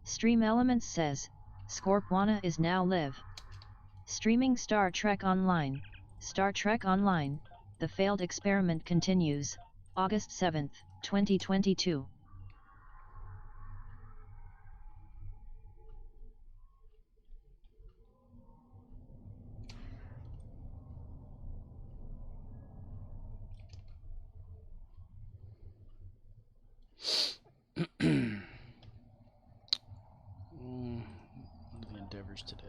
Stream Elements says, Scorpwana is now live. Streaming Star Trek Online, Star Trek Online, the failed experiment continues, August 7, 2022. The endeavors today.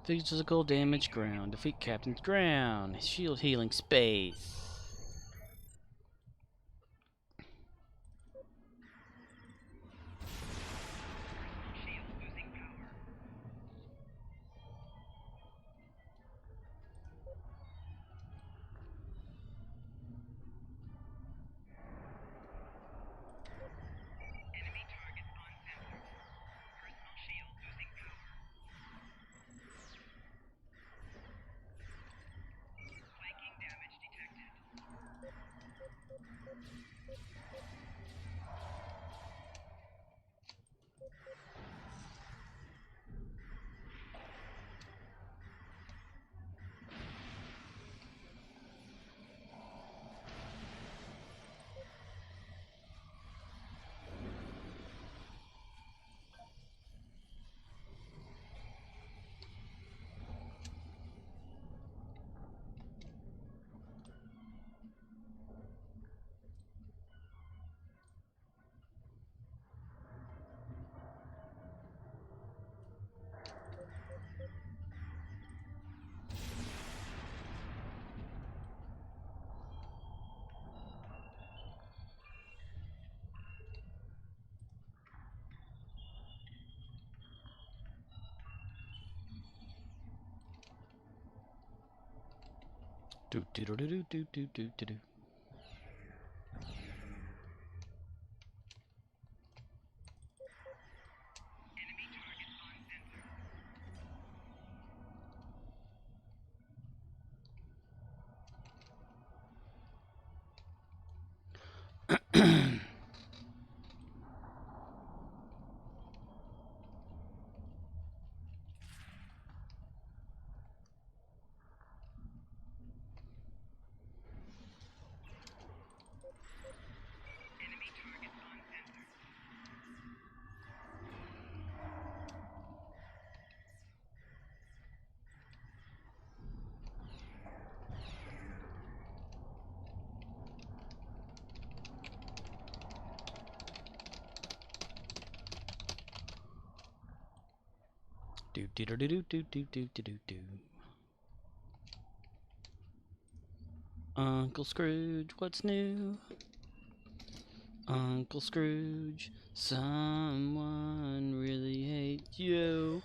Physical damage ground. Defeat Captain's ground. Shield healing space. Do do do do do do do do do. Do do do do do do do do do do. Uncle Scrooge, what's new? Uncle Scrooge, someone really hates you.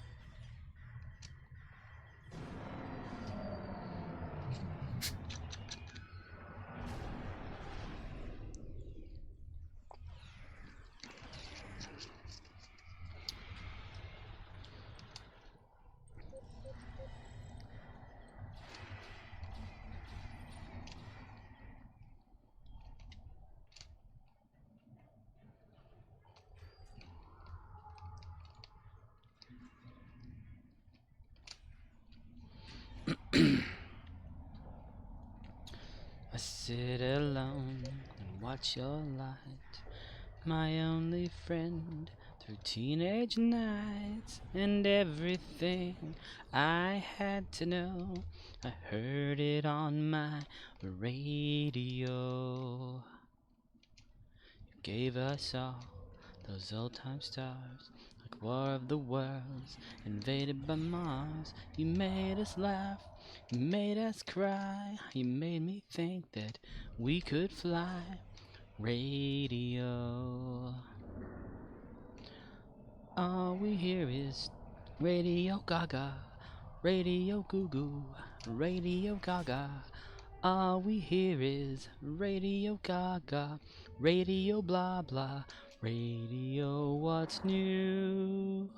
sit alone and watch your light, my only friend through teenage nights, and everything I had to know, I heard it on my radio. You gave us all those old time stars, like War of the Worlds, invaded by Mars. You made us laugh, you made us cry, you made me think that we could fly. Radio. All we hear is Radio Gaga, Radio Goo Goo, Radio Gaga. All we hear is Radio Gaga, Radio blah blah, Radio what's new,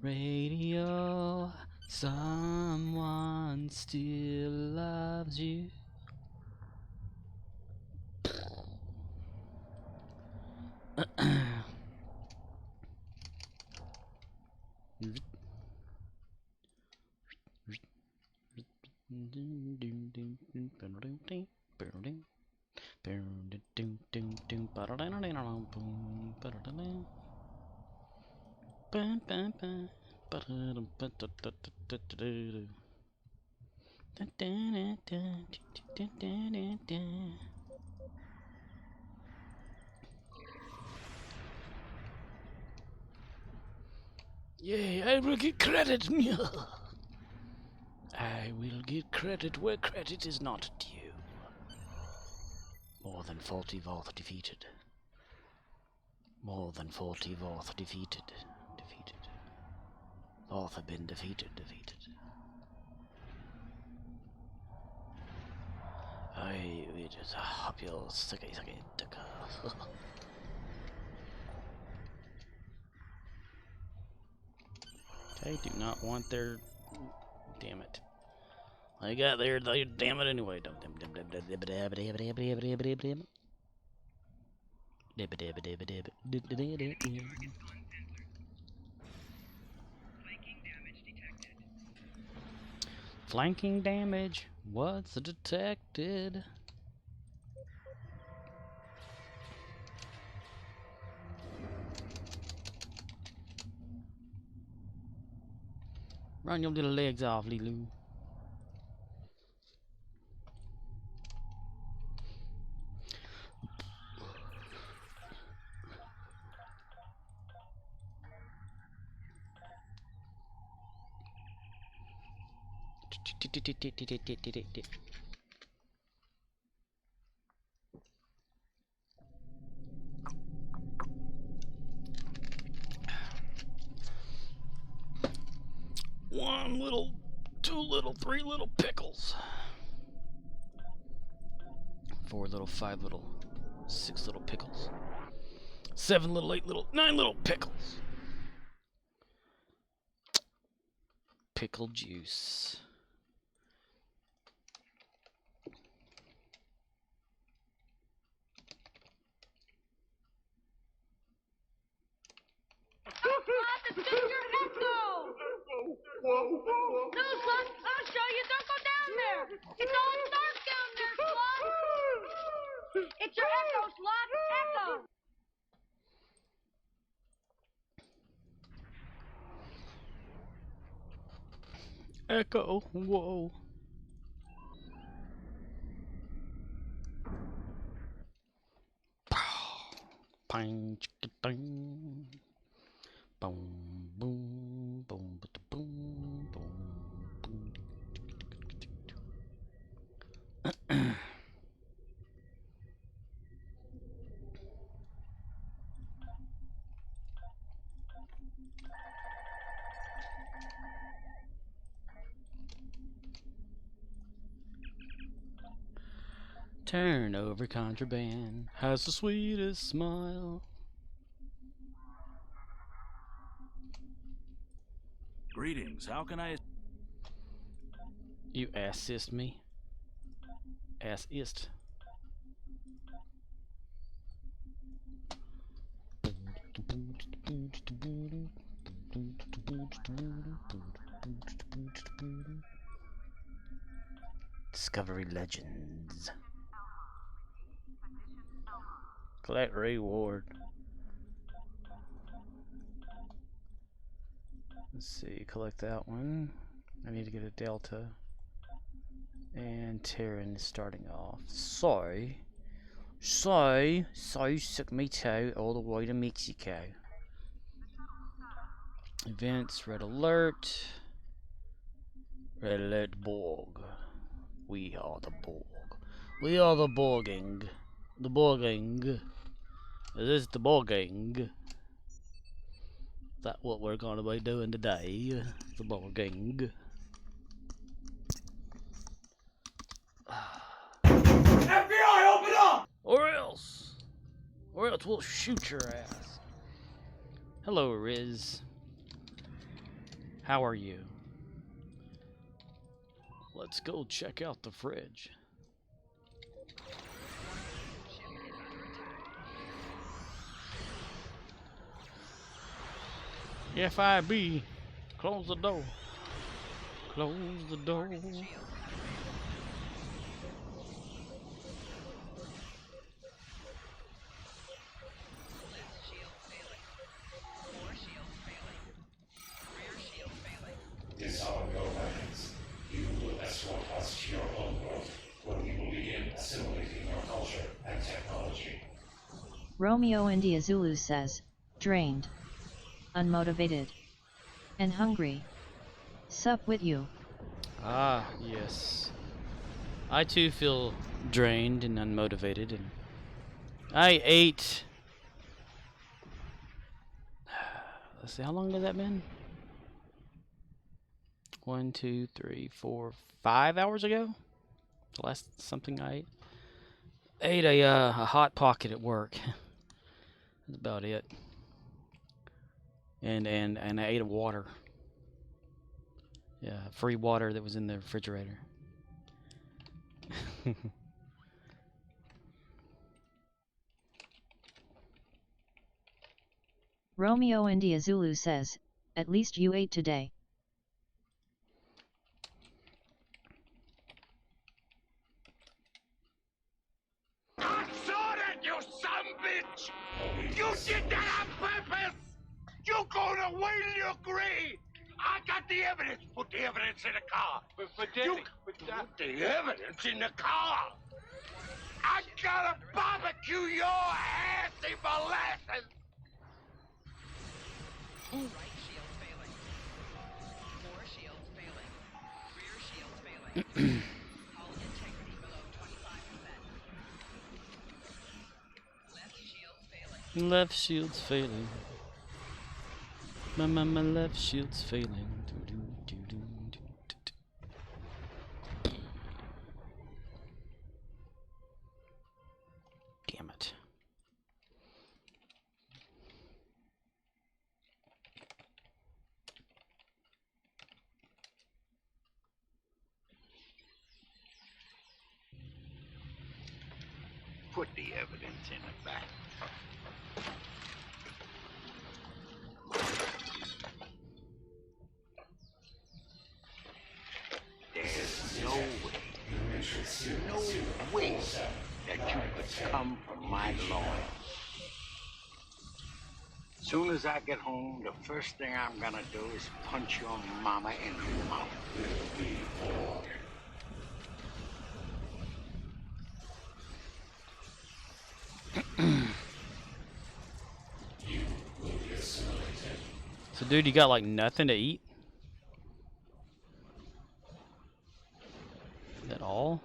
Radio someone still loves you. Yay, I will get credit. I will get credit where credit is not due. More than 40 Voth defeated. More than 40 Voth defeated. Voth have been defeated. I just hope you'll suck it. I do not want their... Damn it. I got there, damn it anyway. Flanking damage was detected. Run your little legs off, Lilu. One little, two little, three little pickles. 4 little, 5 little, 6 little pickles. 7 little, 8 little, 9 little pickles. Pickle juice. It's just your echo! No, Slug, I'll show you. Don't go down there. It's all dark down there, Slug. It's your echo, Slug. Echo, whoa. Pang, chicka, ding. Boom, boom, boom, boom, boom, boom. Turn over contraband, has the sweetest smile. Greetings, how can I... You assist me? Assist. Discovery Legends. Collect reward. Let's see, collect that one. I need to get a Delta. And Terran is starting off. So suck me toe all the way to Mexico. Events, red alert. Red alert Borg. We are the Borg. We are the Borging. The Borging. This is the Borging. That's what we're gonna be doing today. The Borging. FBI, open up! Or else we'll shoot your ass. Hello, Riz. How are you? Let's go check out the fridge. FIB, close the door. Close the door. Disarm your weapons. You will escort us to your home world, where we will begin assimilating your culture and technology. Romeo India Zulu says, drained, unmotivated, and hungry. Sup with you. Ah, yes. I too feel drained and unmotivated, and I ate. Let's see, how long has that been? 1, 2, 3, 4, 5 hours ago? The last something I ate. A hot pocket at work. That's about it. And I ate a water. Yeah, free water that was in the refrigerator. Romeo India Zulu says, at least you ate today. I saw that, you son bitch! You did that on purpose! You're gonna win your grave! I got the evidence! Put the evidence in the car! But Daddy, put the evidence in the car! I gotta barbecue your ass in molasses! Right shield failing. Core shields failing. Rear shields failing. Hull integrity below 25%. Left shields failing. Left shield's failing. My left shield's failing. Damn it. Put the evidence in the back. There's no way that you could come from my loins. Soon as I get home, the first thing I'm gonna do is punch your mama in the mouth. So, dude, you got like nothing to eat? At all?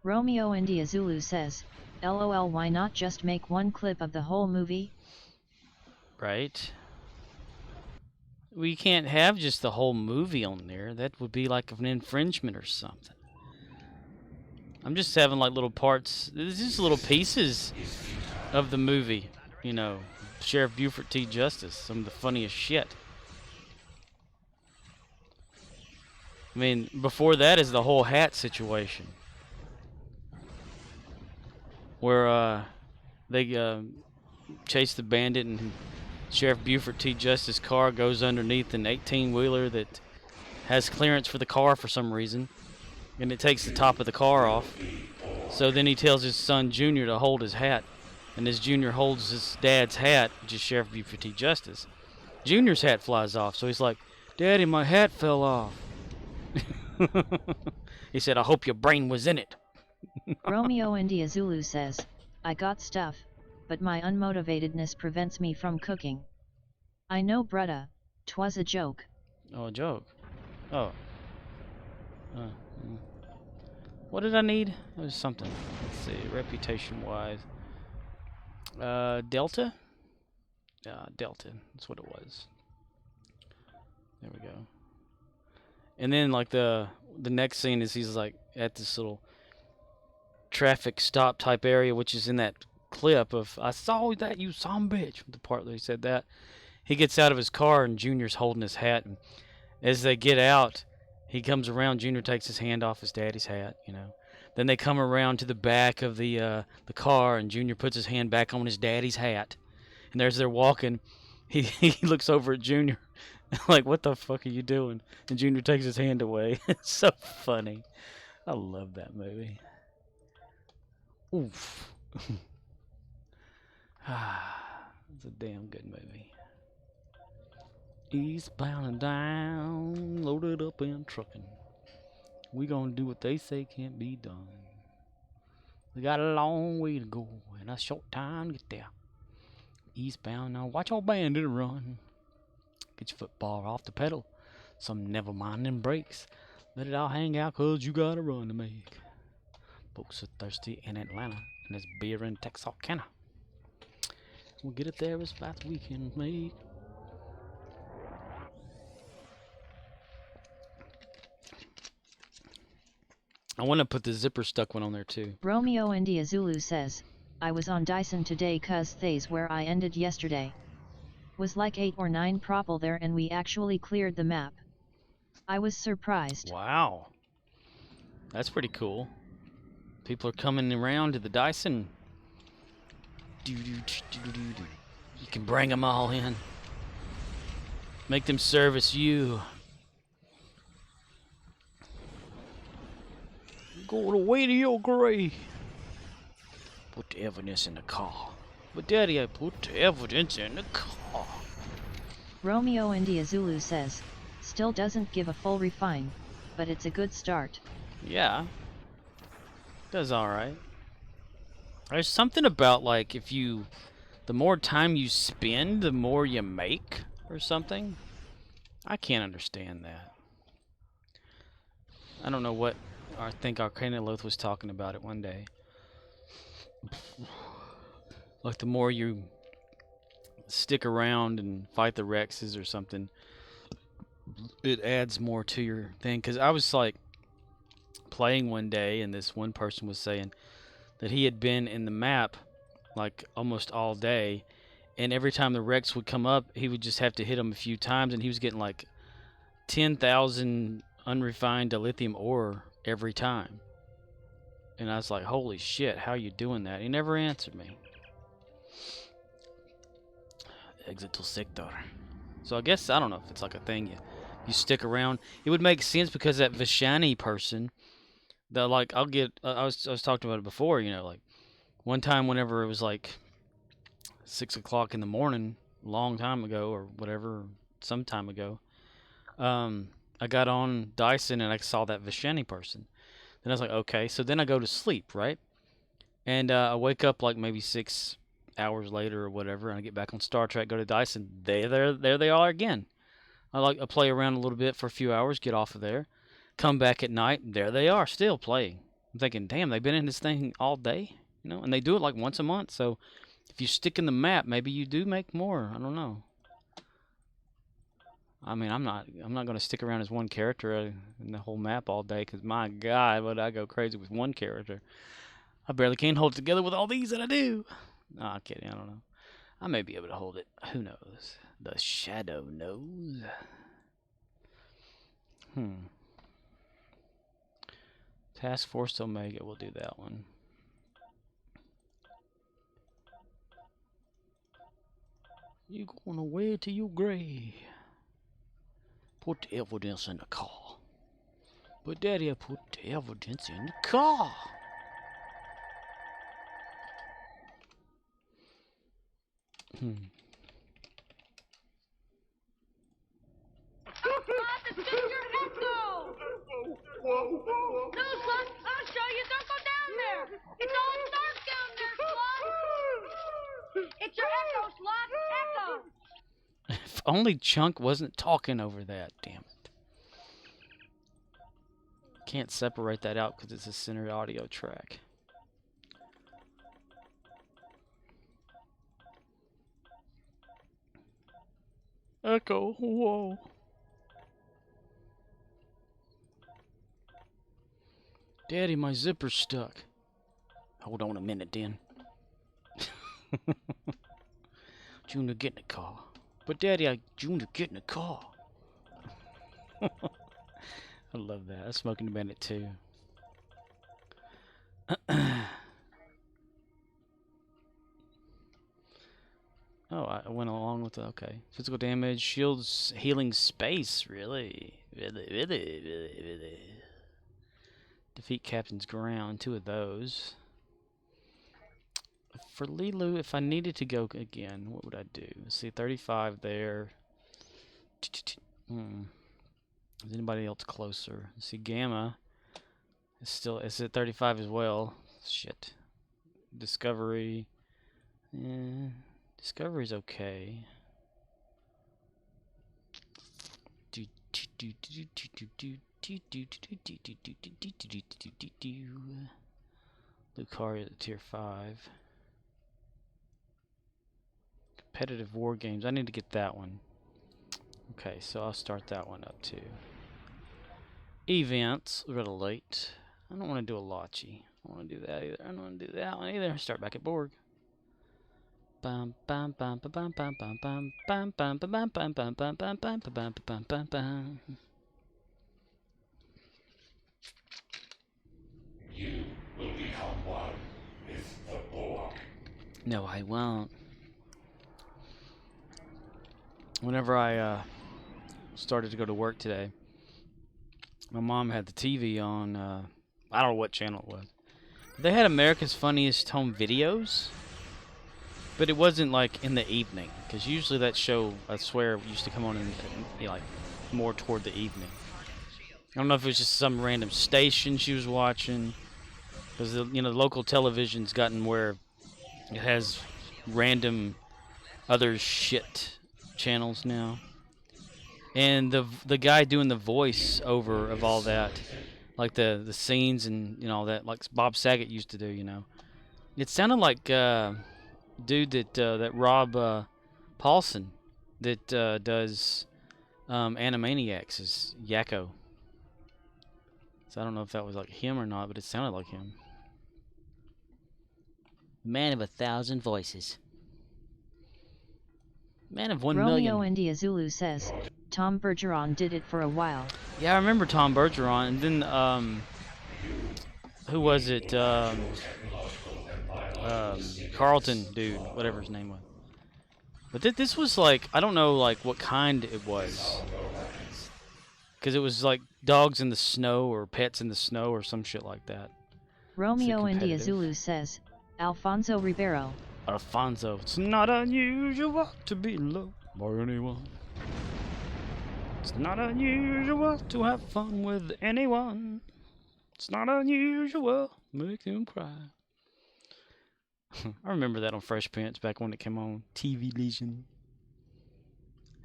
Romeo India Zulu says, LOL, why not just make one clip of the whole movie? Right. We can't have just the whole movie on there. That would be like an infringement or something. I'm just having like little parts. This is just little pieces of the movie. You know, Sheriff Buford T. Justice. Some of the funniest shit. I mean, before that is the whole hat situation. Where they chase the bandit and Sheriff Buford T. Justice's car goes underneath an 18-wheeler that has clearance for the car for some reason. And it takes the top of the car off. So then he tells his son Junior to hold his hat And as Junior holds his dad's hat, which is Sheriff Buford Justice, Junior's hat flies off. So he's like, "Daddy, my hat fell off." He said, "I hope your brain was in it." Romeo India Zulu says, I got stuff, but my unmotivatedness prevents me from cooking. I know, Bretta, 'twas a joke. Oh, a joke. Oh. What did I need? It was something. Let's see, reputation-wise. Delta? Delta. That's what it was. There we go. And then, like, the next scene is he's, like, at this little traffic stop type area, which is in that clip of, "I saw that, you son bitch," the part that he said that. He gets out of his car, and Junior's holding his hat, and as they get out, he comes around. Junior takes his hand off his daddy's hat, you know. Then they come around to the back of the car, and Junior puts his hand back on his daddy's hat. And as they're walking, he looks over at Junior, like, "What the fuck are you doing?" And Junior takes his hand away. It's so funny. I love that movie. Oof. It's a damn good movie. Eastbound and down, loaded up and trucking. We gonna do what they say can't be done. We got a long way to go and a short time to get there. Eastbound now, watch your bandit run. Get your football off the pedal. Some never mind them brakes. Let it all hang out, 'cause you got a run to make. Folks are thirsty in Atlanta, and there's beer in Texarkana. We'll get it there as fast as we can make. I want to put the zipper stuck one on there too. Romeo India Zulu says, I was on Dyson today 'cause they's where I ended yesterday. Was like 8 or 9 propel there and we actually cleared the map. I was surprised. Wow. That's pretty cool. People are coming around to the Dyson. You can bring them all in. Make them service you. Go away to your grave. Put the evidence in the car. But Daddy, I put the evidence in the car. Romeo India Zulu says, still doesn't give a full refine, but it's a good start. Yeah. Does alright. There's something about, like, if you... the more time you spend, the more you make, or something. I can't understand that. I don't know what... I think Arcana Loth was talking about it one day. Like, the more you stick around and fight the Rexes or something, it adds more to your thing. Because I was, like, playing one day, and this one person was saying that he had been in the map, like, almost all day, and every time the Rex would come up, he would just have to hit him a few times, and he was getting, like, 10,000 unrefined dilithium ore every time. And I was like, holy shit, how are you doing that? He never answered me. Exit to sector. So I guess, I don't know if it's like a thing you stick around. It would make sense because that Vishani person, that, like, I'll get, I was talking about it before, you know, like, one time whenever it was like 6 o'clock in the morning, a long time ago or whatever, some time ago, I got on Dyson and I saw that Vishani person. Then I was like, okay. So then I go to sleep, right? And I wake up like maybe 6 hours later or whatever, and I get back on Star Trek, go to Dyson. There they are again. I play around a little bit for a few hours, get off of there, come back at night, there they are, still playing. I'm thinking, damn, they've been in this thing all day, you know? And they do it like once a month, so if you stick in the map, maybe you do make more. I don't know. I mean, I'm not going to stick around as one character in the whole map all day, because my God, would I go crazy with one character. I barely can hold it together with all these that I do. No, I'm kidding, I don't know. I may be able to hold it. Who knows? The shadow knows. Task Force Omega, we'll do that one. You going away to your grave. Put the evidence in the car. But Daddy, I put the evidence in the car. Slot, it's just your echo! No, Slot, I'll show you. Don't go down there! It's all dark down there, Slot! It's your echo, Slot! Echo! If only Chunk wasn't talking over that. Damn it. Can't separate that out because it's a center audio track. Echo, whoa. Daddy, my zipper's stuck. Hold on a minute, then. Junior, get in the car. But Daddy, Junior, get in the car. I love that. That's Smoking the Bandit too. Oh, I went along with it. Okay. Physical damage, shields, healing space. Really? Really. Defeat Captain's Ground. 2 of those. For Lilu, if I needed to go again, what would I do? Let's see, 35 there. Is anybody else closer? Let's see, Gamma is at 35 as well. Shit. Discovery. Discovery's okay. Lucaria at tier 5. Competitive war games. I need to get that one. Okay, so I'll start that one up too. Events. A little late. I don't want to do a Lachi. I don't want to do that either. I don't want to do that one either. Start back at Borg. Bum bum bum bum bum bum bum bum bum bum bum bum bum bum bum bum bum bum bum bum. You will become one with the Borg. No, I won't. Whenever I started to go to work today, my mom had the TV on. I don't know what channel it was. They had America's Funniest Home Videos, but it wasn't like in the evening, because usually that show, I swear, used to come on in like more toward the evening. I don't know if it was just some random station she was watching, because the local television's gotten where it has random other shit channels now. And the guy doing the voice over of all that, like the scenes and all that, like Bob Saget used to do, it sounded like dude that Rob Paulson that does Animaniacs is Yakko. So I don't know if that was like him or not, but it sounded like him. Man of 1,000 voices. Man of 1 million. Romeo India Zulu says, Tom Bergeron did it for a while. Yeah, I remember Tom Bergeron. And then, who was it? Carlton dude, whatever his name was. But this was like, I don't know like what kind it was. Because it was like dogs in the snow or pets in the snow or some shit like that. Romeo India Zulu says, Alfonso Ribeiro. Alfonso, it's not unusual to be loved by anyone. It's not unusual to have fun with anyone. It's not unusual to make them cry. I remember that on Fresh Prince back when it came on TV-legion.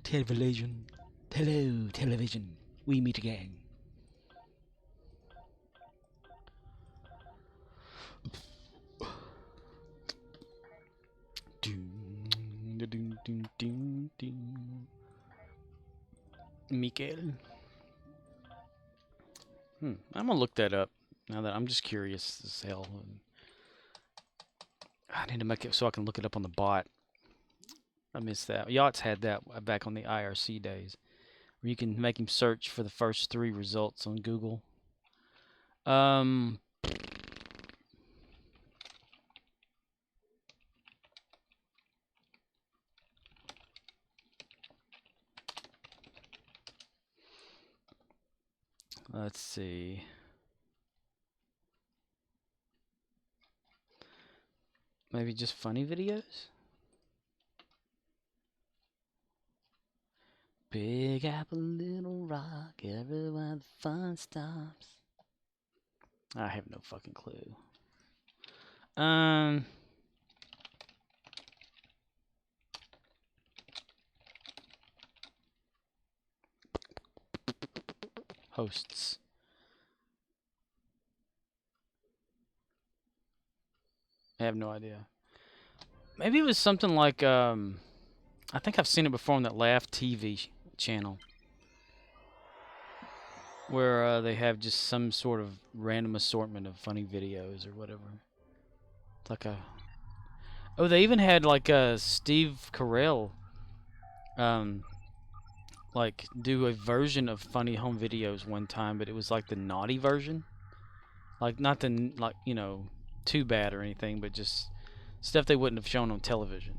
Television. Hello, television. We meet again. Mikael. I'm gonna look that up now that I'm just curious as hell. I need to make it so I can look it up on the bot. I missed that. Yachts had that back on the IRC days, where you can make him search for the first 3 results on Google. Let's see. Maybe just funny videos? Big Apple, Little Rock, everywhere the fun stops. I have no fucking clue. Hosts. I have no idea. Maybe it was something like, I think I've seen it before on that Laugh TV channel. Where they have just some sort of random assortment of funny videos or whatever. It's like a... Oh, they even had like Steve Carell like do a version of funny home videos one time, but it was like the naughty version. Like not the like, you know, too bad or anything, but just stuff they wouldn't have shown on television.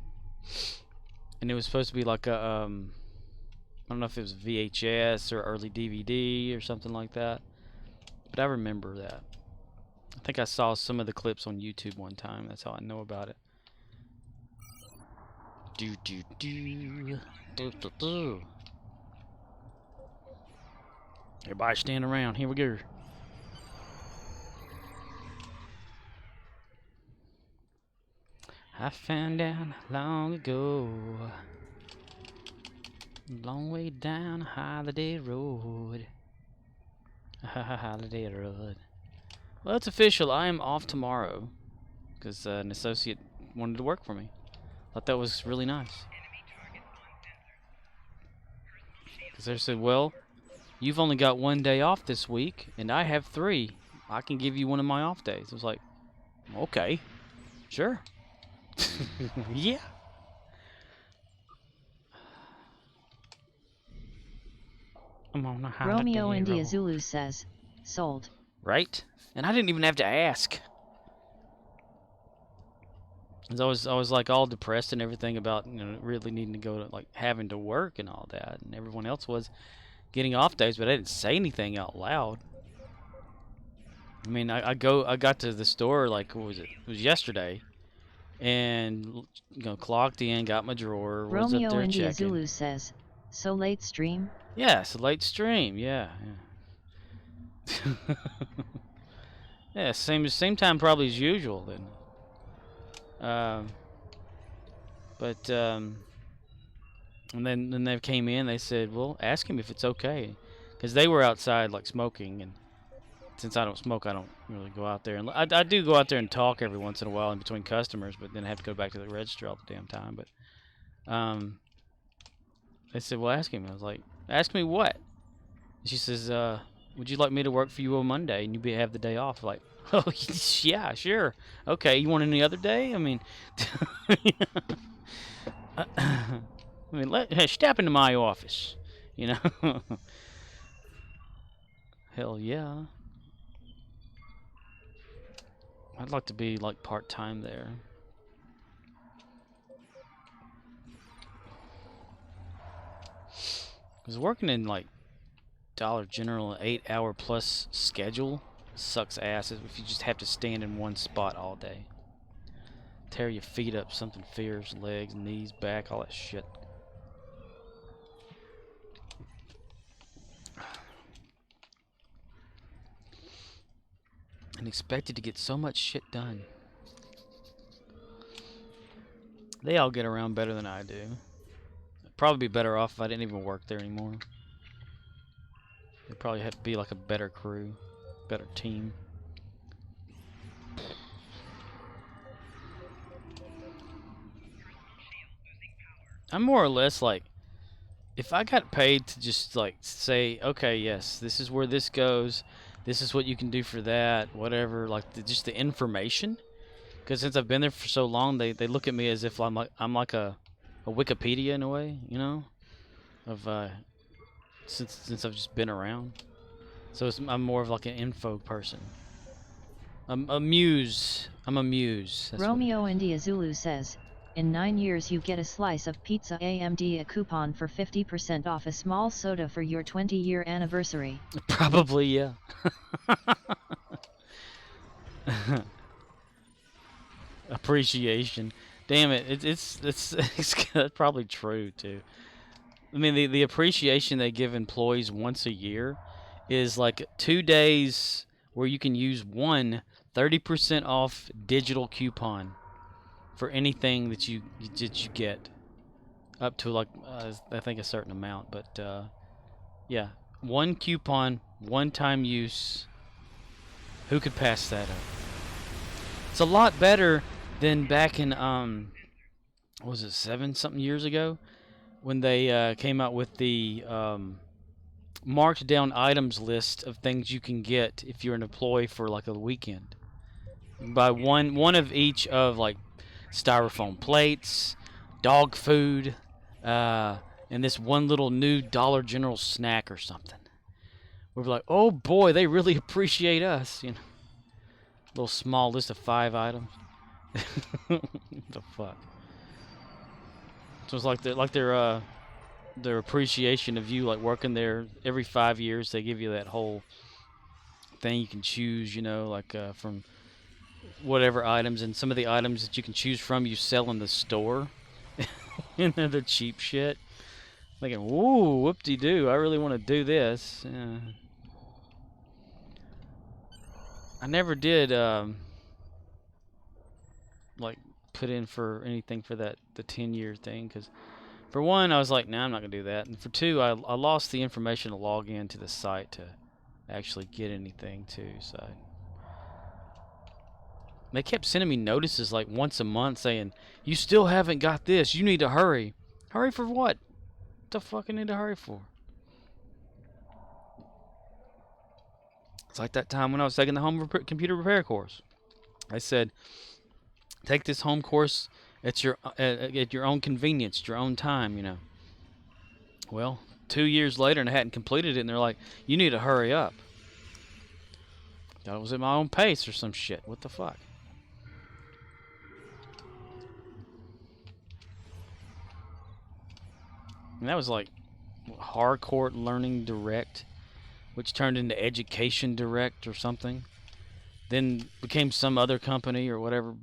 And it was supposed to be like a I don't know if it was VHS or early DVD or something like that. But I remember that. I think I saw some of the clips on YouTube one time. That's how I know about it. Do do do. Do do do. Everybody stand around. Here we go. I found out long ago, long way down Holiday Road. Holiday Road. Well, it's official. I am off tomorrow because an associate wanted to work for me. Thought that was really nice. Because they said, well, you've only got 1 day off this week, and I have 3. I can give you one of my off days. I was like, okay, sure. Yeah. I'm on a holiday Romeo India roll. Zulu says, sold. Right? And I didn't even have to ask. I was like all depressed and everything about, you know, really needing to go to, like, having to work and all that, and everyone else was getting off days, but I didn't say anything out loud. I mean, I got to the store, like, what was it? It was yesterday, and, you know, clocked in, got my drawer, was up Romeo there India checking. Zulu says, so late stream? Yeah, it's a late stream. Yeah. Yeah, same time probably as usual then. And then they came in. They said, "Well, ask him if it's okay," because they were outside like smoking, and since I don't smoke, I don't really go out there. And I do go out there and talk every once in a while in between customers, but then I have to go back to the register all the damn time. But they said, "Well, ask him." I was like, "Ask me what?" And she says, "Would you like me to work for you on Monday and you have the day off?" Like, oh yeah, sure, okay. You want any other day? I mean, hey, step into my office, you know. Hell yeah. I'd like to be like part-time there. Because working in like Dollar General, an 8-hour plus schedule sucks ass if you just have to stand in one spot all day. Tear your feet up, something fierce, legs, knees, back, all that shit. And expected to get so much shit done. They all get around better than I do. I'd probably be better off if I didn't even work there anymore. They'd probably have to be like a better crew, better team. I'm more or less like, if I got paid to just like say, okay, yes, this is where this goes, this is what you can do for that, whatever, like just the information. Because since I've been there for so long, they look at me as if I'm like a Wikipedia in a way, you know, of since I've just been around. So I'm more of like an info person. I'm a muse. I'm a muse. That's Romeo India Zulu says, in 9 years you get a slice of pizza AMD, a coupon for 50% off, a small soda for your 20-year anniversary. Probably, yeah. Appreciation. Damn it, it's probably true too. I mean, the appreciation they give employees once a year is like 2 days where you can use one 30% off digital coupon for anything that you get up to like I think a certain amount, but yeah, one coupon, one time use. Who could pass that up? It's a lot better than back in what was it, 7-something years ago when they came out with the marked down items list of things you can get if you're an employee for like a weekend. Buy one of each of like styrofoam plates, dog food, and this one little new Dollar General snack or something. We're like, oh boy, they really appreciate us, you know. Little small list of 5 items. What the fuck? So it's like their appreciation of you, like working there every 5 years. They give you that whole thing you can choose, you know, like from whatever items, and some of the items that you can choose from you sell in the store. And they're the cheap shit. Thinking, woo, whoop-de-doo, I really want to do this. I never did like put in for anything for the 10-year thing, because for one, I was like, nah, I'm not gonna do that, and for two, I lost the information to log into the site to actually get anything too. So they kept sending me notices like once a month saying, you still haven't got this, you need to hurry. Hurry for what? What the fuck I need to hurry for? It's like that time when I was taking the home computer repair course. I said, take this home course at your own convenience, at your own time, you know. Well, 2 years later, and I hadn't completed it, and they're like, you need to hurry up. Thought it was at my own pace or some shit. What the fuck? And that was like Hardcore Learning Direct, which turned into Education Direct or something. Then became some other company or whatever.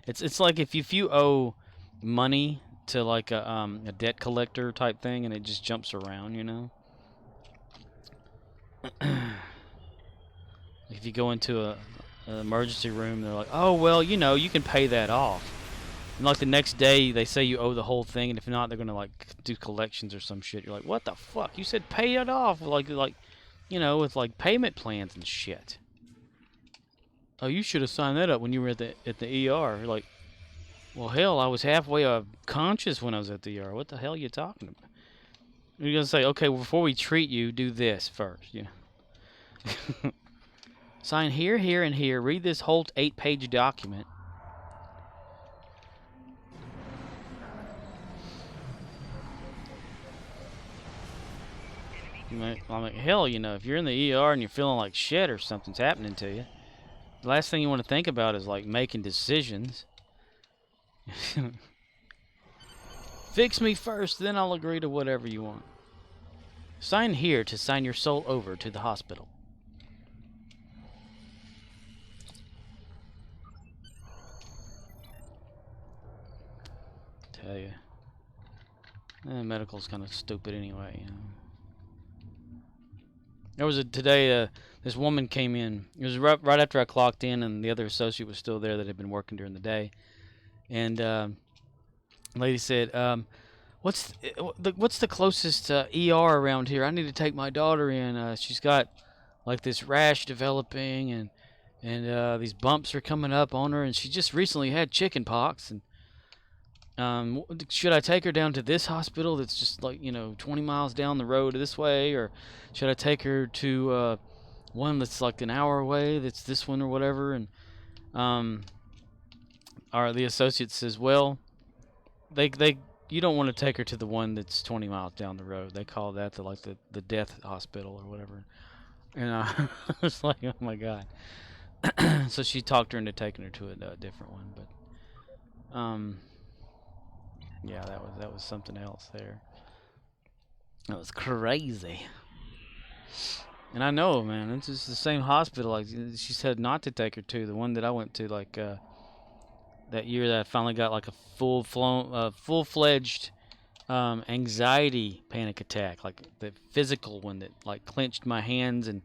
It's like if you owe money to like a debt collector type thing, and it just jumps around, you know. If you go into an emergency room, they're like, oh well, you know, you can pay that off. And like the next day, they say you owe the whole thing, and if not, they're gonna like do collections or some shit. You're like, what the fuck? You said pay it off, like you know, with like payment plans and shit. Oh, you should have signed that up when you were at the ER. Like, well, hell, I was halfway conscious when I was at the ER. What the hell are you talking about? You're gonna say, okay, well, before we treat you, do this first, you know. Sign here, here, and here. Read this whole 8-page document. I'm like, hell, you know, if you're in the ER and you're feeling like shit or something's happening to you, the last thing you want to think about is like making decisions. Fix me first, then I'll agree to whatever you want. Sign here to sign your soul over to the hospital. Tell you, medical's kind of stupid anyway, you know. There was today, this woman came in. It was right after I clocked in, and the other associate was still there that had been working during the day. And the lady said, what's the closest ER around here? I need to take my daughter in. She's got like this rash developing, and these bumps are coming up on her, and she just recently had chicken pox. And should I take her down to this hospital that's just like, you know, 20 miles down the road this way, or should I take her to one that's like an hour away, that's this one or whatever? And the associate says, well, you don't want to take her to the one that's 20 miles down the road. They call that the death hospital or whatever. And I was like, oh my god. So she talked her into taking her to a different one, but yeah, that was something else there. That was crazy. And I know, man, it's just the same hospital. Like she said not to take her to the one that I went to, like that year that I finally got like a full-fledged anxiety panic attack, like the physical one that like clenched my hands and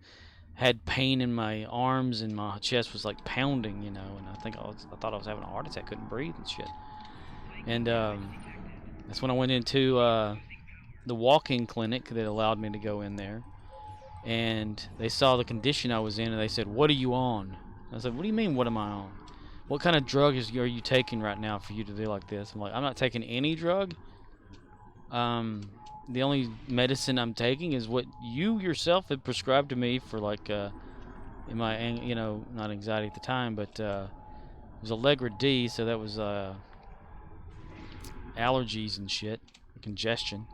had pain in my arms and my chest was like pounding, you know. And I thought I was having a heart attack, couldn't breathe and shit. And that's when I went into the walk-in clinic that allowed me to go in there. And they saw the condition I was in, and they said, "What are you on?" I said, "What do you mean, what am I on? What kind of drug are you taking right now for you to be like this?" I'm like, "I'm not taking any drug. The only medicine I'm taking is what you yourself had prescribed to me for, like, in my, you know, not anxiety at the time, but it was Allegra D, so that was allergies and shit, congestion."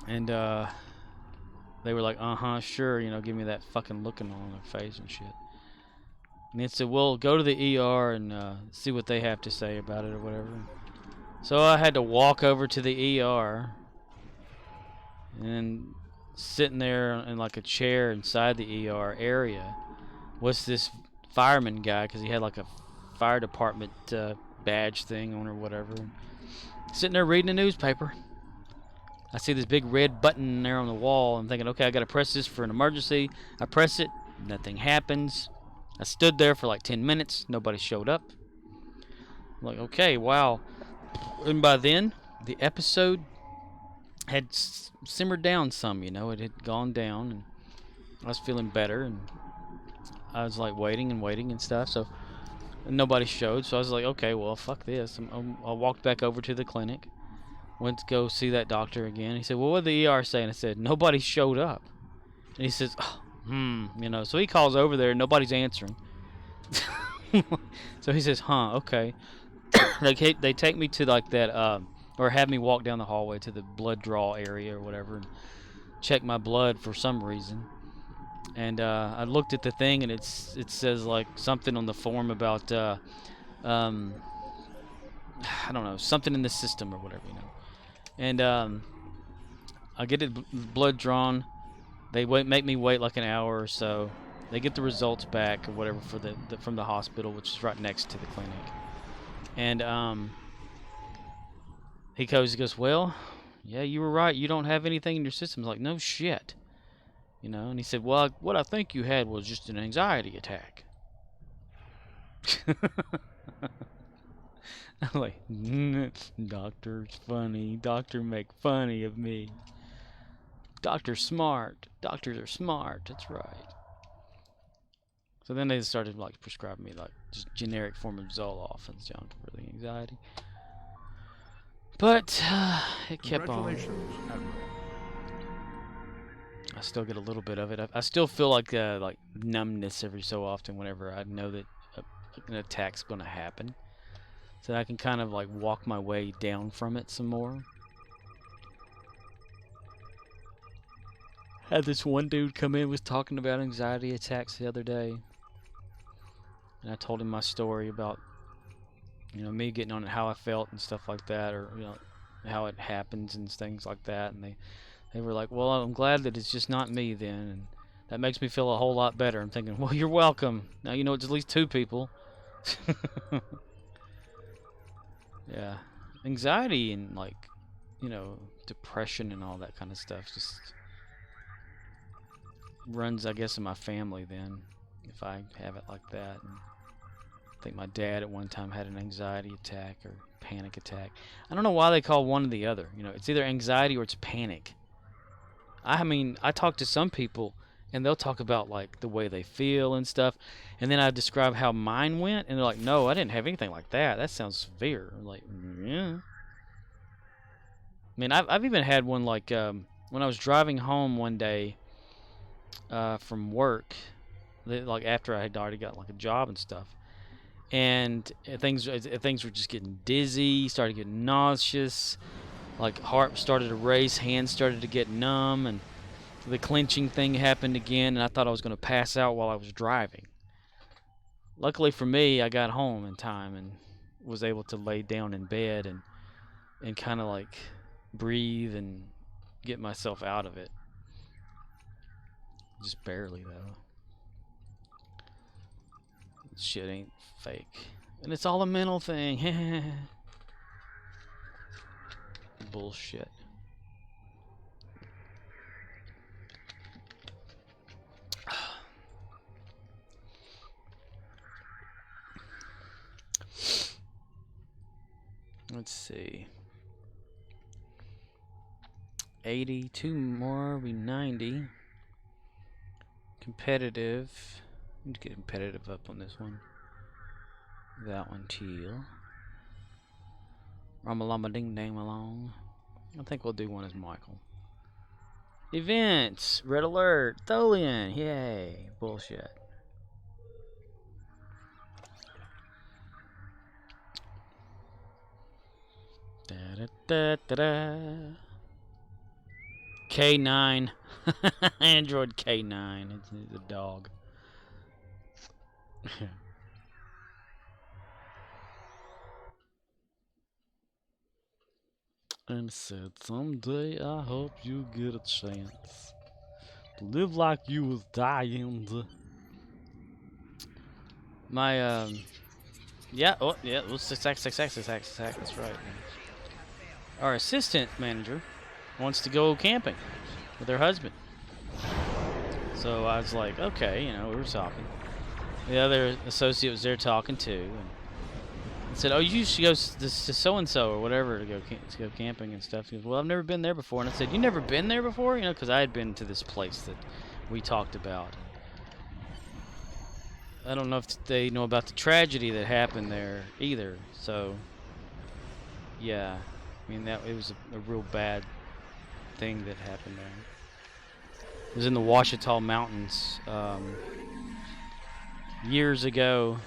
And they were like, sure, you know, give me that fucking looking on their face and shit. And they said, well, go to the ER and see what they have to say about it or whatever. So I had to walk over to the ER, and sitting there in like a chair inside the ER area was this fireman guy, because he had like a fire department badge thing on or whatever. Sitting there reading a newspaper. I see this big red button there on the wall. I'm thinking, okay, I got to press this for an emergency. I press it. Nothing happens. I stood there for like 10 minutes. Nobody showed up. I'm like, okay, wow. And by then, the episode had simmered down some, you know. It had gone down, and I was feeling better. And I was like waiting and stuff. So nobody showed. So I was like, okay, well, fuck this. I walked back over to the clinic. Went to go see that doctor again. He said, well, what did the ER say? And I said, nobody showed up. And he says, you know, so he calls over there and nobody's answering. So he says, okay. They take me to like that, or have me walk down the hallway to the blood draw area or whatever and check my blood for some reason. And I looked at the thing, and it says like something on the form about, I don't know, something in the system or whatever, you know. And I get blood drawn. They make me wait like an hour or so. They get the results back or whatever for from the hospital, which is right next to the clinic. And he goes, well, yeah, you were right. You don't have anything in your system. I was like, no shit, you know. And he said, well, what I think you had was just an anxiety attack. I'm like, doctor's funny. Doctor make funny of me. Doctor's smart. Doctors are smart. That's right. So then they started like prescribing me like just generic form of Zoloft and junk for the anxiety. But it kept on. I still get a little bit of it. I still feel like numbness every so often whenever I know that an attack's going to happen. So I can kind of like walk my way down from it some more. Had this one dude come in, was talking about anxiety attacks the other day. And I told him my story about, you know, me getting on it, how I felt and stuff like that, or, you know, how it happens and things like that. And they were like, well, I'm glad that it's just not me then. And that makes me feel a whole lot better. I'm thinking, well, you're welcome. Now you know it's at least 2 people. Yeah. Anxiety and, like, you know, depression and all that kind of stuff just runs, I guess, in my family then, if I have it like that. And I think my dad at one time had an anxiety attack or panic attack. I don't know why they call one or the other. You know, it's either anxiety or it's panic. I mean, I talk to some people and they'll talk about like the way they feel and stuff, and then I describe how mine went, and they're like, no, I didn't have anything like that. That sounds severe. I'm like, yeah. I mean, I've even had one like when I was driving home one day from work, like after I had already got like a job and stuff, and things were just getting dizzy, started getting nauseous, like heart started to race, hands started to get numb, and the clenching thing happened again, and I thought I was going to pass out while I was driving. Luckily for me, I got home in time and was able to lay down in bed and kind of like breathe and get myself out of it. Just barely, though. Shit ain't fake. And it's all a mental thing. Bullshit. Let's see. 80, 2 more, be 90. Competitive. Need to get competitive up on this one. That one, teal. Ramalama ding dang along. I think we'll do one as Michael. Events. Red alert. Tholian. Yay. Bullshit. Da da da da da. K9. Android K9. It's a dog. And said, someday I hope you get a chance to live like you was dying. My, yeah, oh, yeah, it was 6x, that's right. Our assistant manager wants to go camping with her husband. So I was like, okay, you know, we were talking. The other associate was there talking too, and said, oh, you should go to so-and-so or whatever to go camping and stuff. He goes, well, I've never been there before. And I said, you never been there before? You know, because I had been to this place that we talked about. I don't know if they know about the tragedy that happened there either. So, yeah, I mean, it was a real bad thing that happened there. It was in the Ouachita Mountains years ago.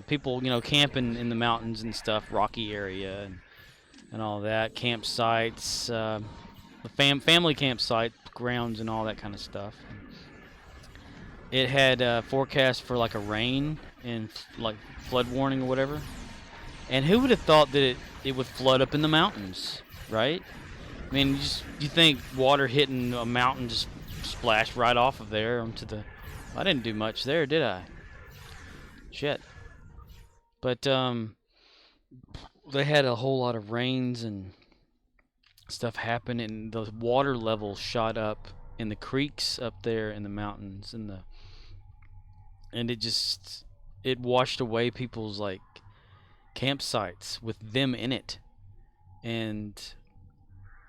People, you know, camping in the mountains and stuff, rocky area and all that, campsites, the family campsite grounds and all that kind of stuff. It had forecast for like a rain and like flood warning or whatever. And who would have thought that it would flood up in the mountains, right? I mean, you think water hitting a mountain just splashed right off of there onto the. I didn't do much there, did I? Shit. But they had a whole lot of rains and stuff happen, and the water level shot up in the creeks up there in the mountains, and it washed away people's like campsites with them in it, and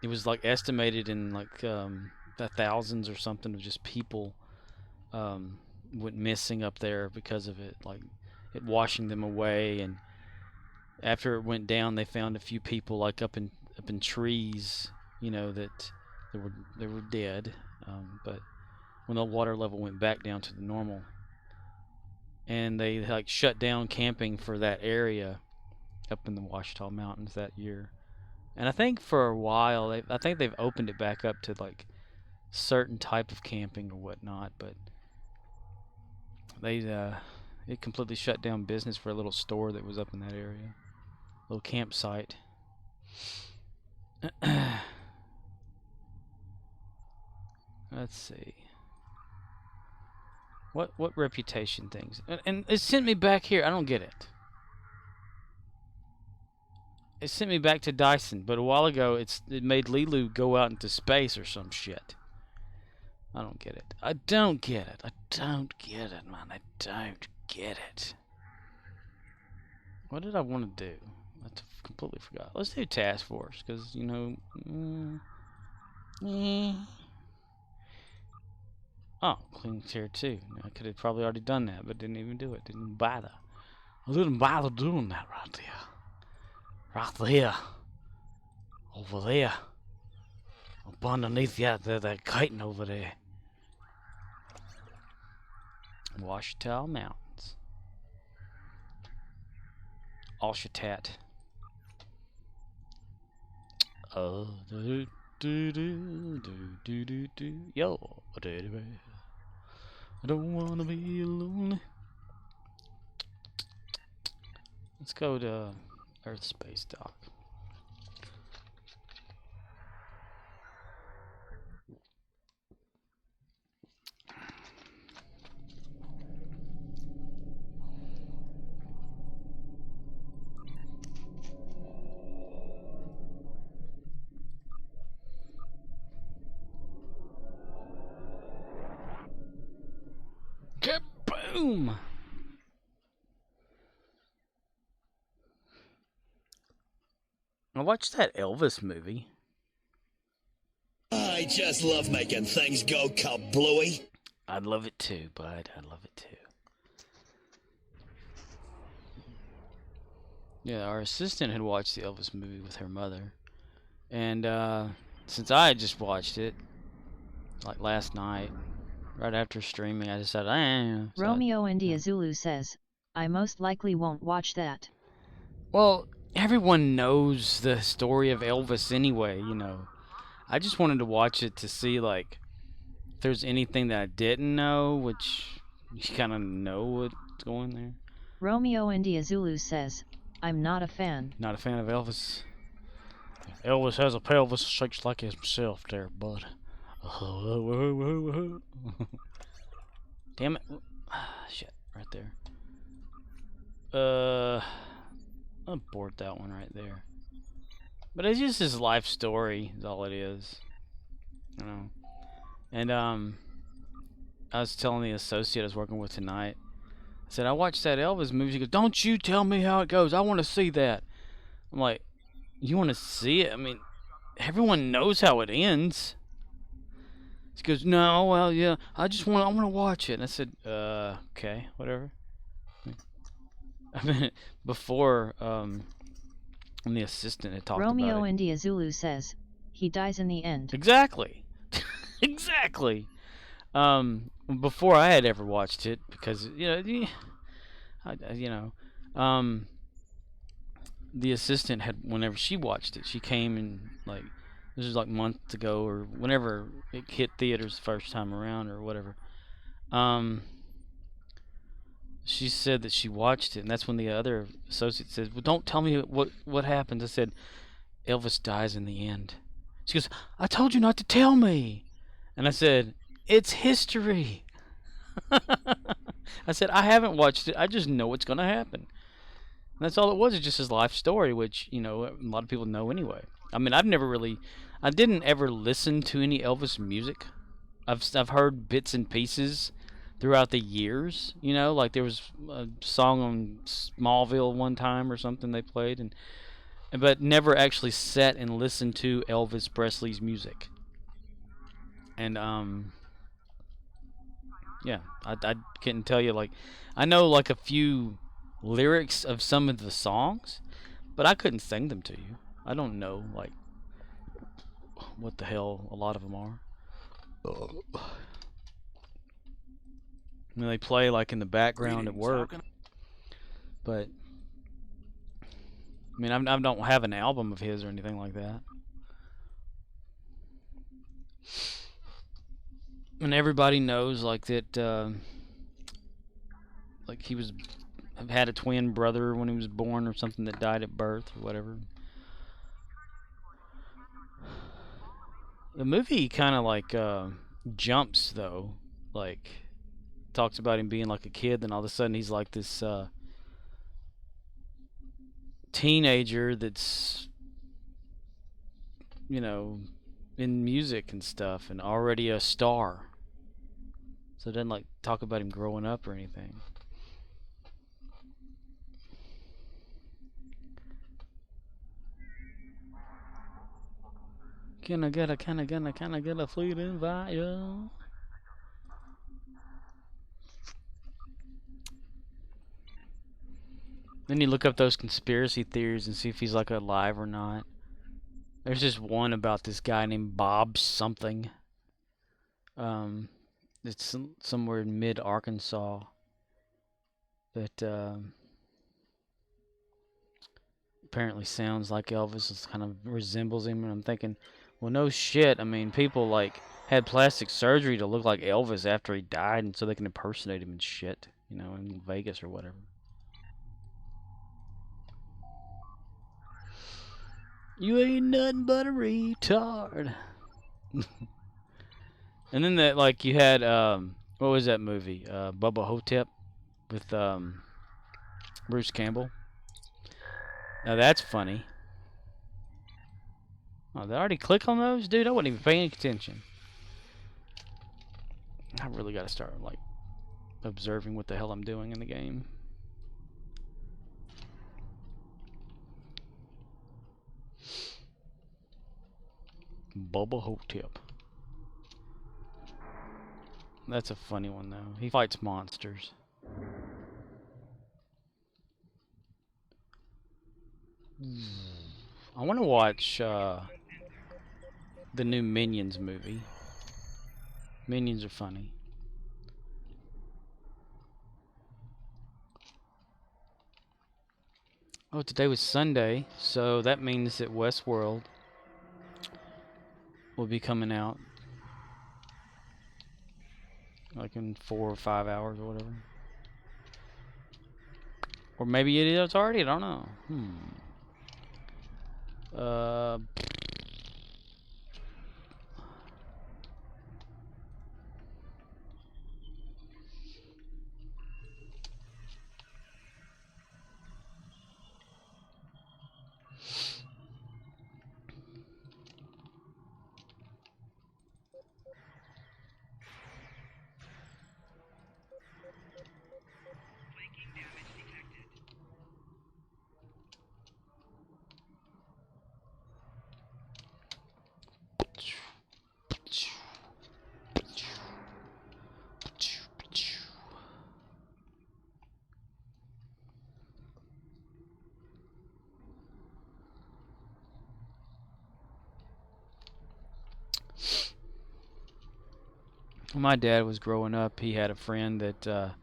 it was like estimated in like the thousands or something of just people went missing up there because of it, like it washing them away. And after it went down, they found a few people like up in trees, you know, that they were dead. But when the water level went back down to the normal, and they like shut down camping for that area up in the Ouachita Mountains that year. And I think for a while, I think they've opened it back up to like certain type of camping or whatnot, but it completely shut down business for a little store that was up in that area, little campsite. Let's see. What reputation things? And it sent me back here. I don't get it. It sent me back to Dyson, but a while ago it made Lilu go out into space or some shit. I don't get it. I don't get it. I don't get it, man. I don't get it. What did I want to do? I completely forgot. Let's do Task Force, because, you know... Oh, clean tier 2. I could have probably already done that, but didn't even do it. Didn't bother. I didn't bother doing that right there. Right there. Over there. Up underneath that chitin over there. Ouachita Mountains. Allshatat. Oh, do do do do do do. Yo, baby. I don't wanna be alone. Let's go to Earth Space Dock. Kaboom! I watched that Elvis movie. I just love making things go kablooey. I'd love it too, bud. I'd love it too. Yeah, our assistant had watched the Elvis movie with her mother. And since I had just watched it, like last night, right after streaming, I decided, Romeo India Zulu says, I most likely won't watch that. Well, everyone knows the story of Elvis anyway, you know. I just wanted to watch it to see, like, if there's anything that I didn't know, which you kind of know what's going there. Romeo India Zulu says, I'm not a fan. Not a fan of Elvis. Elvis has a pelvis shaped like himself there, bud. Damn it. Shit, right there. I'll abort that one right there. But it's just his life story is all it is. You know. And I was telling the associate I was working with tonight, I said, I watched that Elvis movie. She goes, don't you tell me how it goes. I want to see that. I'm like, you want to see it? I mean, everyone knows how it ends. She goes, no, well, yeah, I want to watch it. And I said, okay, whatever. I mean, before, when the assistant had talked about it. Romeo India Zulu says, he dies in the end. Exactly. Exactly. Before I had ever watched it, because, you know, the assistant had, whenever she watched it, she came and, like, this was like months ago or whenever it hit theaters the first time around or whatever. She said that she watched it, and that's when the other associate said, well, don't tell me what happens. I said, Elvis dies in the end. She goes, I told you not to tell me. And I said, it's history. I said, I haven't watched it. I just know what's going to happen. And that's all it was. It's just his life story, which, you know, a lot of people know anyway. I mean, I didn't ever listen to any Elvis music. I've heard bits and pieces throughout the years, you know, like there was a song on Smallville one time or something they played, but never actually sat and listened to Elvis Presley's music. And yeah, I couldn't tell you, like, I know like a few lyrics of some of the songs, but I couldn't sing them to you. I don't know, like, what the hell a lot of them are. I mean, they play like in the background at work, but I mean, I don't have an album of his or anything like that. And everybody knows, like, that, like, he had a twin brother when he was born or something that died at birth or whatever. The movie kind of, like, jumps, though. Like, talks about him being like a kid, then all of a sudden he's like this teenager that's, you know, in music and stuff and already a star. So it doesn't like talk about him growing up or anything. Can I get a fleeting fire? Then you look up those conspiracy theories and see if he's like alive or not. There's just one about this guy named Bob something. It's somewhere in mid-Arkansas that apparently sounds like Elvis. It kind of resembles him, and I'm thinking, well, no shit. I mean, people like had plastic surgery to look like Elvis after he died, and so they can impersonate him and shit, you know, in Vegas or whatever. You ain't nothing but a retard. And then that, like, you had what was that movie? Bubba Hotep with Bruce Campbell. Now that's funny. Oh, they already click on those, dude. I wasn't even paying attention. I really got to start like observing what the hell I'm doing in the game. Bubba Hotep. That's a funny one though. He fights monsters. I want to watch the new Minions movie. Minions are funny. Oh, today was Sunday, so that means that Westworld will be coming out like in 4 or 5 hours or whatever. Or maybe it is already, I don't know. When my dad was growing up, he had a friend that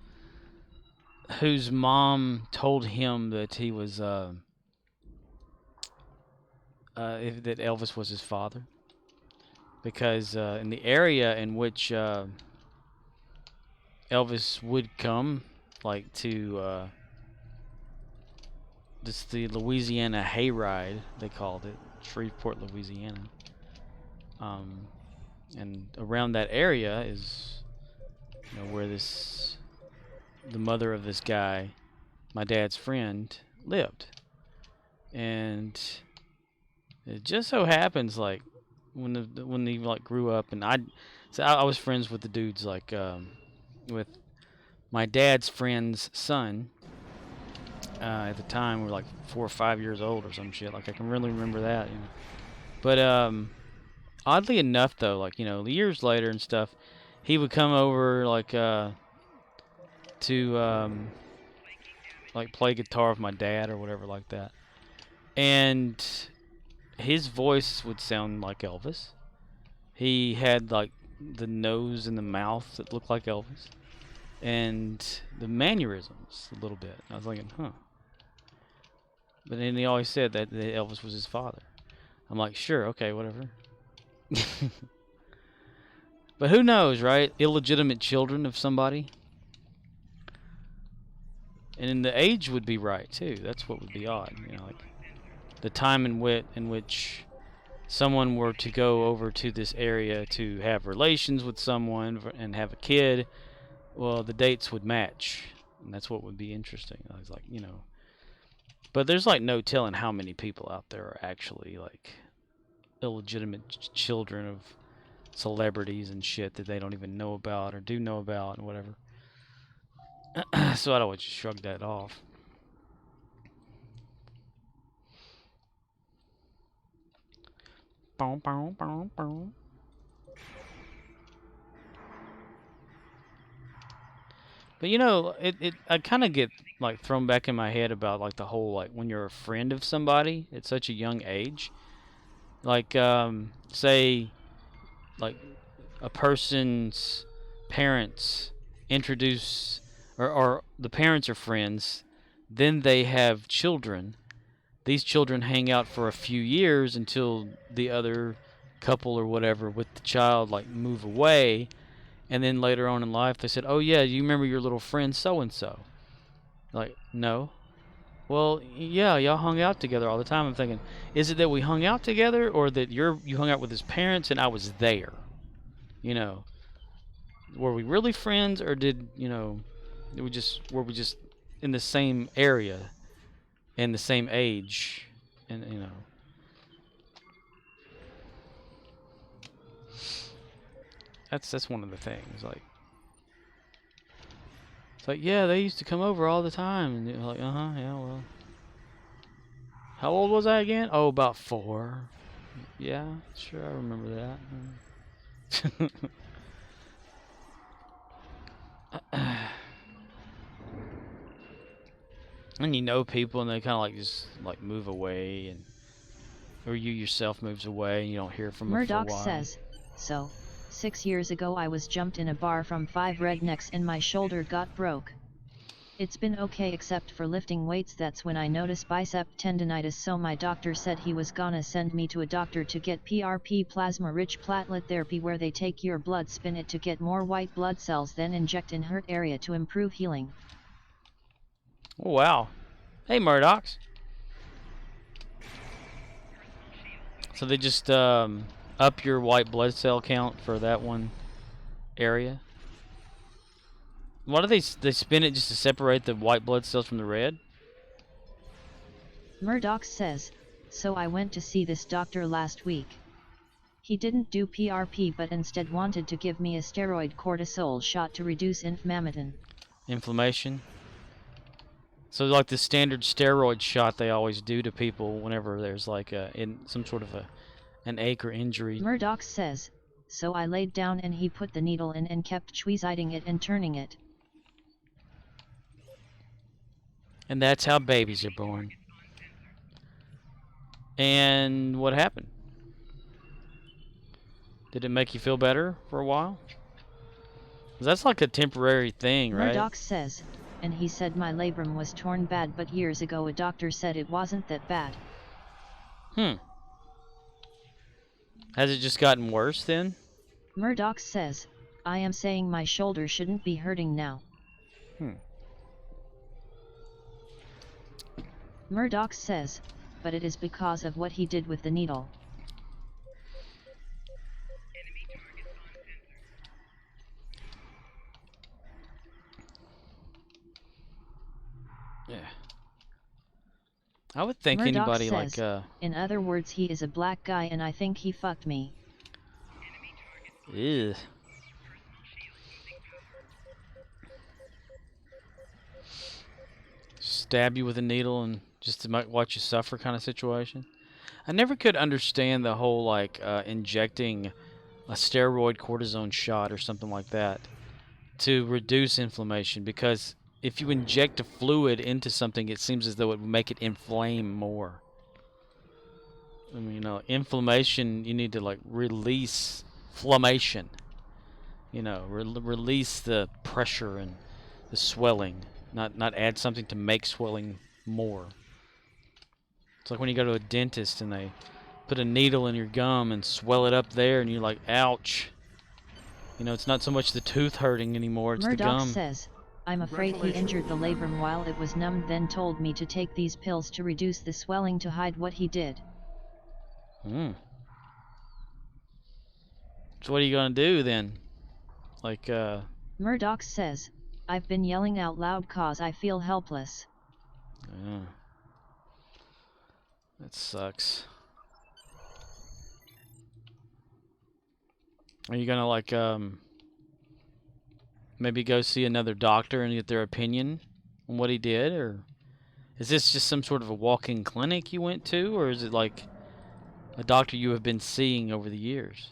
whose mom told him that he was that Elvis was his father, because in the area in which Elvis would come, like to this the Louisiana Hayride, they called it, Shreveport, Louisiana. And around that area is, where the mother of this guy, my dad's friend, lived. And it just so happens, like, when he like grew up, and I was friends with the dudes, like with my dad's friend's son. At the time, we were like 4 or 5 years old or some shit. Like, I can really remember that, But oddly enough, though, like, years later and stuff, he would come over, like, to like play guitar with my dad or whatever like that, and his voice would sound like Elvis. He had like the nose and the mouth that looked like Elvis, and the mannerisms a little bit. I was thinking, huh. But then he always said that Elvis was his father. I'm like, sure, okay, whatever. But who knows, right? Illegitimate children of somebody. And then the age would be right too. That's what would be odd, like the time in which someone were to go over to this area to have relations with someone and have a kid. Well, the dates would match, and that's what would be interesting. I was like, but there's like no telling how many people out there are actually like illegitimate children of celebrities and shit that they don't even know about or do know about and whatever. So I'd always just shrug that off. Boom, boom, boom, boom. But I kind of get like thrown back in my head about like the whole, like, when you're a friend of somebody at such a young age, like say like a person's parents introduce, or the parents are friends, then they have children. These children hang out for a few years until the other couple or whatever with the child like move away, and then later on in life they said, oh yeah, you remember your little friend so and so? Like, no. Well, yeah, y'all hung out together all the time. I'm thinking, is it that we hung out together, or that you hung out with his parents and I was there? Were we really friends, or were we just in the same area and the same age, and that's one of the things, like. It's like, yeah, they used to come over all the time. And you're like, yeah, well. How old was I again? Oh, about 4. Yeah, sure, I remember that. And you know people, and they kind of like just like move away, and or you yourself moves away, and you don't hear from them for a Murdoch while. says, so, 6 years ago I was jumped in a bar from 5 rednecks and my shoulder got broke. It's been okay except for lifting weights. That's when I noticed bicep tendonitis, so my doctor said he was gonna send me to a doctor to get PRP, plasma-rich platelet therapy, where they take your blood, spin it to get more white blood cells, then inject in hurt area to improve healing. Oh, wow. Hey, Murdochs. So they just up your white blood cell count for that one area? Why do they spin it just to separate the white blood cells from the red? Murdoch says, so I went to see this doctor last week. He didn't do PRP but instead wanted to give me a steroid cortisol shot to reduce inflammation. So like the standard steroid shot they always do to people whenever there's like some sort of an ache or injury. Murdoch says, so I laid down and he put the needle in and kept tweezing it and turning it. And that's how babies are born. And what happened? Did it make you feel better for a while? 'Cause that's like a temporary thing, right? Murdoch says, and he said my labrum was torn bad, but years ago a doctor said it wasn't that bad. Has it just gotten worse then? Murdoch says, I am saying my shoulder shouldn't be hurting now. Murdoch says, but it is because of what he did with the needle. Yeah. I would think Murdoch anybody says, like in other words, he is a black guy and I think he fucked me. Ew. Stab you with a needle and just to watch you suffer kind of situation. I never could understand the whole like injecting a steroid cortisone shot or something like that to reduce inflammation, because if you inject a fluid into something, it seems as though it would make it inflame more. I mean, you know, inflammation, you need to like release inflammation. You know, release the pressure and the swelling, not add something to make swelling more. It's like when you go to a dentist and they put a needle in your gum and swell it up there, and you're like, ouch. You know, it's not so much the tooth hurting anymore, it's Murdoch the gum. says, I'm afraid he injured the labrum while it was numb, then told me to take these pills to reduce the swelling to hide what he did. So what are you going to do then? Like, Murdoch says, I've been yelling out loud cause I feel helpless. That sucks. Are you gonna like maybe go see another doctor and get their opinion on what he did, or is this just some sort of a walk-in clinic you went to, or is it like a doctor you have been seeing over the years?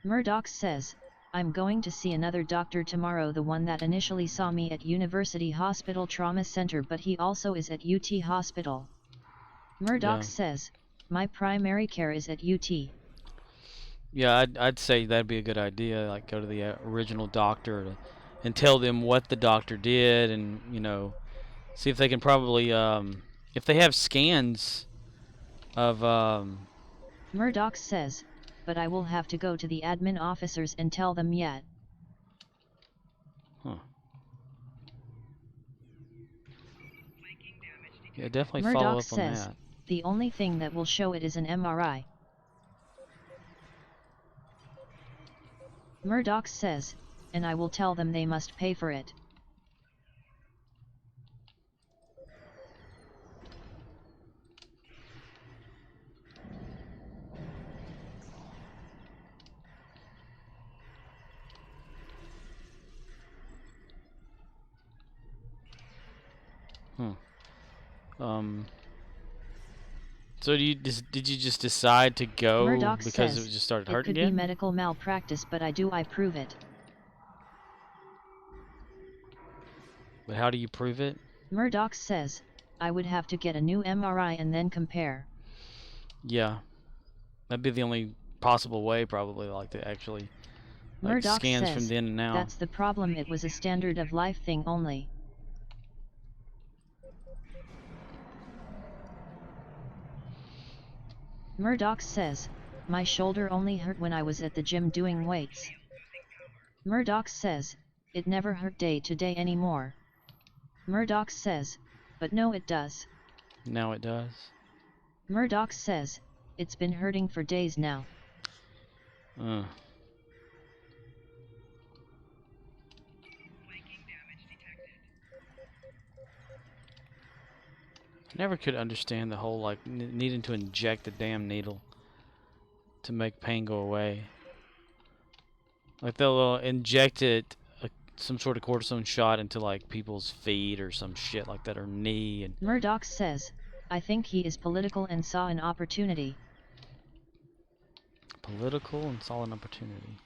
Murdoch says, I'm going to see another doctor tomorrow, the one that initially saw me at University Hospital Trauma Center, but he also is at UT Hospital. Murdoch says, my primary care is at UT. Yeah, I'd say that'd be a good idea, like go to the original doctor and tell them what the doctor did, and, you know, see if they can probably, if they have scans of, Murdoch says, but I will have to go to the admin officers and tell them yet. Yeah, definitely Murdoch follow up says, on that. The only thing that will show it is an MRI. Murdoch says, and I will tell them they must pay for it. So did you just decide to go Murdoch because says, it just started it hurting could again? be medical malpractice, but I prove it. But how do you prove it? Murdoch says, I would have to get a new MRI and then compare. Yeah. That'd be the only possible way, probably, like to actually like Murdoch scans says, from then and now. that's the problem, it was a standard of life thing only. Murdoch says, my shoulder only hurt when I was at the gym doing weights. Murdoch says, it never hurt day to day anymore. Murdoch says, but no it does. Now it does. Murdoch says, it's been hurting for days now. Uh. Never could understand the whole like needing to inject the damn needle to make pain go away. Like they'll inject it some sort of cortisone shot into like people's feet or some shit like that, or knee. And Murdoch says, I think he is political and saw an opportunity. Political and saw an opportunity.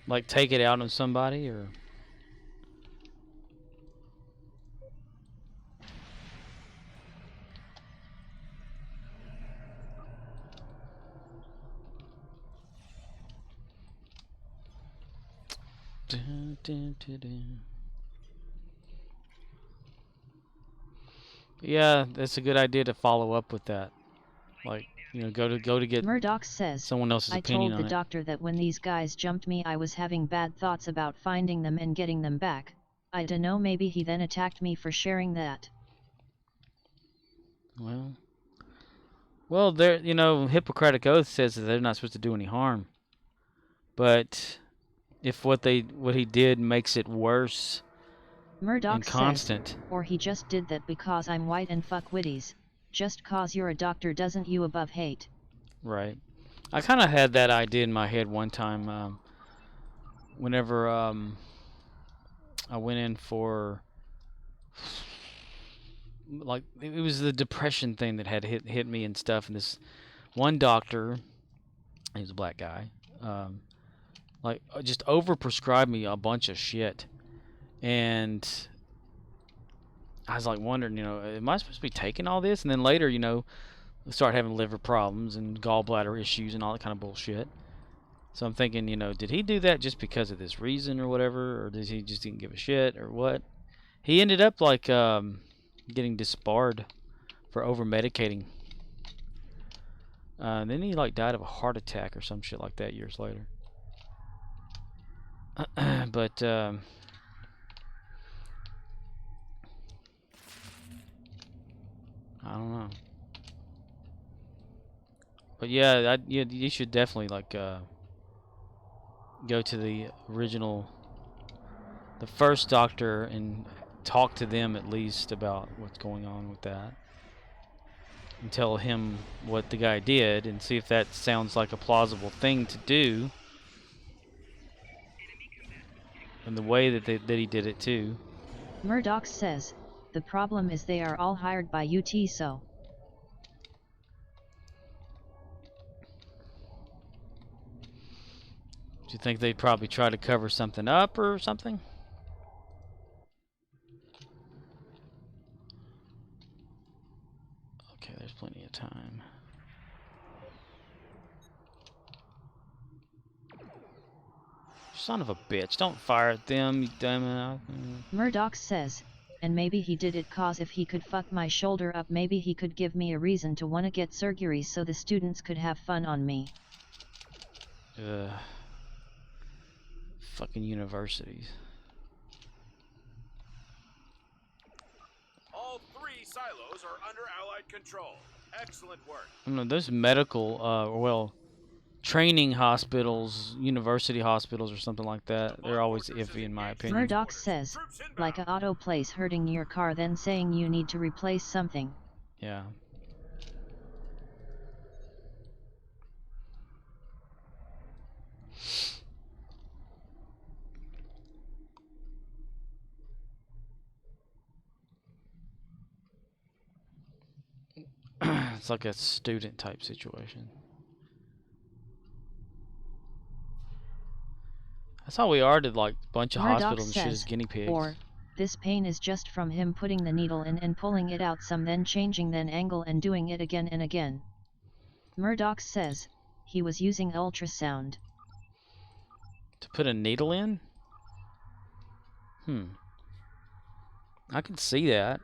Like take it out on somebody, or dun, dun, dun, dun. Yeah, that's a good idea to follow up with that. Like, you know, go to get Murdoch says, someone else's I opinion told on the it. doctor that when these guys jumped me I was having bad thoughts about finding them and getting them back. I dunno, maybe he then attacked me for sharing that. Well, there, you know, Hippocratic Oath says that they're not supposed to do any harm. But if what he did makes it worse Murdoch and says, constant, or he just did that because I'm white and fuck witties. Just cause you're a doctor doesn't you above hate. right? I kind of had that idea in my head one time. Whenever I went in for, like, it was the depression thing that had hit me and stuff, and this one doctor, he was a black guy, like just overprescribed me a bunch of shit, and I was like wondering, you know, am I supposed to be taking all this? And then later, you know, I start having liver problems and gallbladder issues and all that kind of bullshit. So I'm thinking, you know, did he do that just because of this reason or whatever, or did he just didn't give a shit or what? He ended up like getting disbarred for over medicating. And then he like died of a heart attack or some shit like that years later. But I don't know. But yeah, you should definitely like go to the first doctor and talk to them at least about what's going on with that, and tell him what the guy did and see if that sounds like a plausible thing to do, and the way that he did it too. Murdoch says, the problem is they are all hired by UT, so. Do you think they'd probably try to cover something up or something? Okay, there's plenty of time. Son of a bitch, don't fire at them, you dumb. Murdoch says, and maybe he did it cause if he could fuck my shoulder up maybe he could give me a reason to wanna get surgery so the students could have fun on me. Fucking universities. silos are under Allied control. Excellent work. I don't know, those medical, well, training hospitals, university hospitals or something like that, they're always iffy in my opinion. Murdoch says, like a auto place hurting your car then saying you need to replace something. Yeah. It's like a student type situation. That's how we are to like a bunch of Murdoch hospitals and shit says, as guinea pigs. or, this pain is just from him putting the needle in and pulling it out some then changing then angle and doing it again and again. Murdoch says, he was using ultrasound. To put a needle in? I can see that.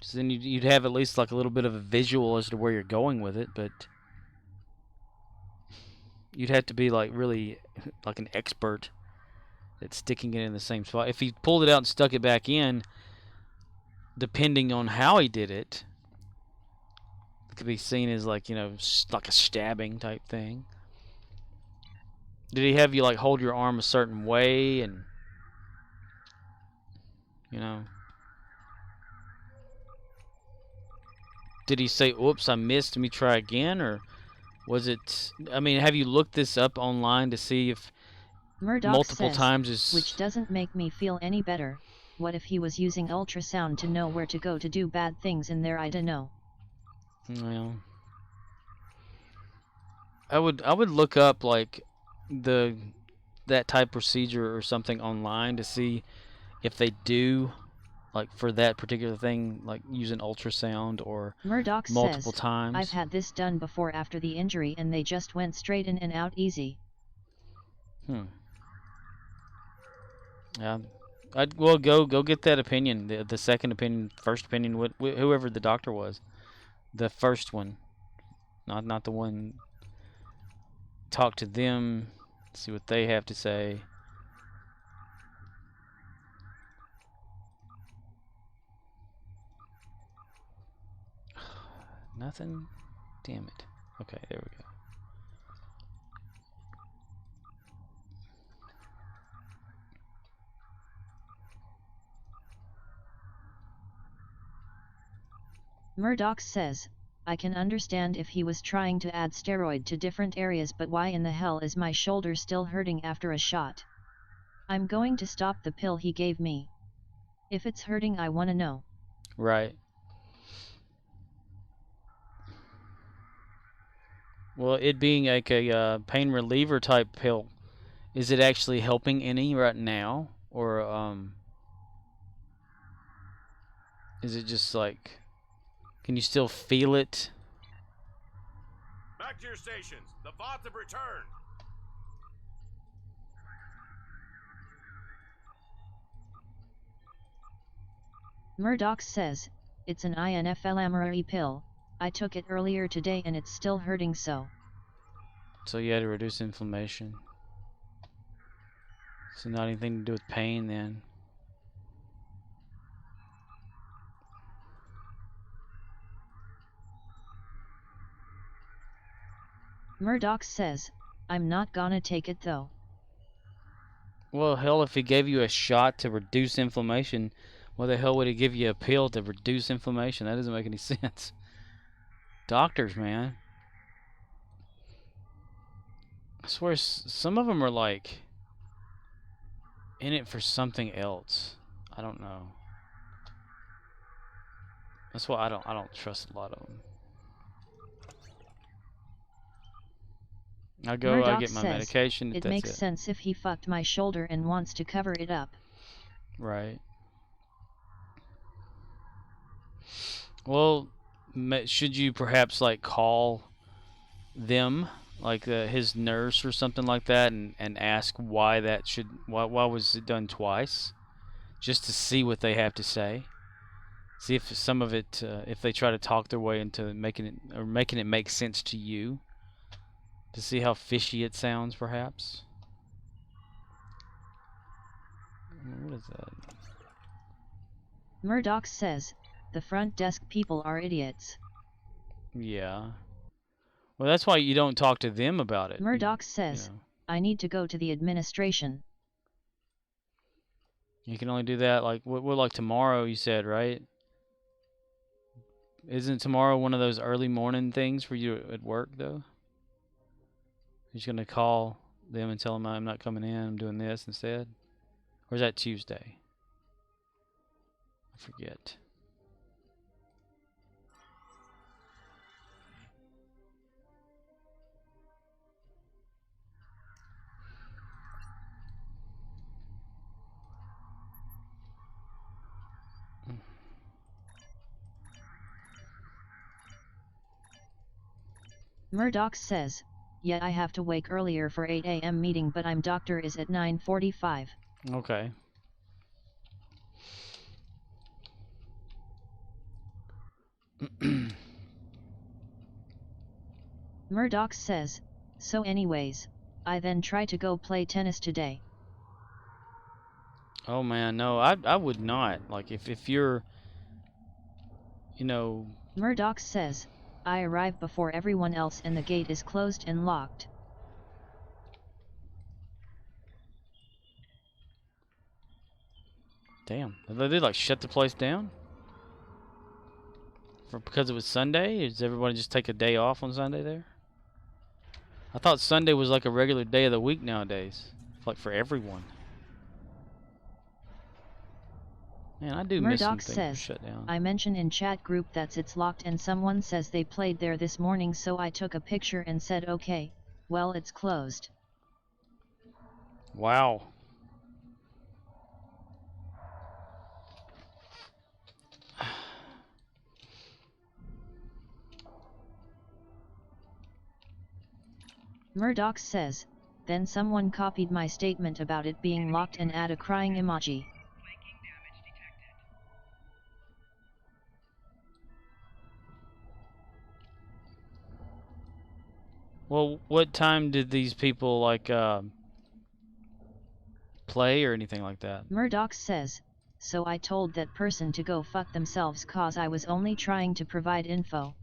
So then you'd have at least like a little bit of a visual as to where you're going with it, but you'd have to be like really like an expert at sticking it in the same spot. If he pulled it out and stuck it back in, depending on how he did it, it could be seen as like, you know, like a stabbing type thing. Did he have you like hold your arm a certain way and, you know? Did he say, oops, I missed, let me try again? Or was it, I mean, have you looked this up online to see if Murdoch multiple says, times is... which doesn't make me feel any better. What if he was using ultrasound to know where to go to do bad things in there? I don't know. Well, I would look up like that type procedure or something online to see if they do like for that particular thing, like use an ultrasound or Murdoch multiple says, times. I've had this done before after the injury and they just went straight in and out easy. Yeah, well go get that opinion, the second opinion, first opinion, whoever the doctor was, the first one, not the one. Talk to them, see what they have to say. Nothing? Damn it. Okay, there we go. Murdoch says, I can understand if he was trying to add steroid to different areas, but why in the hell is my shoulder still hurting after a shot? I'm going to stop the pill he gave me. If it's hurting, I want to know. Right. Well, it being like a pain reliever type pill, is it actually helping any right now? Or is it just like, can you still feel it? Back to your stations. The bots have returned. Murdoch says, it's an inflammatory pill. I took it earlier today and it's still hurting so. So you had to reduce inflammation. So not anything to do with pain then. Murdoch says, I'm not gonna take it though. Well, hell, if he gave you a shot to reduce inflammation, why the hell would he give you a pill to reduce inflammation? That doesn't make any sense. Doctors, man. I swear, some of them are like in it for something else. I don't know. That's why I don't trust a lot of them. I go, Murdoch I get my says, medication. It that's makes it. sense if he fucked my shoulder and wants to cover it up. Right. Well, should you perhaps like call them, like his nurse or something like that, and ask why that why was it done twice, just to see what they have to say. See if some of it, if they try to talk their way into making it make sense to you, to see how fishy it sounds, perhaps. What is that? Murdoch says, the front desk people are idiots. Yeah. Well, that's why you don't talk to them about it. Murdoch says, you know. I need to go to the administration. You can only do that like like tomorrow, you said, right? Isn't tomorrow one of those early morning things for you at work though? You're just gonna call them and tell them I'm not coming in, I'm doing this instead? Or is that Tuesday? I forget. Murdoch says, yeah, I have to wake earlier for 8 a.m. meeting, but I'm doctor is at 9:45. Okay. Murdoch says, so anyways, I then try to go play tennis today. Oh man, no, I would not. Like if you're, you know. Murdoch says, I arrive before everyone else and the gate is closed and locked. Damn, they did like shut the place down? Because it was Sunday? Does everybody just take a day off on Sunday there? I thought Sunday was like a regular day of the week nowadays. Like for everyone. Man, I do miss some Murdoch things says, shut down. I mention in chat group that's it's locked and someone says they played there this morning, so I took a picture and said okay, well it's closed. Wow. Murdoch says, then someone copied my statement about it being locked and add a crying emoji. Well, what time did these people like play or anything like that? Murdoch says, so I told that person to go fuck themselves cause I was only trying to provide info.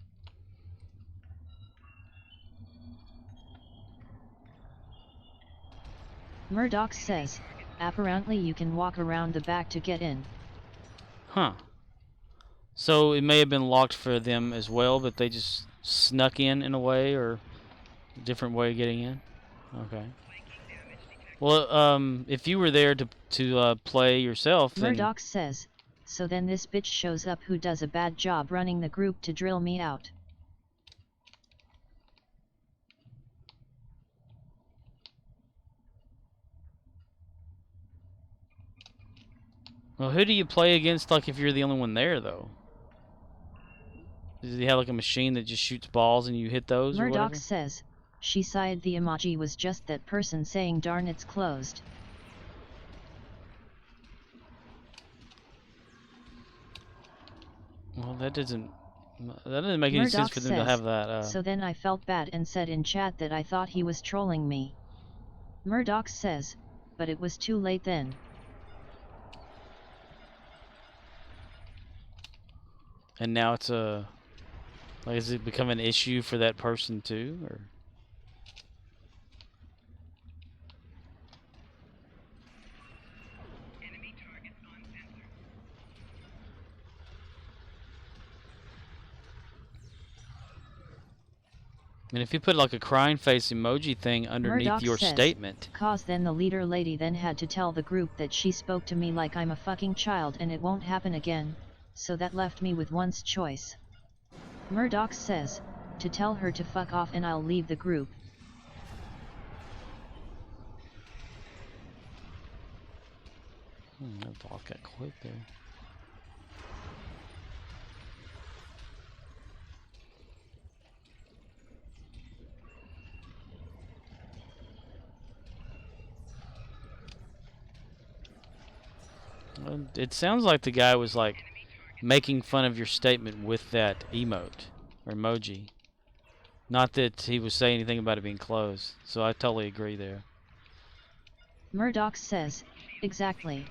Murdoch says, apparently you can walk around the back to get in. Huh. So it may have been locked for them as well, but they just snuck in a way, or a different way of getting in? Okay. Well, if you were there to play yourself, then... Murdoch says, so then this bitch shows up who does a bad job running the group to drill me out. Well, who do you play against, like, if you're the only one there, though? Does he have, like, a machine that just shoots balls and you hit those, or Murdoch whatever? says, she sighed, the emoji was just that person saying darn it's closed. Well, that doesn't make any sense for them to have that. So then I felt bad and said in chat that I thought he was trolling me. Murdoch says, but it was too late then. And now it's like, has it become an issue for that person too, or? Enemy targets on sensor. And if you put like a crying face emoji thing underneath Murdoch your says, statement. Cause then the leader lady then had to tell the group that she spoke to me like I'm a fucking child and it won't happen again, so that left me with one's choice. Murdoch says, to tell her to fuck off and I'll leave the group. That ball got quick there. Well, it sounds like the guy was like making fun of your statement with that emote or emoji. Not that he was saying anything about it being closed. So I totally agree there. Murdoch says, exactly.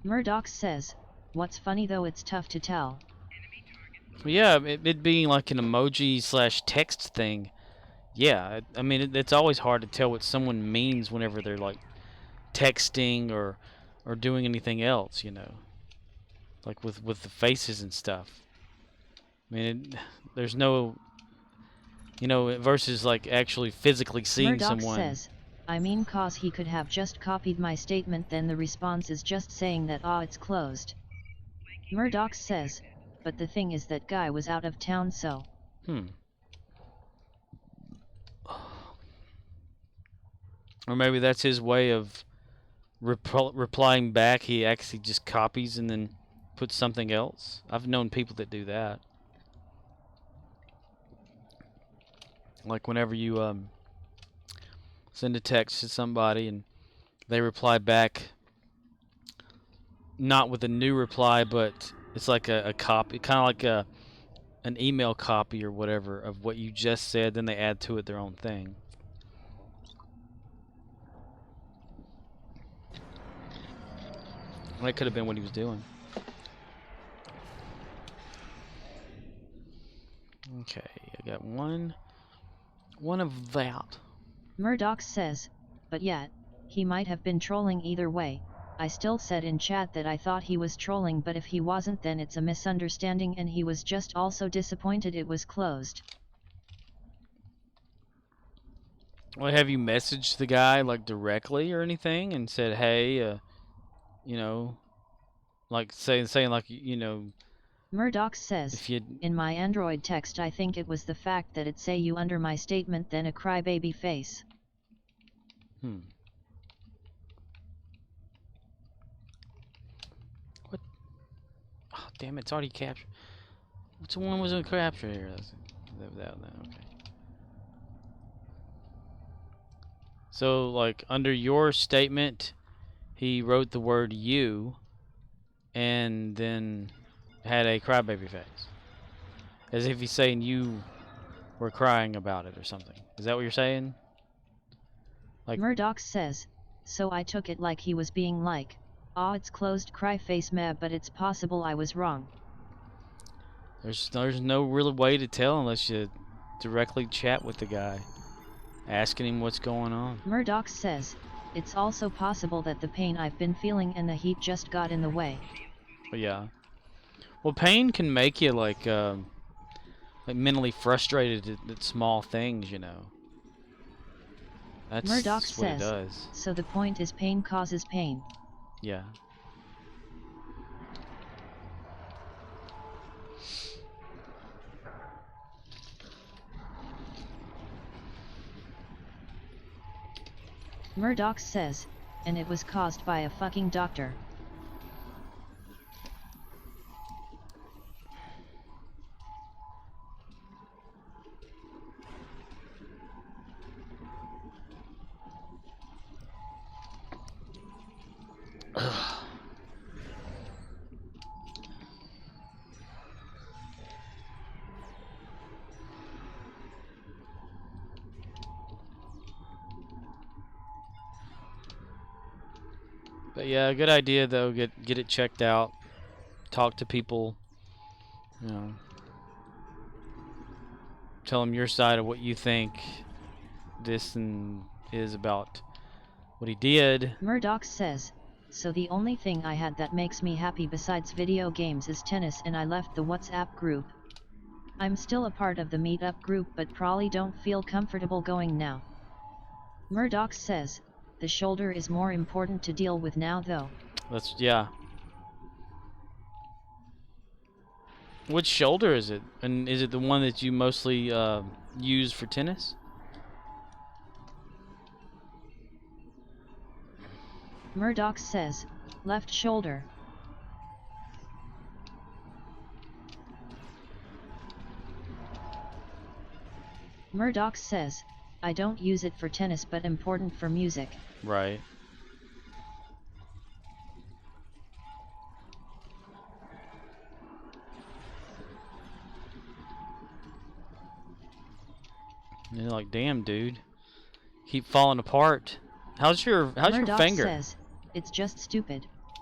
Murdoch says, what's funny though it's tough to tell. Yeah, it being like an emoji slash text thing. Yeah, I mean it's always hard to tell what someone means whenever they're like texting or doing anything else, you know, like with the faces and stuff. I mean, there's no, you know, versus like actually physically seeing Murdoch someone. says, I mean cause he could have just copied my statement, then the response is just saying that it's closed. Murdoch says, but the thing is that guy was out of town, so. Or maybe that's his way of replying back. He actually just copies and then puts something else. I've known people that do that. Like whenever you send a text to somebody and they reply back, not with a new reply, but it's like a copy, kind of like an email copy or whatever of what you just said. Then they add to it their own thing. That could have been what he was doing. Okay, I got one of that. Murdoch says, but yet, he might have been trolling either way. I still said in chat that I thought he was trolling, but if he wasn't then it's a misunderstanding and he was just also disappointed it was closed. Well, have you messaged the guy like directly or anything and said, hey, you know, like saying like, you know. Murdoch says, in my Android text I think it was the fact that it say you under my statement then a crybaby face. What? Oh, damn it, it's already captured. Which one was in capture here? That, okay. So, like, under your statement, he wrote the word you and then had a crybaby face. As if he's saying you were crying about it or something. Is that what you're saying? Like Murdoch says, so I took it like he was being like, it's closed, cry face meh, but it's possible I was wrong. There's no real way to tell unless you directly chat with the guy, asking him what's going on. Murdoch says, it's also possible that the pain I've been feeling and the heat just got in the way. But yeah. Well, pain can make you like mentally frustrated at small things, you know. That's Murdoch what it says, does. so the point is pain causes pain. Yeah. Murdoch says, and it was caused by a fucking doctor. But yeah, good idea though. Get it checked out. Talk to people. You know. Tell them your side of what you think this and is about what he did. Murdoch says, so the only thing I had that makes me happy besides video games is tennis, and I left the WhatsApp group. I'm still a part of the meetup group but probably don't feel comfortable going now. Murdoch says, the shoulder is more important to deal with now though. Yeah. Which shoulder is it? And is it the one that you mostly use for tennis? Murdoch says, left shoulder. Murdoch says, I don't use it for tennis but important for music. Right. And you're like, damn, dude, keep falling apart. How's your Murdoch finger? says, it's just stupid.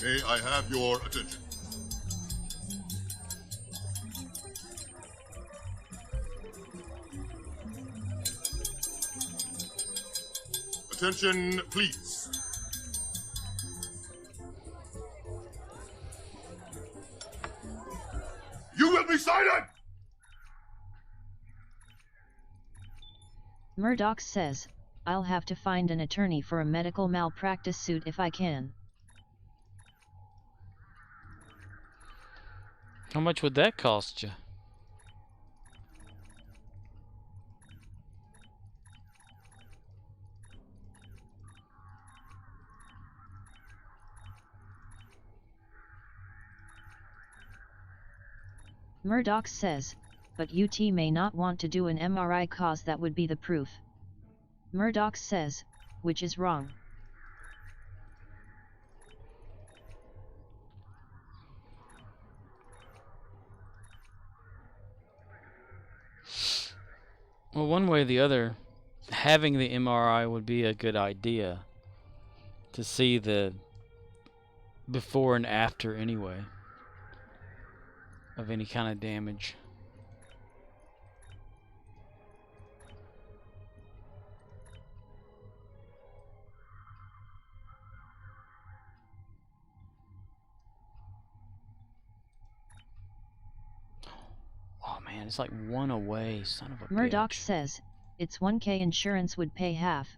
May I have your attention? Attention, please. You will be silent! Murdoch says, I'll have to find an attorney for a medical malpractice suit if I can. How much would that cost you? Murdoch says, but UT may not want to do an MRI cause that would be the proof. Murdoch says, which is wrong. Well, one way or the other, having the MRI would be a good idea to see the before and after anyway of any kind of damage. Oh man, it's like one away, son of a Murdoch bitch. says, its 1K insurance would pay half,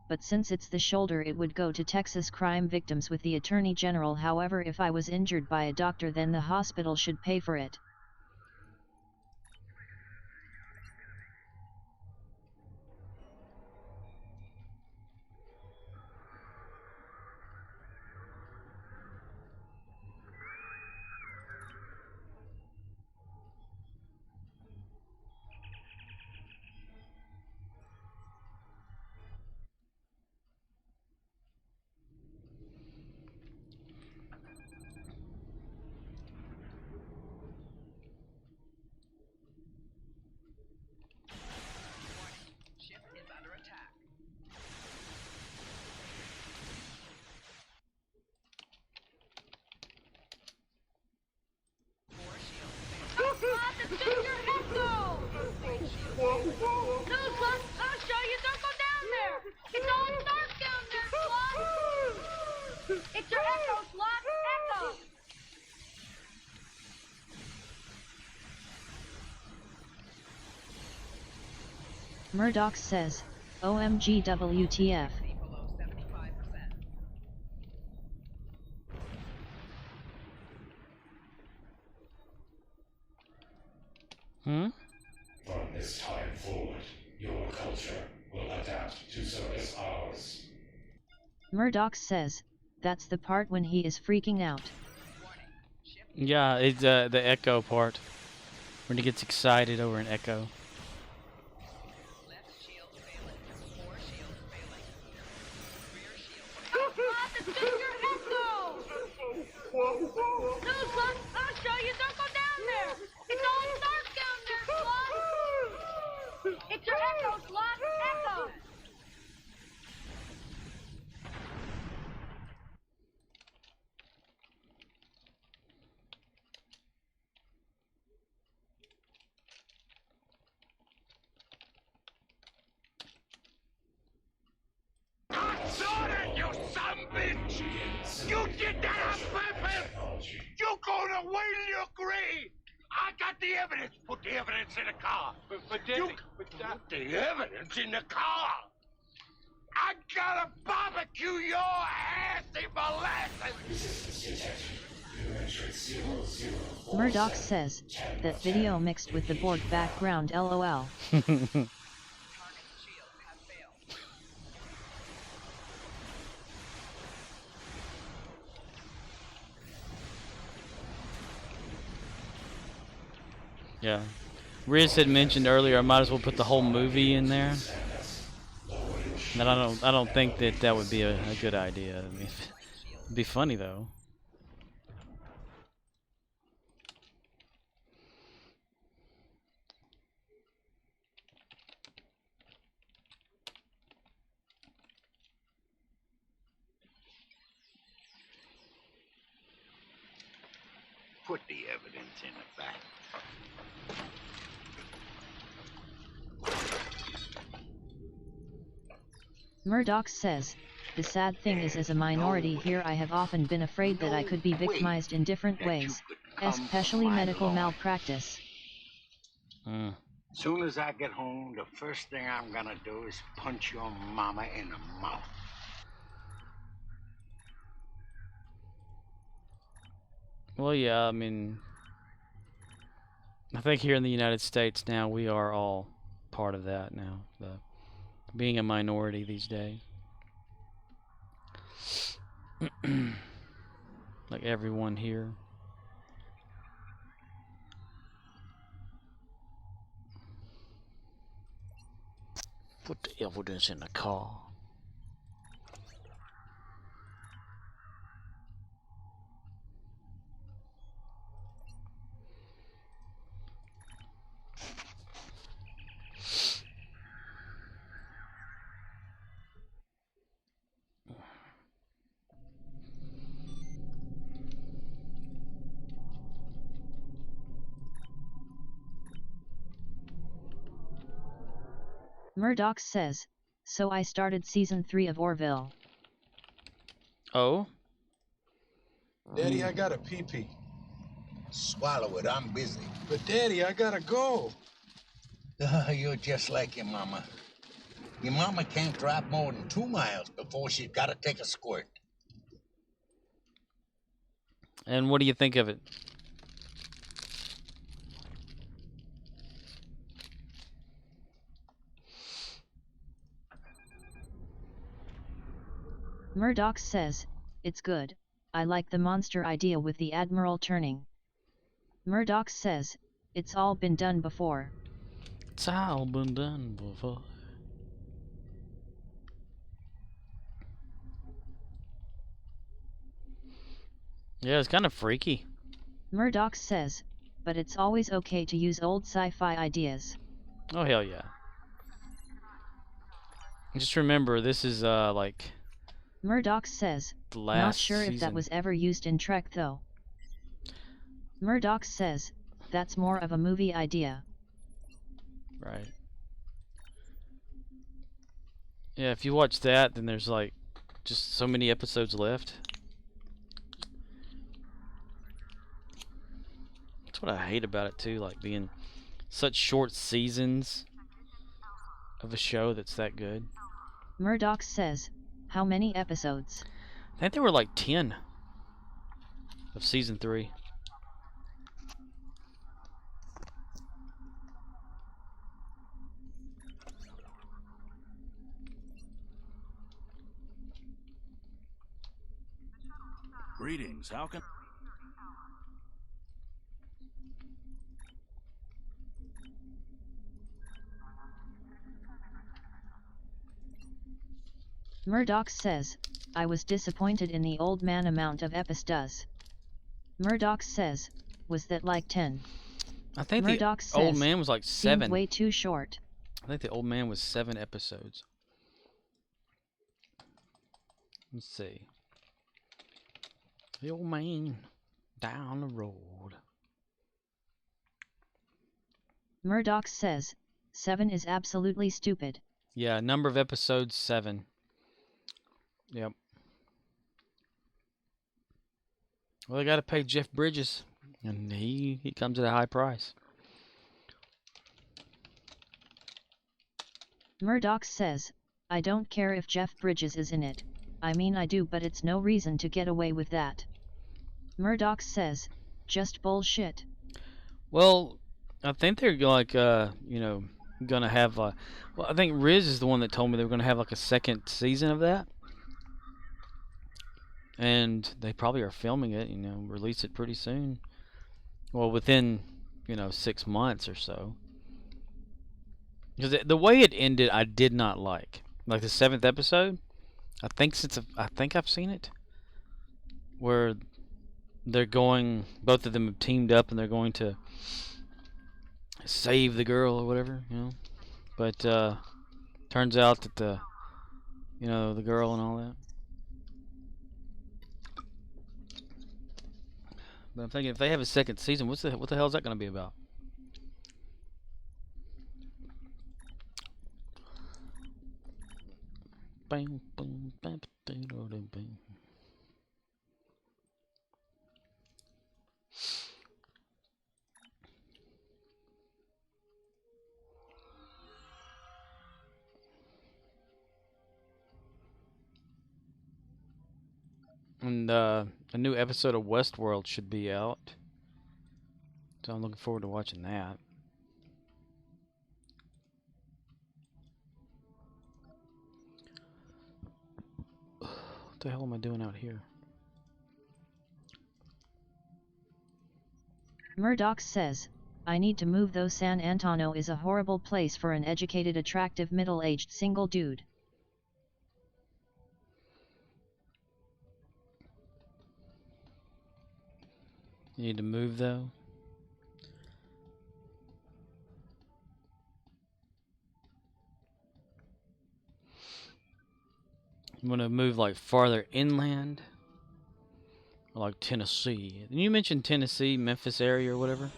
but since it's the shoulder it would go to Texas crime victims with the Attorney General. However, if I was injured by a doctor, then the hospital should pay for it. Ship is under attack. Four shields failing. Slot, defend your echo! No, Slot, I'll show you. Don't go down there. It's all dark down there, Slot. It's your echo, Slot. Echo. Murdoch says, OMG WTF. Below 75%. Hmm? From this time forward, your culture will adapt to service ours. Murdoch says, that's the part when he is freaking out. Yeah, it's the echo part. When he gets excited over an echo. Left shield failing. Four shields failing. Rear shield. Slot, defend your echo! No, Slot, I'll show you. Don't go down there. It's all dark down there, Slot. It's your echo, Slot. Echo. I saw it, you son bitch! You did that on purpose! You're gonna whale your grave! I got the evidence! Put the evidence in the car! But put the evidence in the car! I gotta barbecue your ass in molasses! Resistance detected. New entrant 004. Murdoch says, that video mixed with the board background LOL. Target shield has failed. Yeah. Riz had mentioned earlier I might as well put the whole movie in there. And I don't think that would be a good idea. I mean, it'd be funny though. Put the evidence in the back. Murdoch says, the sad thing is as a minority here I have often been afraid that I could be victimized in different ways, especially medical malpractice. Soon as I get home, the first thing I'm gonna do is punch your mama in the mouth. Well, yeah, I mean, I think here in the United States now we are all part of that now, being a minority these days. Like everyone here. Put the evidence in the car. Murdoch says, so I started season 3 of Orville. Oh? Daddy, I gotta pee-pee. Swallow it, I'm busy. But Daddy, I gotta go. You're just like your mama. Your mama can't drive more than 2 miles before she's gotta take a squirt. And what do you think of it? Murdoch says, it's good, I like the monster idea with the Admiral turning. Murdoch says, it's all been done before. It's all been done before. Yeah, it's kind of freaky. Murdoch says, but it's always okay to use old sci-fi ideas. Oh, hell yeah. Just remember, this is, like... Murdoch says, not sure if that was ever used in Trek though. Murdoch says, that's more of a movie idea. Right. Yeah, if you watch that, then there's like just so many episodes left. That's what I hate about it too, like being such short seasons of a show that's that good. Murdoch says, how many episodes? I think there were like 10 of season 3. Greetings, how can... Murdoch says, I was disappointed in the old man amount of episodes. Murdoch says, was that like 10? I think Murdoch the old man was like 7. Seemed way too short. I think the old man was 7 episodes. Let's see. The old man down the road. Murdoch says, 7 is absolutely stupid. Yeah, number of episodes 7. Yep. Well, they got to pay Jeff Bridges, and he comes at a high price. Murdoch says, I don't care if Jeff Bridges is in it. I mean I do, but it's no reason to get away with that. Murdoch says, just bullshit. Well, I think they're like, you know, gonna have, well, I think Riz is the one that told me they were gonna have like a second season of that. And they probably are filming it, you know, release it pretty soon. Well, within, you know, 6 months or so. Because the way it ended, I did not like. Like the 7th episode, I think I've seen it, where they're going, both of them have teamed up and they're going to save the girl or whatever, you know. But turns out that the girl and all that. But I'm thinking if they have a second season, what the hell is that going to be about? Bang, boom, bang, potato, bang. And a new episode of Westworld should be out. So I'm looking forward to watching that. What the hell am I doing out here? Murdoch says, I need to move though. San Antonio is a horrible place for an educated, attractive, middle-aged single dude. You need to move though. You want to move like farther inland, or like Tennessee. And you mentioned Tennessee, Memphis area or whatever.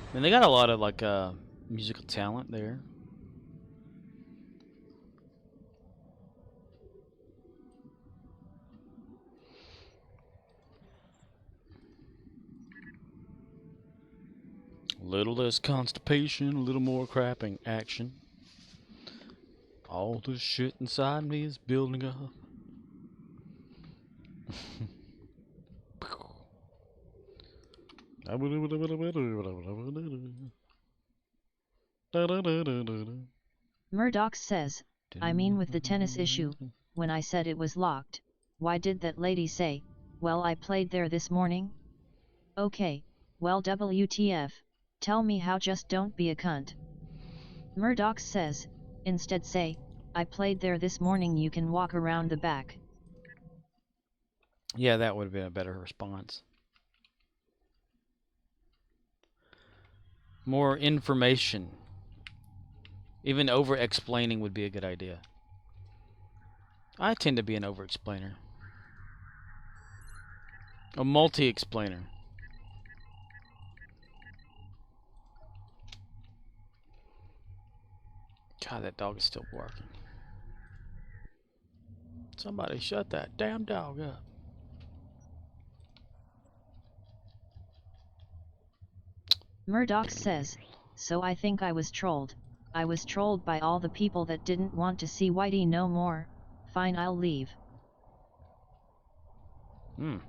I mean, they got a lot of like musical talent there. A little less constipation, a little more crapping action. All the shit inside me is building up. Murdoch says, I mean with the tennis issue, when I said it was locked, why did that lady say, well I played there this morning? Okay, well WTF, tell me how, just don't be a cunt. Murdoch says, instead say, I played there this morning, you can walk around the back. Yeah, that would have been a better response. More information. Even over-explaining would be a good idea. I tend to be an over-explainer. A multi-explainer. God, that dog is still barking. Somebody shut that damn dog up. Murdoch says, so I think I was trolled. I was trolled by all the people that didn't want to see Whitey no more. Fine, I'll leave. I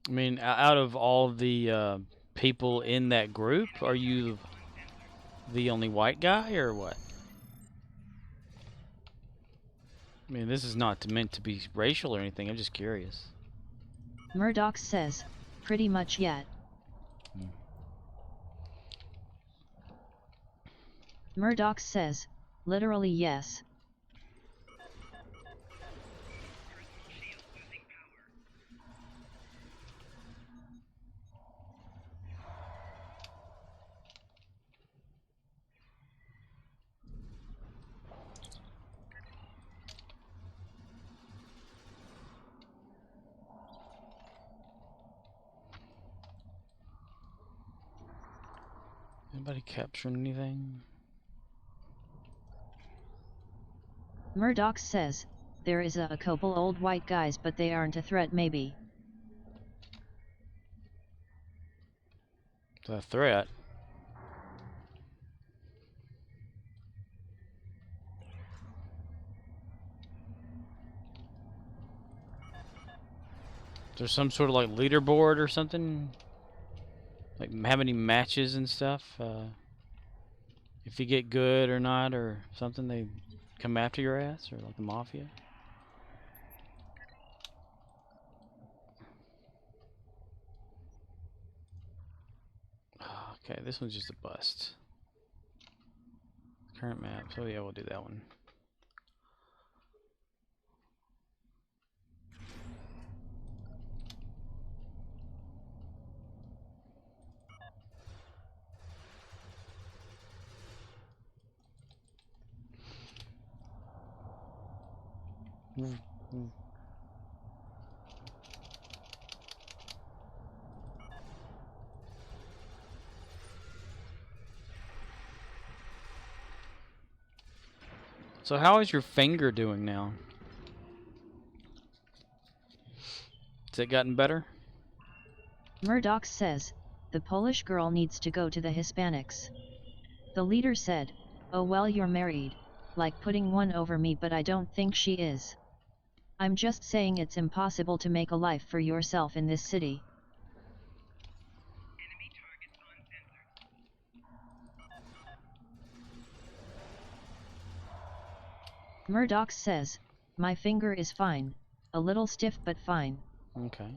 mean, out of all the people in that group, are you the only white guy or what? I mean, this is not meant to be racial or anything. I'm just curious. Murdoch says, pretty much yet. Murdoch says, literally yes. Anybody capturing anything? Murdoch says, there is a couple old white guys but they aren't a threat maybe. It's a threat. Is there some sort of like leaderboard or something? Like how many matches and stuff? If you get good or not or something, they come after your ass, or like the mafia? Okay, this one's just a bust. Current map, so yeah, we'll do that one. So how is your finger doing now? Has it gotten better? Murdoch says, the Polish girl needs to go to the Hispanics. The leader said, oh well, you're married, like putting one over me, but I don't think she is. I'm just saying it's impossible to make a life for yourself in this city. Enemy targets uncensored. Murdoch says, my finger is fine, a little stiff but fine. Okay.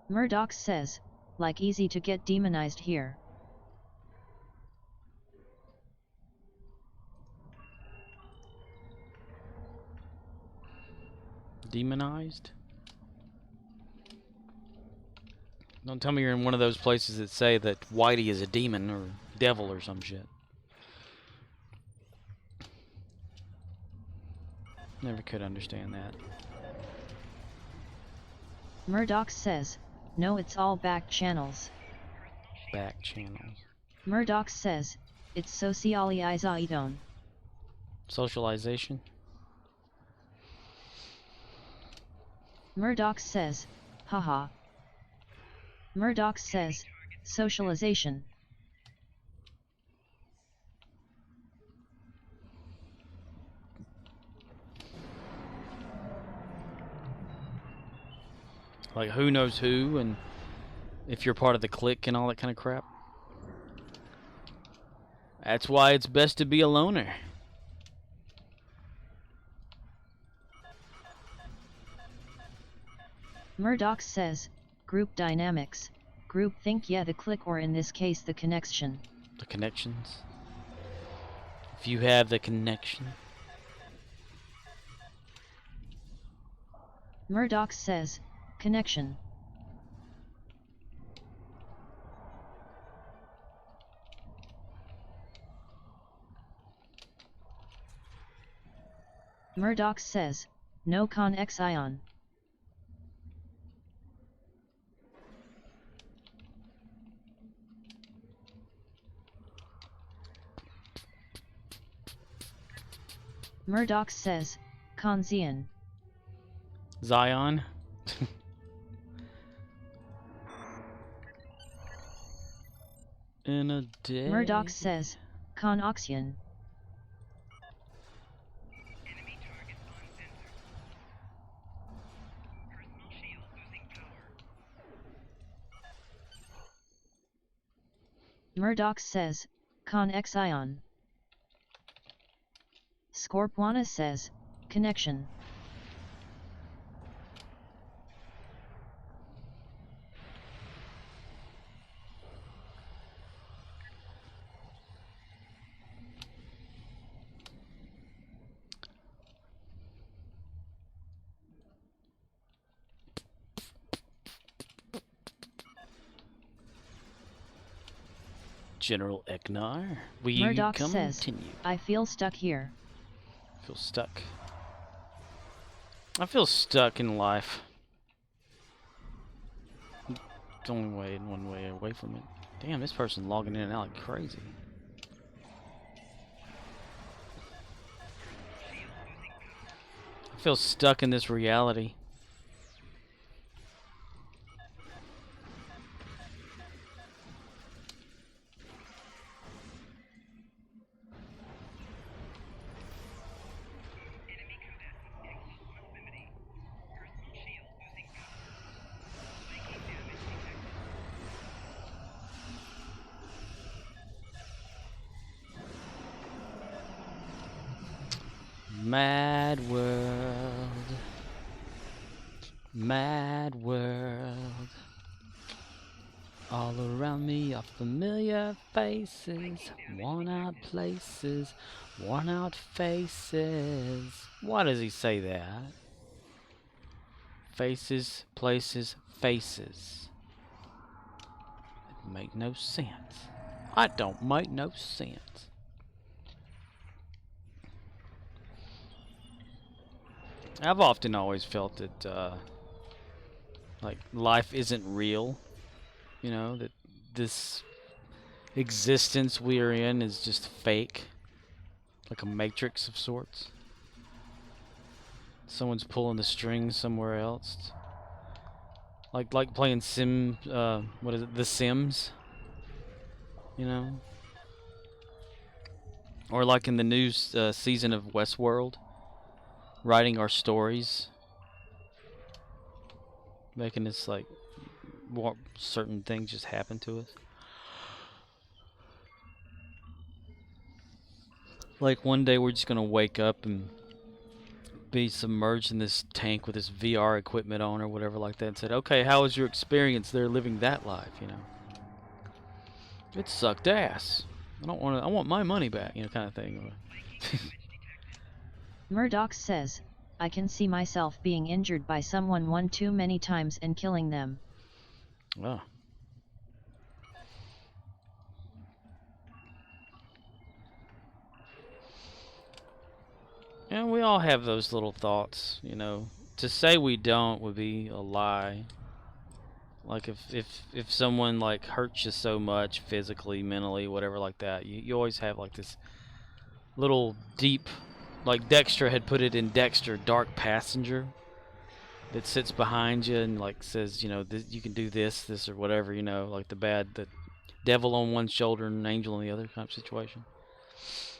Murdoch says, like easy to get demonized here. Demonized? Don't tell me you're in one of those places that say that Whitey is a demon or devil or some shit. Never could understand that. Murdoch says, no, it's all back channels. Back channels. Murdoch says, it's socialization. Socialization? Murdoch says, haha. Murdoch says, socialization. Like who knows who, and if you're part of the clique and all that kind of crap. That's why it's best to be a loner. Murdoch says, group dynamics, group think, yeah, the clique, or in this case the connection. The connections. If you have the connection. Murdoch says, connection. Murdoch says, no connexion. Murdoch says, Kanzian. Zion. In a day. Murdoch says, Conoxian. Enemy targets uncensored. Personal shield losing power. Murdoch says, Connexion. Scorpwana says, connection. General Eknar, we Murdoch continue. says, I feel stuck here. Feel stuck. I feel stuck in life. It's only way one way away from it. Damn, this person logging in and out like crazy. I feel stuck in this reality. Enemy combatants in close proximity. Personal shield losing power. Making damage detected. Mad world. Mad world. All around me are familiar faces, worn out places, worn out faces. Why does he say that? Faces, places, faces. It make no sense. I don't make no sense. I've often always felt that like life isn't real. You know, that this existence we are in is just fake, like a matrix of sorts. Someone's pulling the strings somewhere else. Like playing what is it? The Sims, you know? Or like in the new season of Westworld, writing our stories, making us like certain things just happen to us. Like one day we're just gonna wake up and be submerged in this tank with this VR equipment on or whatever like that, and said, "Okay, how was your experience there living that life?" You know, it sucked ass. I want my money back, you know, kind of thing. Murdoch says, I can see myself being injured by someone one too many times and killing them. Oh. And we all have those little thoughts, you know. To say we don't would be a lie. Like if someone like hurts you so much physically, mentally, whatever like that, you always have like this little deep, like Dexter had put it in Dexter, dark passenger that sits behind you and like says, you know, you can do this or whatever, you know, like the devil on one shoulder and an angel on the other kind of situation.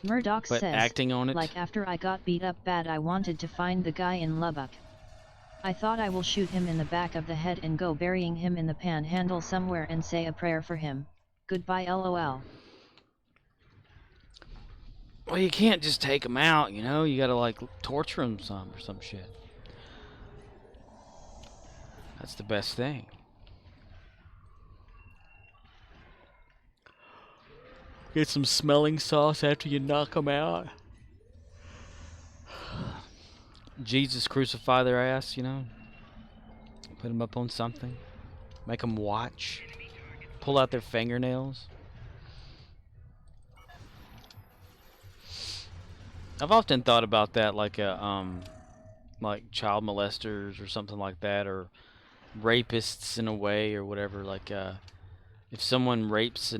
Murdoch But says, acting on it, like after I got beat up bad, I wanted to find the guy in Lubbock. I thought I will shoot him in the back of the head and go burying him in the panhandle somewhere and say a prayer for him. Goodbye LOL. well, you can't just take him out, you know, you gotta like torture him some or some shit. That's the best thing. Get some smelling sauce after you knock him out. Jesus, crucify their ass, you know. Put them up on something. Make them watch. Pull out their fingernails. I've often thought about that, like like child molesters or something like that, or rapists in a way, or whatever. Like, if someone rapes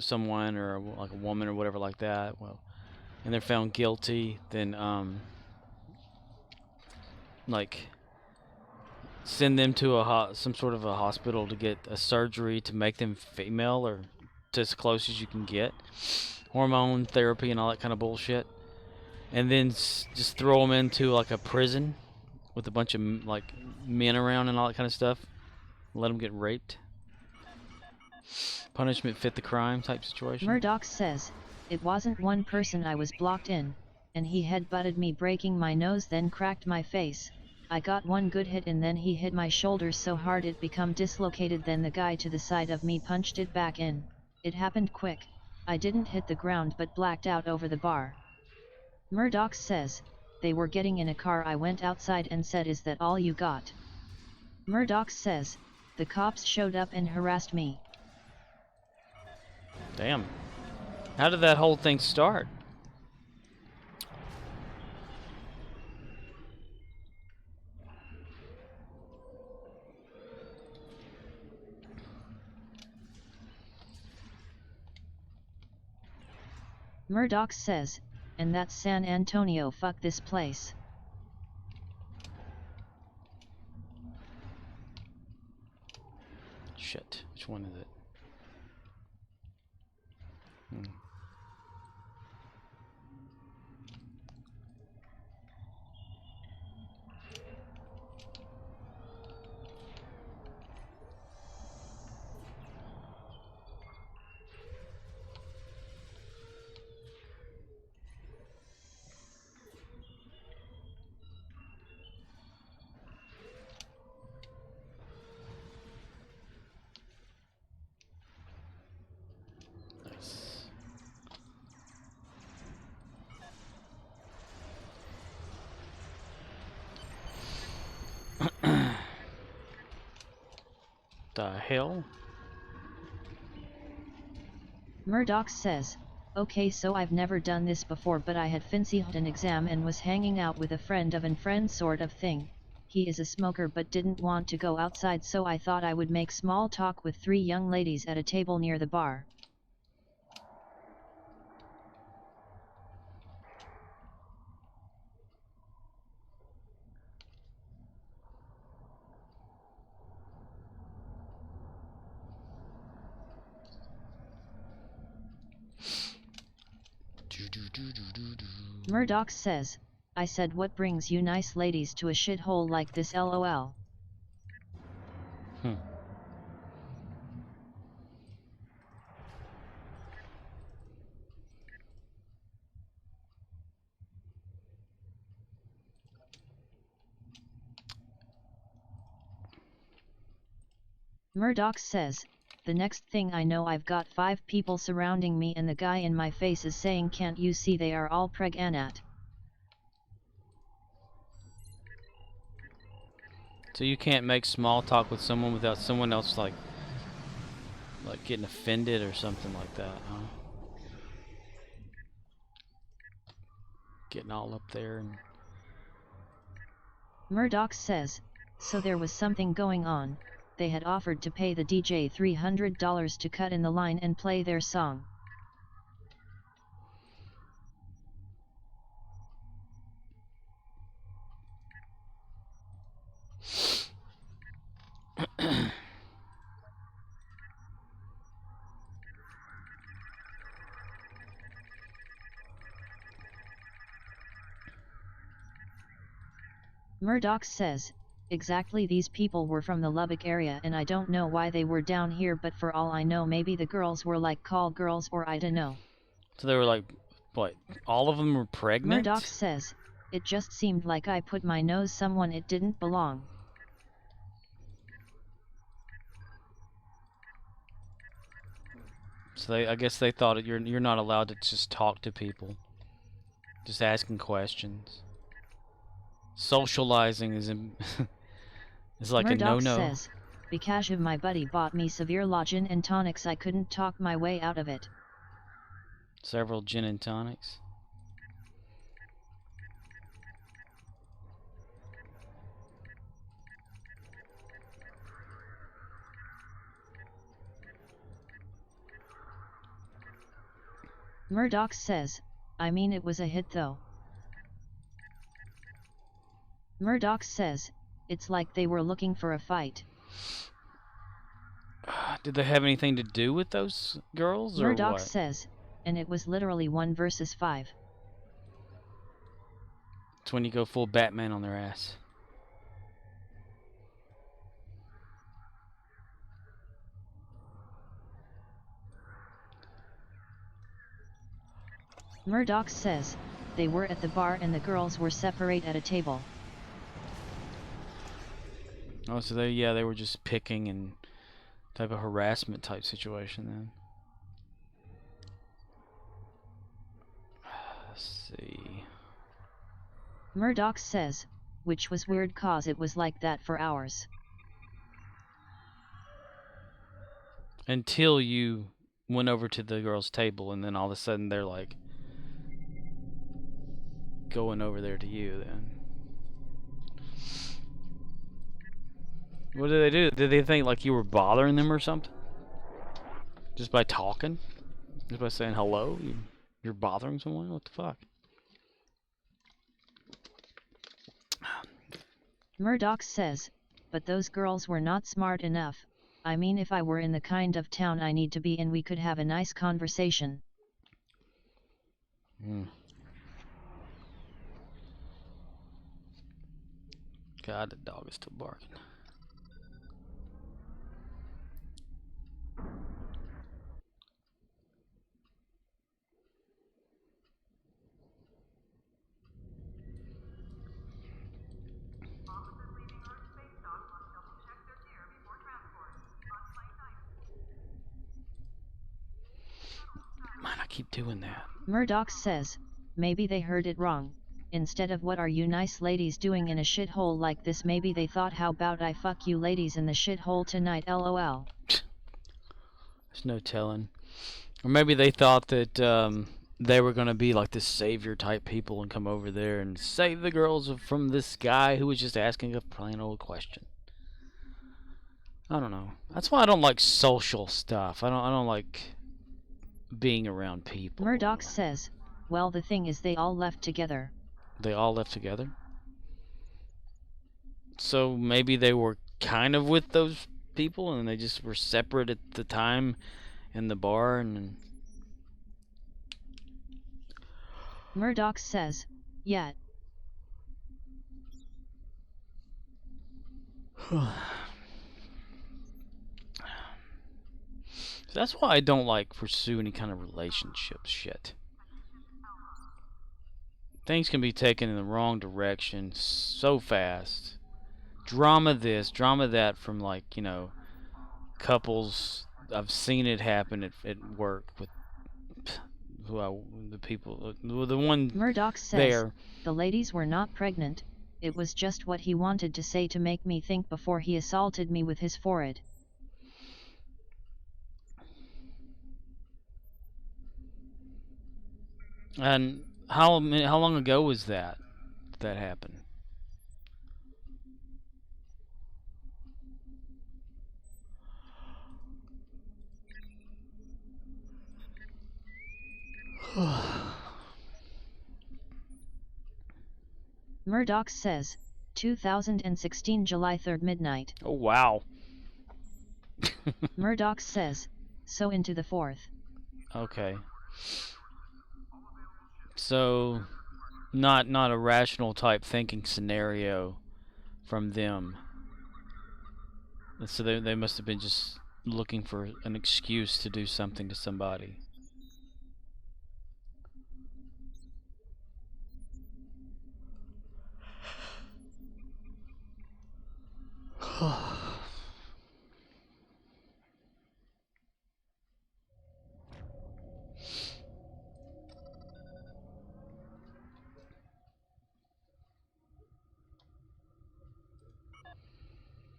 someone or like a woman or whatever like that, well, and they're found guilty, then like send them to some sort of a hospital to get a surgery to make them female or to as close as you can get, hormone therapy and all that kind of bullshit, and then just throw them into like a prison with a bunch of like men around and all that kind of stuff, let them get raped. Punishment fit the crime type situation. Murdoch says, it wasn't one person I was blocked in, and he headbutted me breaking my nose then cracked my face. I got one good hit and then he hit my shoulders so hard it become dislocated, then the guy to the side of me punched it back in. It happened quick. I didn't hit the ground but blacked out over the bar. Murdoch says, they were getting in a car. I went outside and said, is that all you got? Murdoch says, the cops showed up and harassed me. Damn. How did that whole thing start? Murdoch says, and that's San Antonio, fuck this place. Shit. Which one is it? The hell? Murdoch says, okay, so I've never done this before, but I had finished an exam and was hanging out with a friend of a friend sort of thing. He is a smoker but didn't want to go outside, so I thought I would make small talk with 3 young ladies at a table near the bar. Murdoch says, I said what brings you nice ladies to a shithole like this lol. Murdoch says, the next thing I know I've got 5 people surrounding me and the guy in my face is saying can't you see they are all pregnant. So you can't make small talk with someone without someone else like getting offended or something like that, huh? Getting all up there and... Murdoch says, so there was something going on. They had offered to pay the DJ $300 to cut in the line and play their song. Murdoch says, exactly, these people were from the Lubbock area and I don't know why they were down here, but for all I know maybe the girls were like call girls or I don't know. So they were like, what, all of them were pregnant? Murdoch says, it just seemed like I put my nose someone it didn't belong. So I guess they thought you're not allowed to just talk to people. Just asking questions. Socializing is is like Murdoch a no-no. says, because of my buddy bought me severe gin and tonics I couldn't talk my way out of it. Several gin and tonics. Murdoch says, I mean it was a hit though. Murdoch says, it's like they were looking for a fight. Did they have anything to do with those girls or Murdoch what? says, and it was literally 1 versus 5. It's when you go full Batman on their ass. Murdoch says, they were at the bar and the girls were separate at a table. Oh, so they were just picking and type of harassment type situation then. Let's see. Murdoch says, which was weird cause it was like that for hours. Until you went over to the girls' table and then all of a sudden they're like going over there to you then. What did they do? Did they think like you were bothering them or something? Just by talking? Just by saying hello? You're bothering someone? What the fuck? Murdoch says, but those girls were not smart enough. I mean, if I were in the kind of town I need to be in, we could have a nice conversation. God, the dog is still barking. Man, I keep doing that. Murdoch says, maybe they heard it wrong. Instead of what are you nice ladies doing in a shithole like this, maybe they thought how about I fuck you ladies in the shithole tonight lol. There's no telling. Or maybe they thought that they were going to be like this savior type people and come over there and save the girls from this guy who was just asking a plain old question. I don't know. That's why I don't like social stuff. I don't like being around people. Murdoch says, well, the thing is they all left together. They all left together? So maybe they were kind of with those people and they just were separate at the time in the bar and Murdoch says, yet. So that's why I don't like pursue any kind of relationship shit. Things can be taken in the wrong direction so fast. Drama this, drama that from, like, you know, couples. I've seen it happen at work with the people, the one Murdoch says, there. the ladies were not pregnant, it was just what he wanted to say to make me think before he assaulted me with his forehead. And how long ago was that happened? Murdoch says, 2016 July 3rd midnight. Oh wow. Murdoch says, so into the 4th. Okay. So not a rational type thinking scenario from them. So they must have been just looking for an excuse to do something to somebody.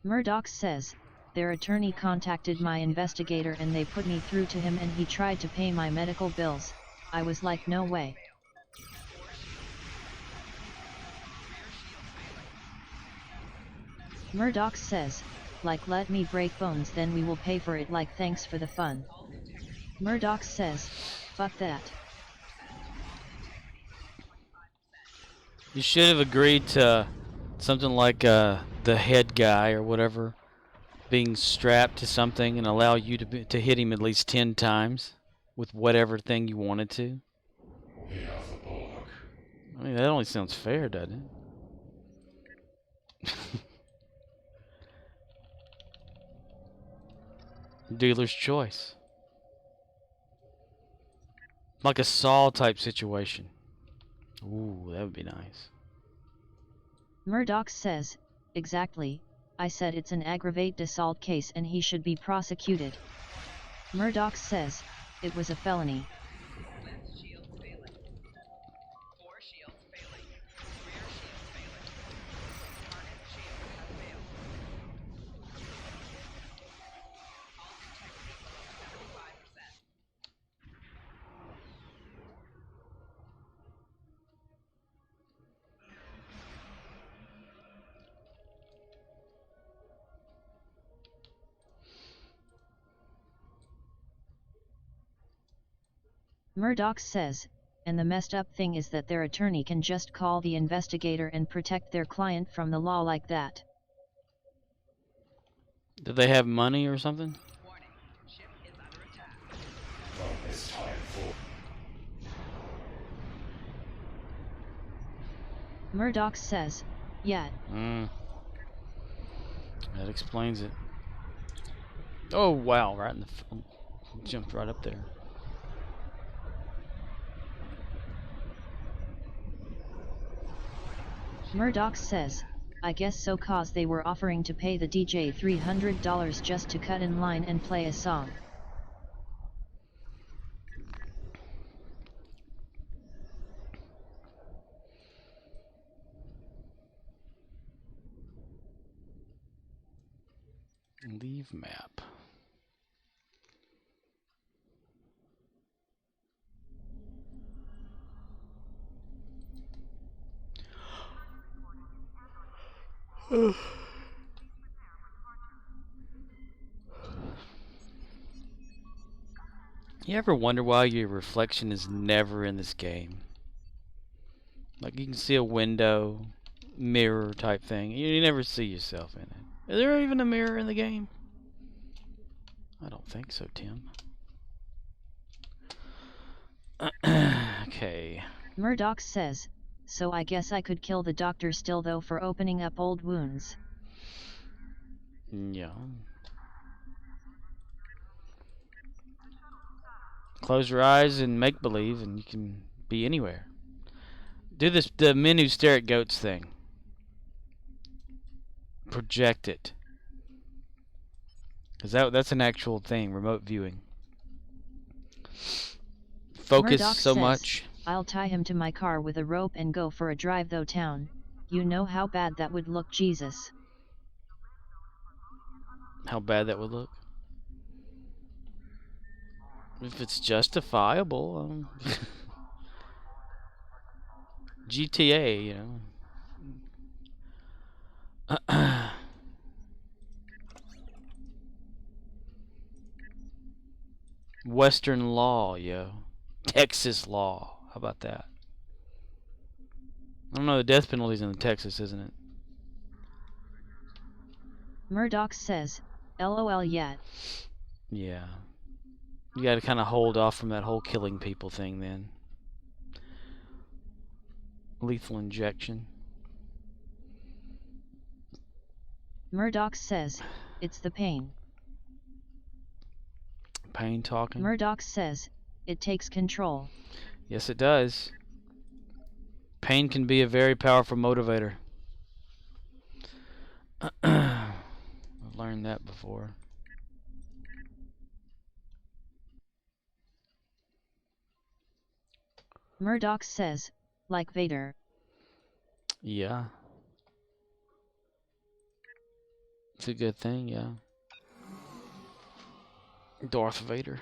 Murdoch says, their attorney contacted my investigator and they put me through to him and he tried to pay my medical bills. I was like, no way. Murdoch says, like, let me break bones then we will pay for it, like, thanks for the fun. Murdoch says, fuck that. You should have agreed to something like the head guy or whatever being strapped to something and allow you to hit him at least 10 times with whatever thing you wanted to. I mean, that only sounds fair, doesn't it? Dealer's choice. Like a Saw type situation. Ooh, that would be nice. Murdoch says, exactly, I said it's an aggravated assault case and he should be prosecuted. Murdoch says, it was a felony. Murdoch says, and the messed up thing is that their attorney can just call the investigator and protect their client from the law like that. Did they have money or something? Murdoch says, yeah. That explains it. Oh wow, right in the jumped right up there. Murdoch says, I guess so, cause they were offering to pay the DJ $300 just to cut in line and play a song. Leave map. You ever wonder why your reflection is never in this game? Like, you can see a window, mirror type thing. You never see yourself in it. Is there even a mirror in the game? I don't think so, Tim. Okay. Murdoch says, so I guess I could kill the doctor still though for opening up old wounds. Yeah. Close your eyes and make believe, and you can be anywhere. Do this, the men who stare at goats thing. Project it. Because that's an actual thing, remote viewing. Focus Murdoch so says, much. I'll tie him to my car with a rope and go for a drive though town. You know how bad that would look, Jesus. How bad that would look. If it's justifiable. GTA, you know. Western law, yo. Texas law. How about that? I don't know, the death penalty's in Texas, isn't it? Murdoch says, LOL yet. Yeah. You gotta kind of hold off from that whole killing people thing then. Lethal injection. Murdoch says, it's the pain. Pain talking. Murdoch says, it takes control. Yes, it does. Pain can be a very powerful motivator. I've learned that before. Murdoch says, like Vader. Yeah. It's a good thing, yeah. Darth Vader.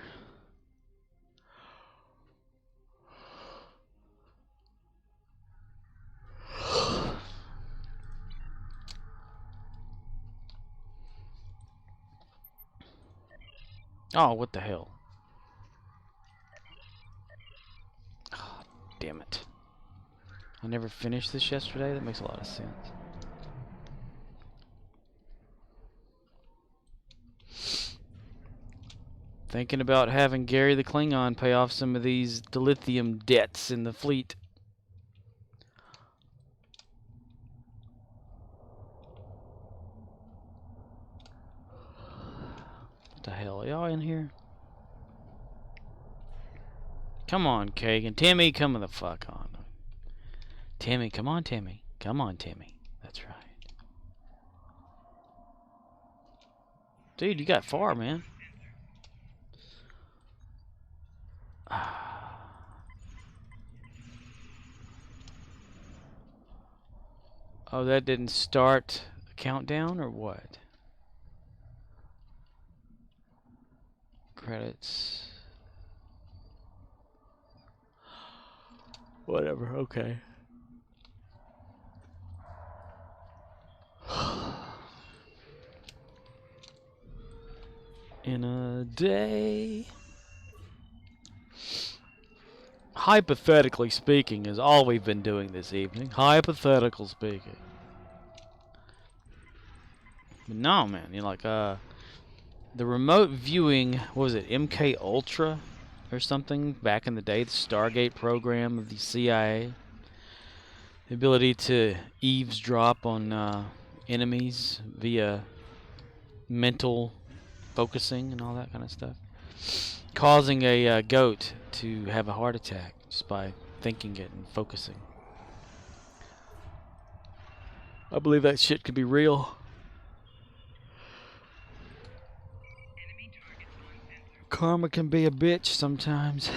Oh, what the hell? Oh, damn it. I never finished this yesterday? That makes a lot of sense. Thinking about having Gary the Klingon pay off some of these dilithium debts in the fleet. What the hell? Are y'all in here? Come on, Kagan. Timmy, come the fuck on. Timmy, come on, Timmy. Come on, Timmy. That's right. Dude, you got far, man. Oh, that didn't start a countdown or what? Credits. Whatever, okay. In a day. Hypothetically speaking is all we've been doing this evening. Hypothetical speaking. But no, man, you know, like the remote viewing, what was it, MK Ultra or something back in the day, the Stargate program of the CIA. The ability to eavesdrop on enemies via mental focusing and all that kind of stuff. Causing a goat to have a heart attack just by thinking it and focusing. I believe that shit could be real. Karma can be a bitch sometimes.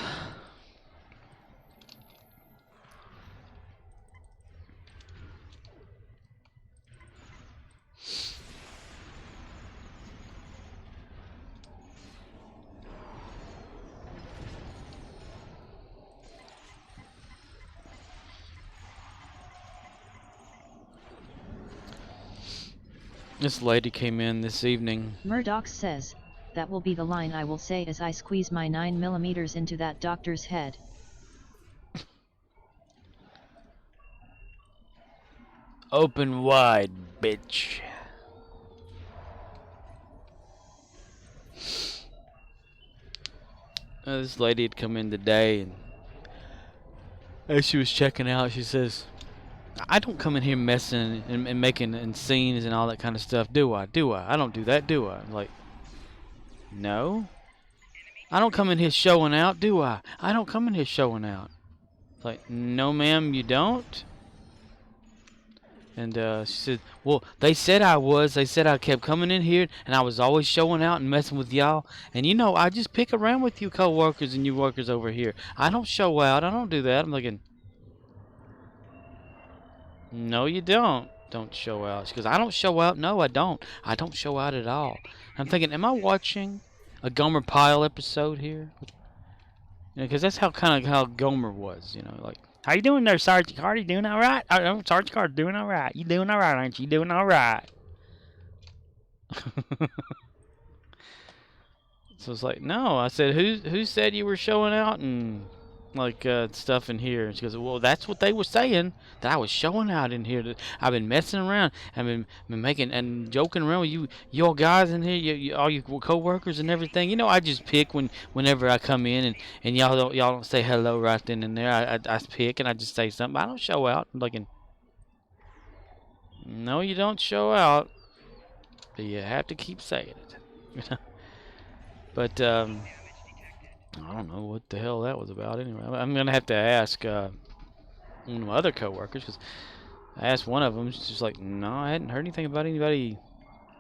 This lady came in this evening. Murdoch says, that will be the line I will say as I squeeze my 9mm into that doctor's head. Open wide, bitch. This lady had come in today and as she was checking out, she says, I don't come in here messing and making scenes and all that kind of stuff, do I? I don't do that, do I? I'm like, no. I don't come in here showing out, do I? I don't come in here showing out. Like, no, ma'am, you don't? And she said, well, they said I was. They said I kept coming in here, and I was always showing out and messing with y'all. And, you know, I just pick around with you co-workers and you workers over here. I don't show out. I don't do that. I'm looking, no, you don't. Don't show out. She goes, I don't show out. No, I don't. I don't show out at all. I'm thinking, am I watching a Gomer Pyle episode here? Because that's how Gomer was, you know, like, how you doing there, Sergeant Carter? You doing all right? Sergeant Carter doing all right. You doing all right, aren't you? You doing all right? So it's like, no. I said, who said you were showing out and like stuff in here? And she goes, well, that's what they were saying, that I was showing out in here. That I've been messing around. I've been making and joking around with you all guys in here, all you co-workers and everything. You know, I just pick whenever I come in, and y'all don't say hello right then and there. I pick and I just say something. I don't show out. I'm like, no, you don't show out, but you have to keep saying it. But I don't know what the hell that was about anyway. I'm going to have to ask one of my other co-workers, because I asked one of them. She's just like, no, I hadn't heard anything about anybody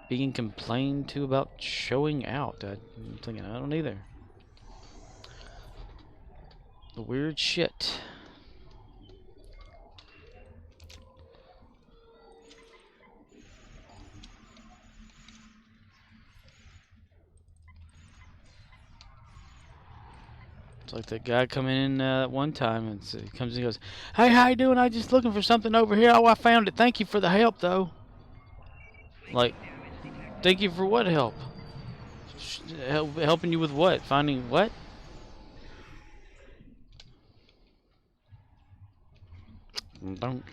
being complained to about showing out. I'm thinking, I don't either. The weird shit. It's like that guy coming in one time, and so he comes and goes, hey, how you doing? I just looking for something over here. Oh, I found it. Thank you for the help, though. Like, thank you for what help? Helping you with what? Finding what? Don't.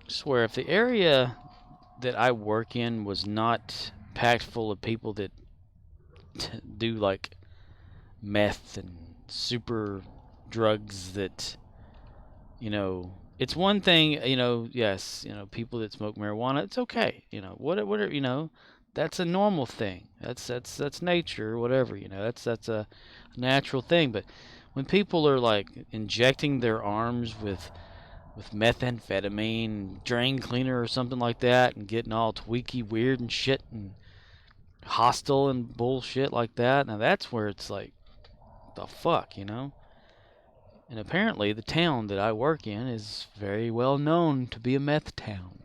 Swear, if the area that I work in was not packed full of people that do like meth and super drugs, that, you know, it's one thing, you know, yes, you know, people that smoke marijuana, it's okay, you know, whatever, you know, that's a normal thing. That's nature or whatever, you know, that's a natural thing. But when people are like injecting their arms with methamphetamine, drain cleaner or something like that, and getting all tweaky weird and shit and hostile and bullshit like that, now that's where it's like, the fuck, you know? And apparently the town that I work in is very well known to be a meth town.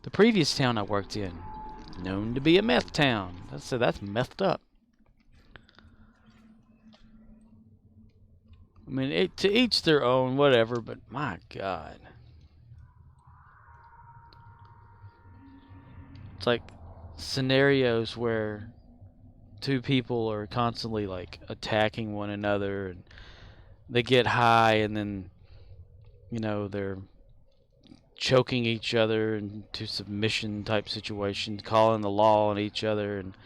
The previous town I worked in, known to be a meth town. That's methed up. I mean, to each their own, whatever, but my God. It's like scenarios where two people are constantly like attacking one another, and they get high, and then, you know, they're choking each other into submission type situations, calling the law on each other, and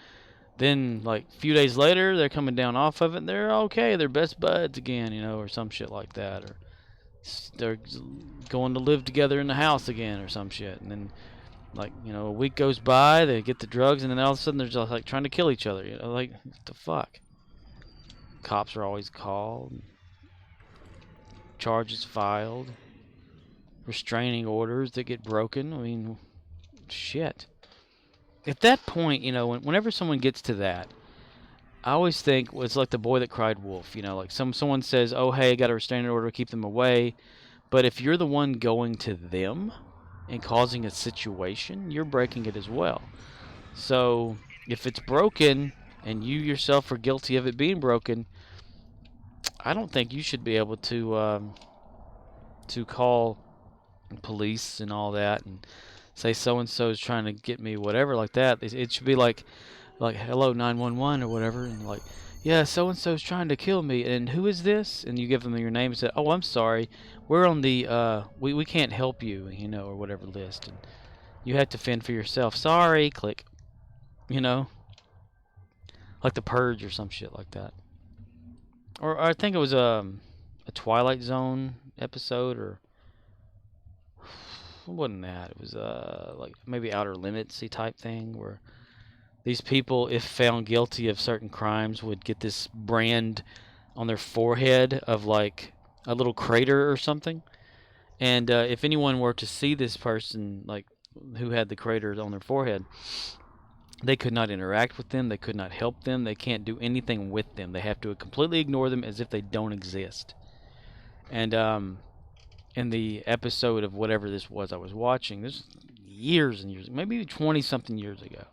then, like, a few days later, they're coming down off of it, and they're okay. They're best buds again, you know, or some shit like that. Or they're going to live together in the house again or some shit. And then, like, you know, a week goes by, they get the drugs, and then all of a sudden they're just, like, trying to kill each other. You know, like, what the fuck? Cops are always called. Charges filed. Restraining orders that get broken. I mean, shit. At that point, you know, whenever someone gets to that, I always think, well, it's like the boy that cried wolf. You know, like someone says, oh, hey, got a restraining order, keep them away. But if you're the one going to them and causing a situation, you're breaking it as well. So if it's broken and you yourself are guilty of it being broken, I don't think you should be able to call police and all that and say so-and-so is trying to get me, whatever, like that. It should be like hello 911 or whatever, and like, yeah, so and so's trying to kill me, and who is this? And you give them your name and say, oh, I'm sorry, we're on the we can't help you, you know, or whatever list, and you have to fend for yourself. Sorry, click, you know, like the Purge or some shit like that. Or I think it was a Twilight Zone episode, or it wasn't that. It was like maybe Outer Limitsy type thing, where these people, if found guilty of certain crimes, would get this brand on their forehead of like a little crater or something. And if anyone were to see this person, like who had the crater on their forehead, they could not interact with them. They could not help them. They can't do anything with them. They have to completely ignore them as if they don't exist. And in the episode of whatever this was I was watching, this years and years, maybe 20-something years ago,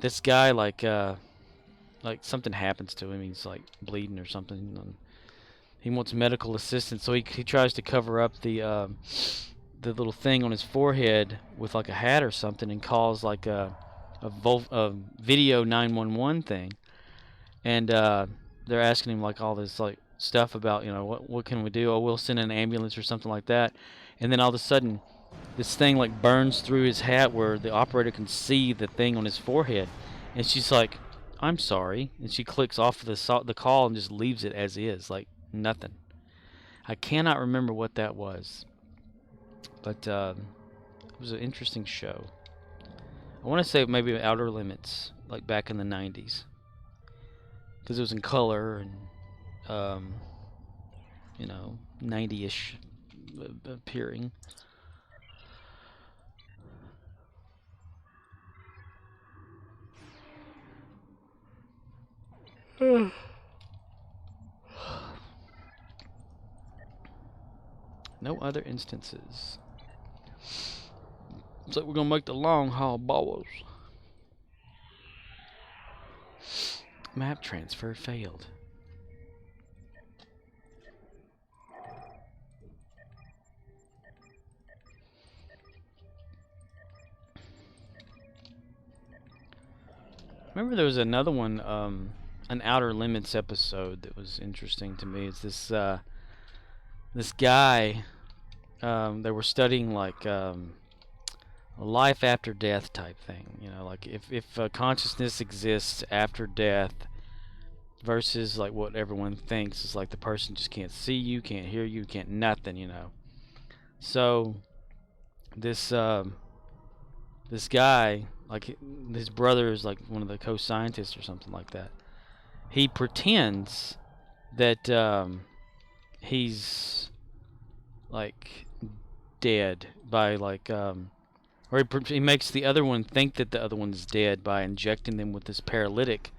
this guy like something happens to him. He's like bleeding or something. And he wants medical assistance, so he tries to cover up the little thing on his forehead with like a hat or something, and calls like a video 911 thing, and they're asking him like all this like stuff about, you know, what can we do? Oh, we'll send an ambulance or something like that. And then all of a sudden, this thing like burns through his hat where the operator can see the thing on his forehead, and she's like, "I'm sorry," and she clicks off the call and just leaves it as is, like nothing. I cannot remember what that was, but it was an interesting show. I want to say maybe Outer Limits, like back in the 90s, because it was in color and you know, 90-ish appearing. No other instances. Looks like we're gonna make the long haul, balls. Map transfer failed. Remember there was another one, an Outer Limits episode that was interesting to me. It's this guy, they were studying like a life after death type thing. You know, like if consciousness exists after death versus like what everyone thinks is like the person just can't see you, can't hear you, can't nothing, you know. So this this guy, like his brother is like one of the co-scientists or something like that. He pretends that he's like dead by like or he makes the other one think that the other one's dead by injecting them with this paralytic,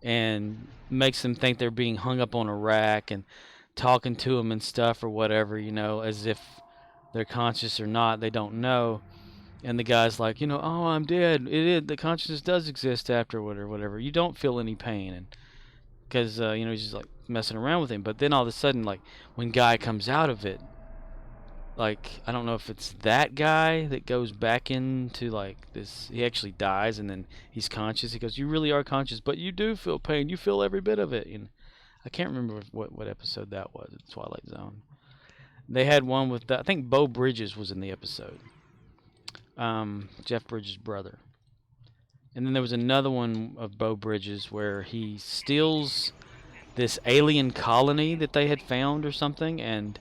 and makes them think they're being hung up on a rack and talking to them and stuff or whatever, you know, as if they're conscious or not, they don't know. And the guy's like, you know, oh, I'm dead. The consciousness does exist afterward or whatever. You don't feel any pain, and because you know, he's just like messing around with him. But then all of a sudden, like when guy comes out of it, like I don't know if it's that guy that goes back into like this. He actually dies, and then he's conscious. He goes, "You really are conscious, but you do feel pain. You feel every bit of it." And I can't remember what episode that was. At Twilight Zone. They had one with I think Bo Bridges was in the episode. Jeff Bridges' brother. And then there was another one of Bo Bridges where he steals this alien colony that they had found or something, and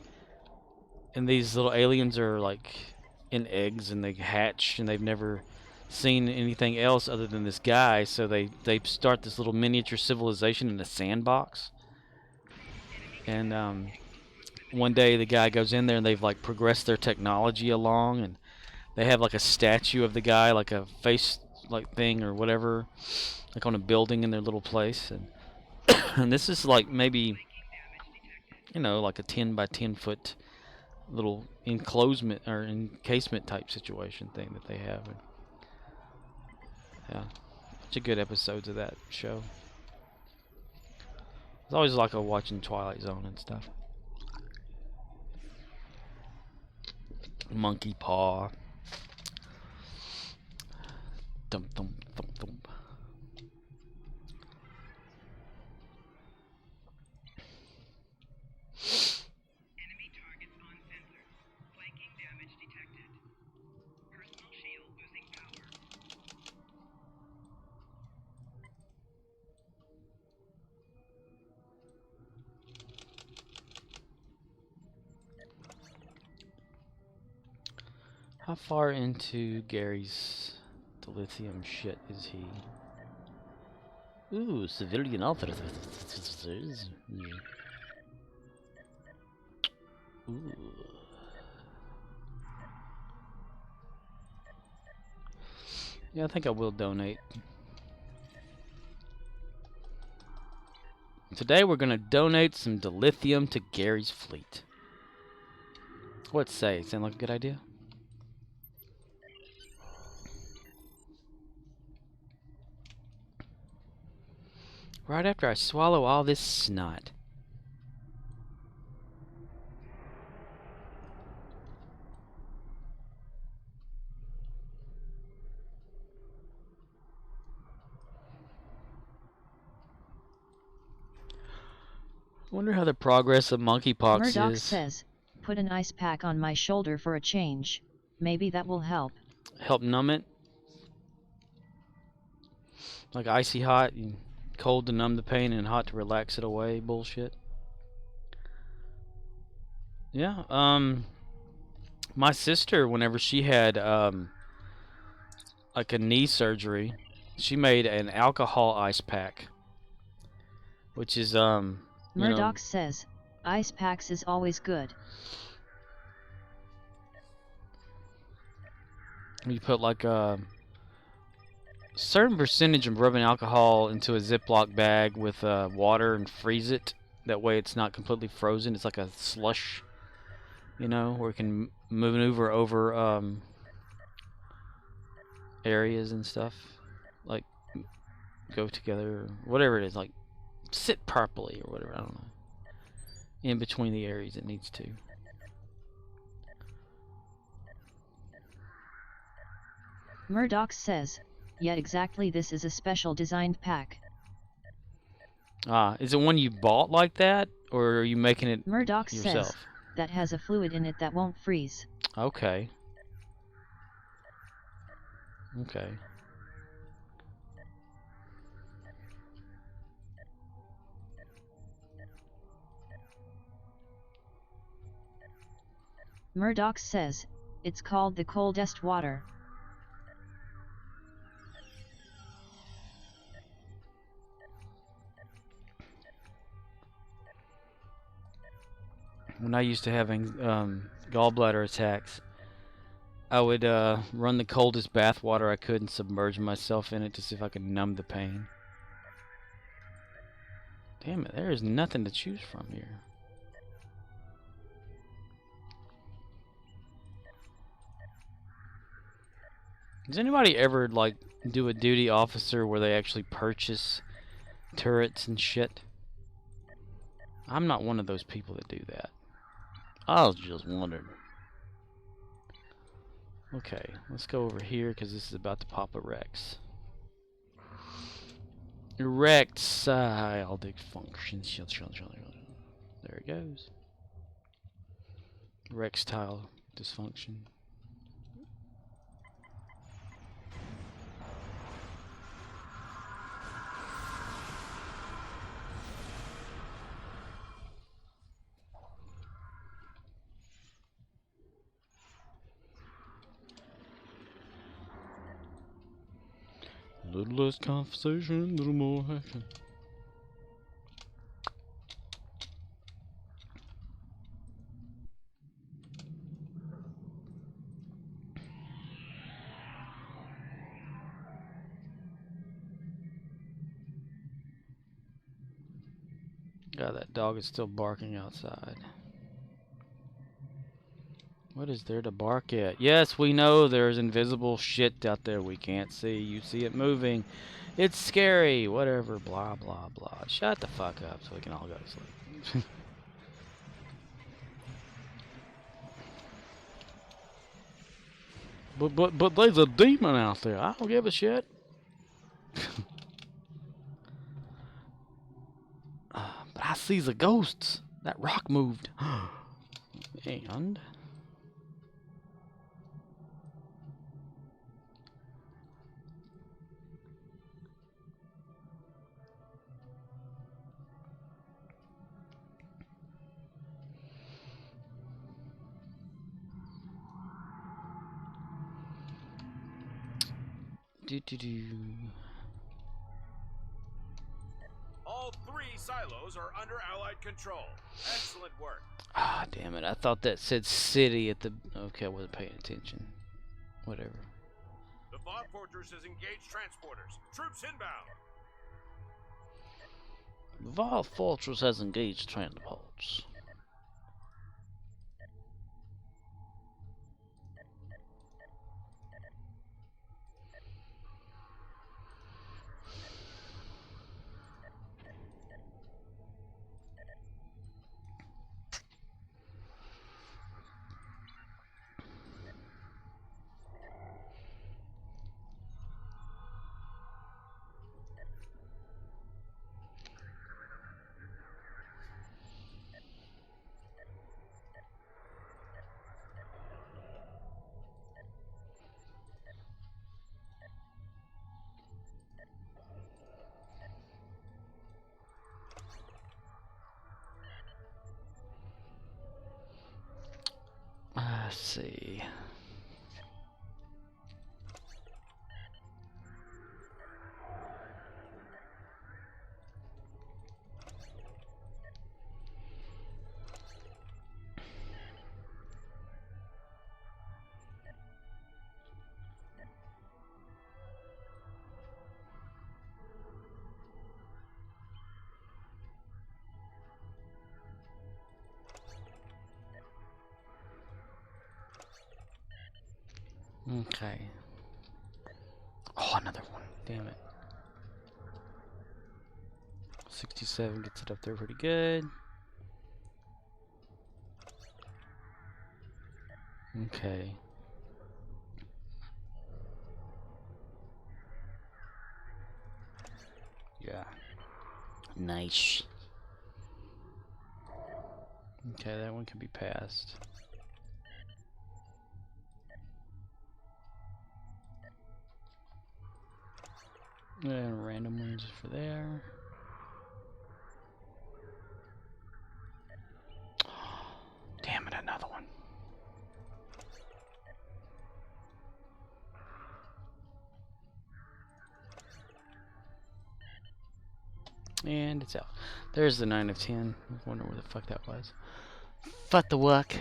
these little aliens are like in eggs and they hatch and they've never seen anything else other than this guy, so they start this little miniature civilization in a sandbox. And one day the guy goes in there and they've like progressed their technology along, and they have like a statue of the guy, like a face like thing or whatever, like on a building in their little place. And and this is like maybe, you know, like a 10 by 10 foot little enclosement or encasement type situation thing that they have. And yeah, bunch of good episodes of that show. It's always like watching Twilight Zone and stuff. Monkey Paw. Thump, thump, thump, thump. How far into Gary's dilithium shit is he? Ooh, civilian officers. Ooh. Yeah, I think I will donate. Today we're gonna donate some dilithium to Gary's fleet. What's say? Sound like a good idea? Right after I swallow all this snot. Wonder how the progress of monkeypox Murdoch is. says, put an ice pack on my shoulder for a change. Maybe that will help. Help numb it? Like icy hot, and cold to numb the pain and hot to relax it away bullshit. Yeah, my sister, whenever she had, like a knee surgery, she made an alcohol ice pack. Which is, Murdoch says, ice packs is always good. You put like a certain percentage of rubbing alcohol into a Ziploc bag with water and freeze it. That way it's not completely frozen. It's like a slush, you know, where it can maneuver over areas and stuff. Like go together, or whatever it is, like sit properly or whatever, I don't know. In between the areas it needs to. Murdoch says, yeah, exactly, this is a special designed pack. Ah, is it one you bought like that, or are you making it Murdoch yourself? says, that has a fluid in it that won't freeze. Okay. Okay. Murdoch says, it's called the coldest water. When I used to having gallbladder attacks, I would run the coldest bath water I could and submerge myself in it to see if I could numb the pain. Damn it, there is nothing to choose from here. Does anybody ever like do a duty officer where they actually purchase turrets and shit? I'm not one of those people that do that. I was just wondering. Okay, let's go over here because this is about to pop a Rex. Erectile dysfunction. There it goes. Erectile dysfunction. Little less conversation, little more action. God, that dog is still barking outside. What is there to bark at? Yes, we know there's invisible shit out there we can't see. You see it moving. It's scary. Whatever. Blah, blah, blah. Shut the fuck up so we can all go to sleep. But there's a demon out there. I don't give a shit. But I see the ghosts. That rock moved. And... All 3 silos are under Allied control. Excellent work. Ah, damn it. I thought that said city at the... Okay, I wasn't paying attention. Whatever. The Fog Fortress has engaged transporters. Troops inbound. The Vaal Fortress has engaged transports. Let's see. Okay. Oh, another one. Damn it. 67 gets it up there pretty good. Okay. Yeah. Nice. Okay, that one can be passed. And random ones for there. Damn it, another one. And it's out. There's the 9 of 10. I wonder where the fuck that was. Fuck the wuck.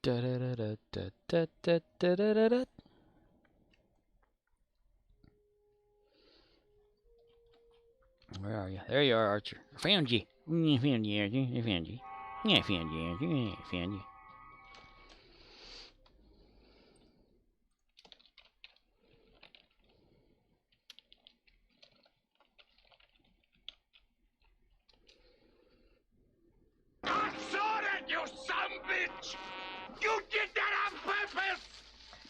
Da da da da da da da da da da da. Where are you? There you are, Archer. I found you. I found you, Archer. I found you. I found you, Archer. I found you. I saw that, you son-bitch! You did that on purpose!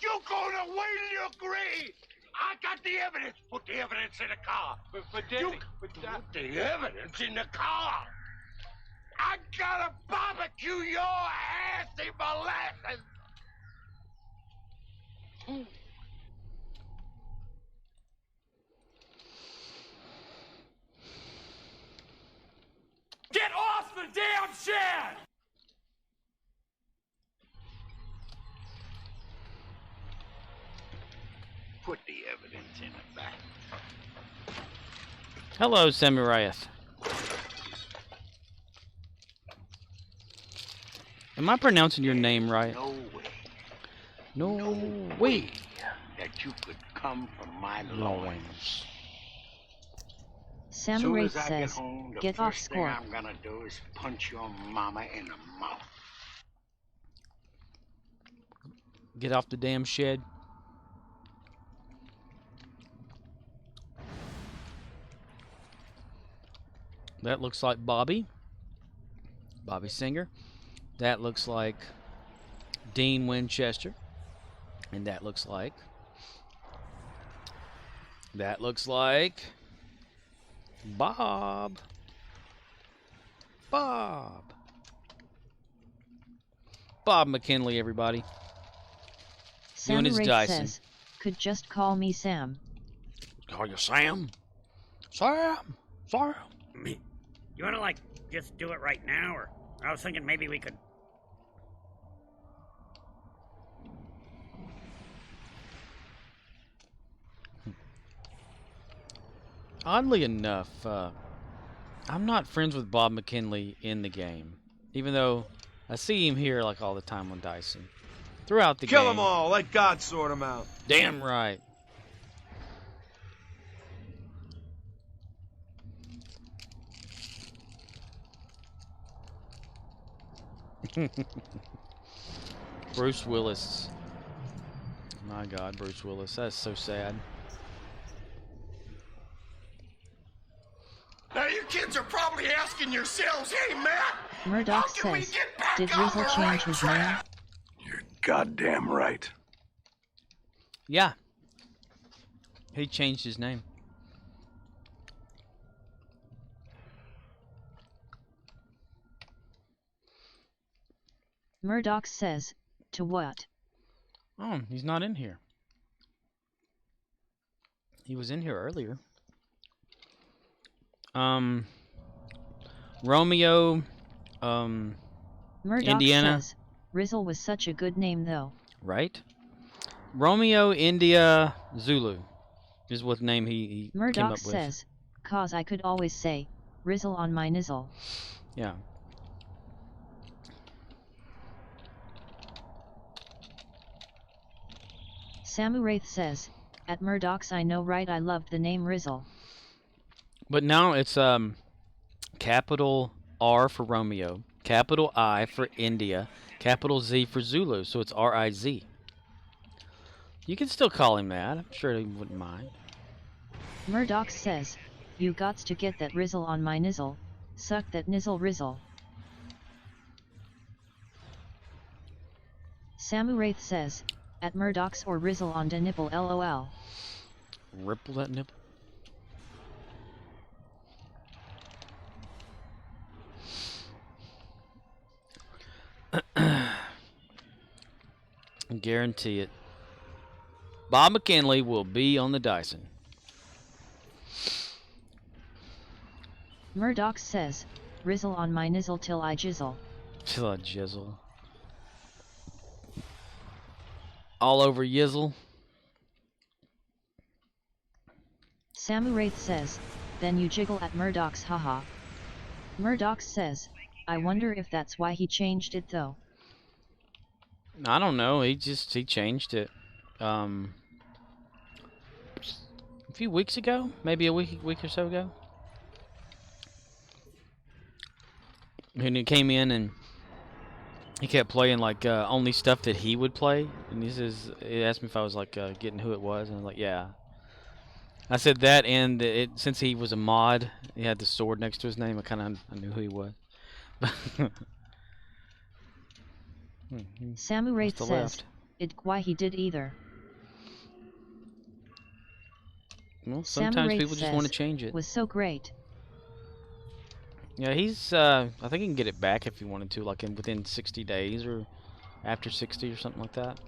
You gonna wait till you agree! I got the evidence. Put the evidence in the car. But Daddy, Put the evidence in the car. I gotta barbecue your ass in molasses. Get off the damn shed! Put the evidence in the back. Hello, Samuraith. Am I pronouncing your name right? No way. No way. That you could come from my Loins. Soon Samurai as I get says, home, the get off first thing score. I'm gonna do is punch your mama in the mouth. Get off the damn shed. That looks like Bobby. Bobby Singer. That looks like Dean Winchester. And that looks like... Bob. Bob. Bob McKinley, everybody. Doing his Samurai Dyson. says, could just call me Sam. Call you Sam? Sam! Sam! Me? You wanna, like, just do it right now? Or I was thinking maybe we could... Oddly enough, I'm not friends with Bob McKinley in the game. Even though I see him here, like, all the time on Dyson. Throughout the game. Kill them all. Let God sort them out. Damn right. Bruce Willis. My God, Bruce Willis. That's so sad. Now you kids are probably asking yourselves, hey, Matt, Murdoch how can we says, get back did on Rizzle the change right his name? track? You're goddamn right. Yeah. He changed his name. Murdoch says, to what? Oh, he's not in here. He was in here earlier. Romeo, Murdoch Indiana. says, Rizzle was such a good name though. Right? Romeo, India, Zulu is what name he came Murdoch up with. says, cause I could always say, Rizzle on my nizzle. Yeah. Samuraith says, at Murdoch's I know right I loved the name Rizzle. But now it's capital R for Romeo, capital I for India, capital Z for Zulu, so it's R-I-Z. You can still call him that. I'm sure he wouldn't mind. Murdoch says, you gots to get that Rizzle on my nizzle, suck that nizzle Rizzle. Samuraith says, at Murdoch's or Rizzle on da nipple lol. Ripple that nipple. Guarantee it. Bob McKinley will be on the Dyson. Murdoch says, Rizzle on my nizzle till I jizzle. Till I jizzle. All over Yizzle. Samuraith says, then you jiggle at Murdoch's haha. Murdoch says, I wonder if that's why he changed it though. I don't know. He changed it. A few weeks ago, maybe a week or so ago. And he came in and he kept playing like only stuff that he would play. And he asked me if I was like getting who it was, and I was like, yeah. I said that, and since he was a mod, he had the sword next to his name. I knew who he was. Samuraith says, it why he did either. Well, sometimes Samuraith people just want to says, change it. Was so great. Yeah, he's. I think he can get it back if he wanted to, like within 60 days or after 60 or something like that.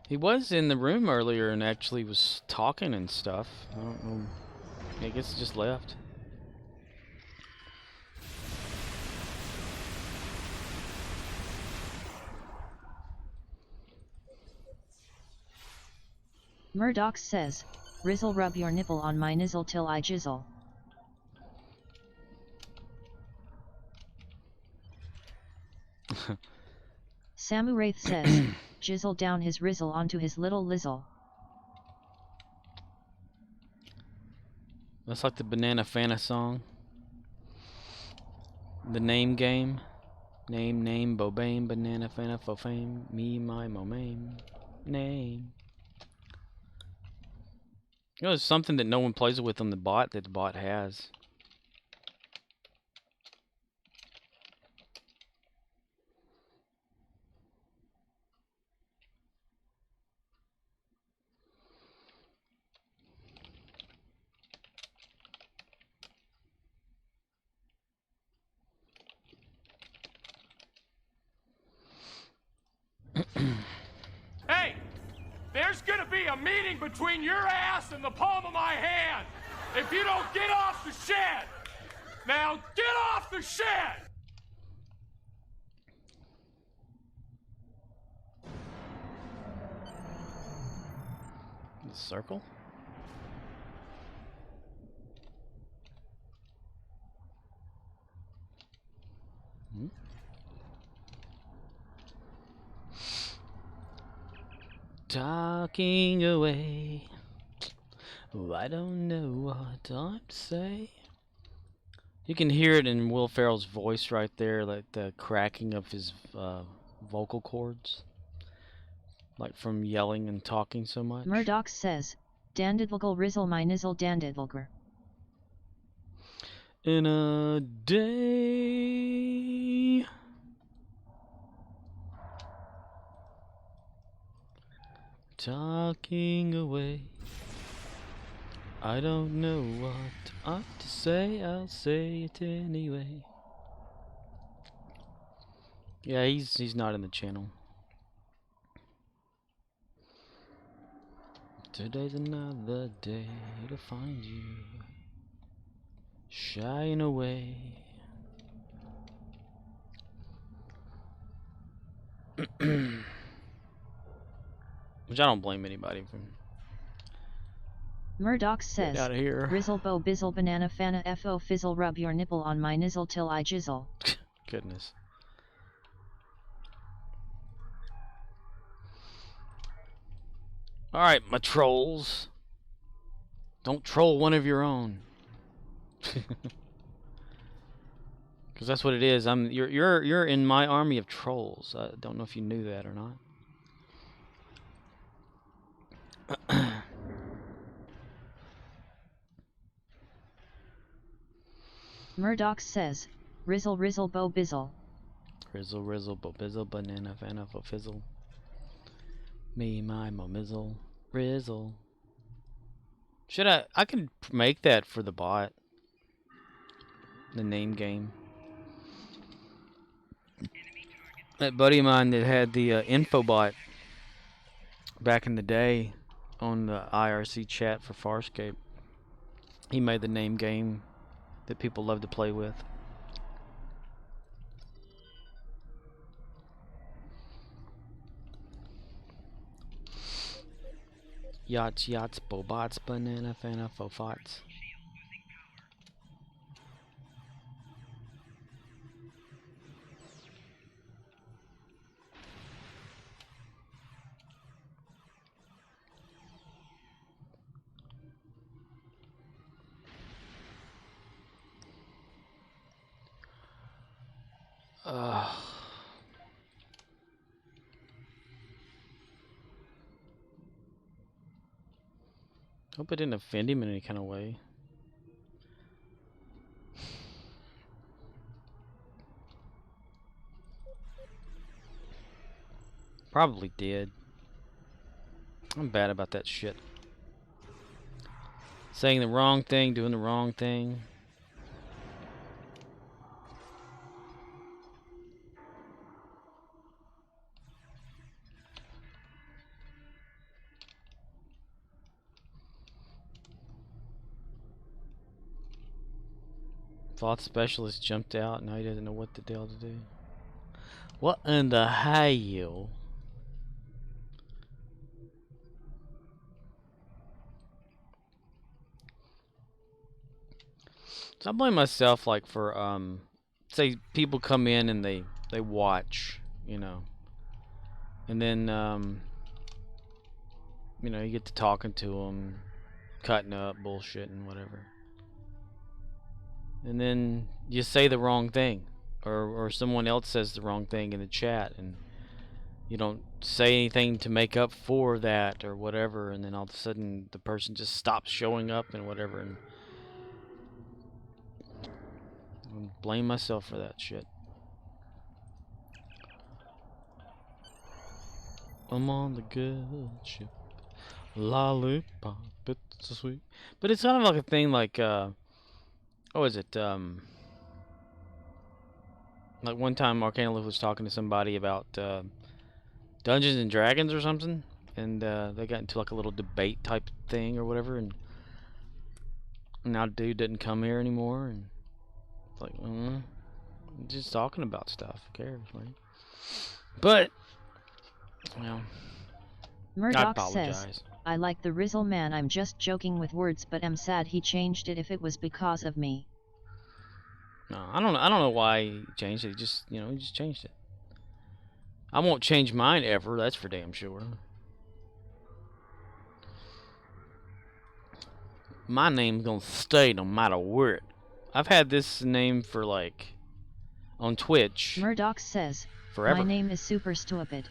He was in the room earlier and actually was talking and stuff. I don't know. I guess he just left. Murdoch says, Rizzle rub your nipple on my nizzle till I jizzle. Samuraith says, jizzle down his rizzle onto his little lizzle. That's like the Banana Fana song. The name game. Name, bobame, banana, fana, fo fame, me, my, mo, mame, name. You know, it's something that no one plays with on the bot that the bot has. There's gonna be a meeting between your ass and the palm of my hand if you don't get off the shed. Now get off the shed! The circle? Hmm? Talking away. Oh, I don't know what to say. You can hear it in Will Ferrell's voice right there, like the cracking of his vocal cords. Like from yelling and talking so much. Murdoch says, Dandidvogel rizzle my nizzle dandidvogler. In a day. Talking away. I don't know what I to say, I'll say it anyway. Yeah, he's not in the channel. Today's another day to find you shying away. Which I don't blame anybody for. Murdoch says, Get out of here. Rizzle bo bizzle banana fana fo fizzle rub your nipple on my nizzle till I jizzle. Goodness. Alright, my trolls. Don't troll one of your own. Because that's what it is. You're in my army of trolls. I don't know if you knew that or not. Murdoch says, Rizzle rizzle bo bizzle. Rizzle rizzle bo bizzle banana fana fo fizzle. Me my mo mizzle rizzle. Should I can make that for the bot. The name game. That buddy of mine that had the info bot back in the day on the IRC chat for Farscape. He made the name game that people love to play with. Yachts, yachts, bobots, banana, fana, fofots. Hope it didn't offend him in any kind of way. Probably did. I'm bad about that shit. Saying the wrong thing, doing the wrong thing. Thought specialist jumped out, now he doesn't know what the hell to do. What in the hell? So I blame myself, like, for say people come in and they watch, you know, and then you know, you get to talking to them, cutting up, bullshitting, whatever. And then you say the wrong thing, or someone else says the wrong thing in the chat, and you don't say anything to make up for that or whatever, and then all of a sudden the person just stops showing up and whatever, and I blame myself for that shit. I'm on the good ship, lollipop, it's so sweet. But it's kind of like a thing like oh, is it like one time Arcana Luke was talking to somebody about Dungeons and Dragons or something, and they got into like a little debate type thing or whatever, and now dude doesn't come here anymore, and it's like, just talking about stuff. Who cares, man? But, well, I Murdoch apologize. says, I like the Rizzle man, I'm just joking with words, but I'm sad he changed it if it was because of me. No, I don't know why he changed it. He just, he just changed it. I won't change mine ever, that's for damn sure. My name's gonna stay no matter what. I've had this name for like on Twitch. Murdoch says, forever. My name is super stupid.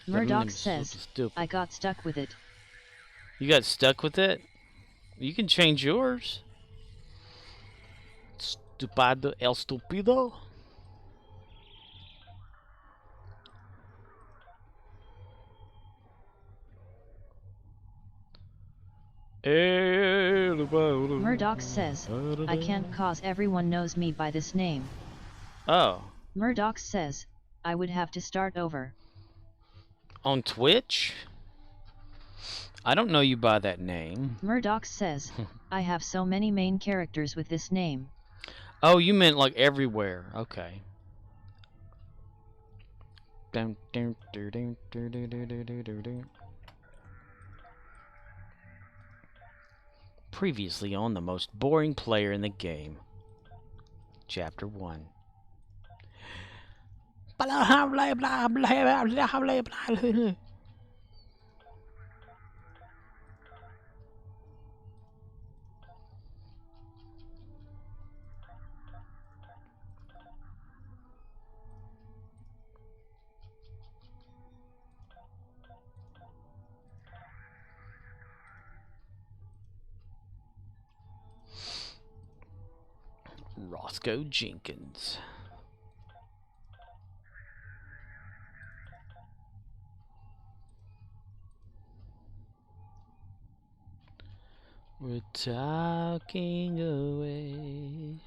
Murdoch says, I got stuck with it. You got stuck with it? You can change yours. Stupado el stupido. Murdoch says, I can't cause everyone knows me by this name. Oh. Murdoch says, I would have to start over. On Twitch? I don't know you by that name. Murdoch says, I have so many main characters with this name. Oh, you meant like everywhere. Okay. Previously on the most boring player in the game. Chapter 1. Roscoe Jenkins. We're talking away.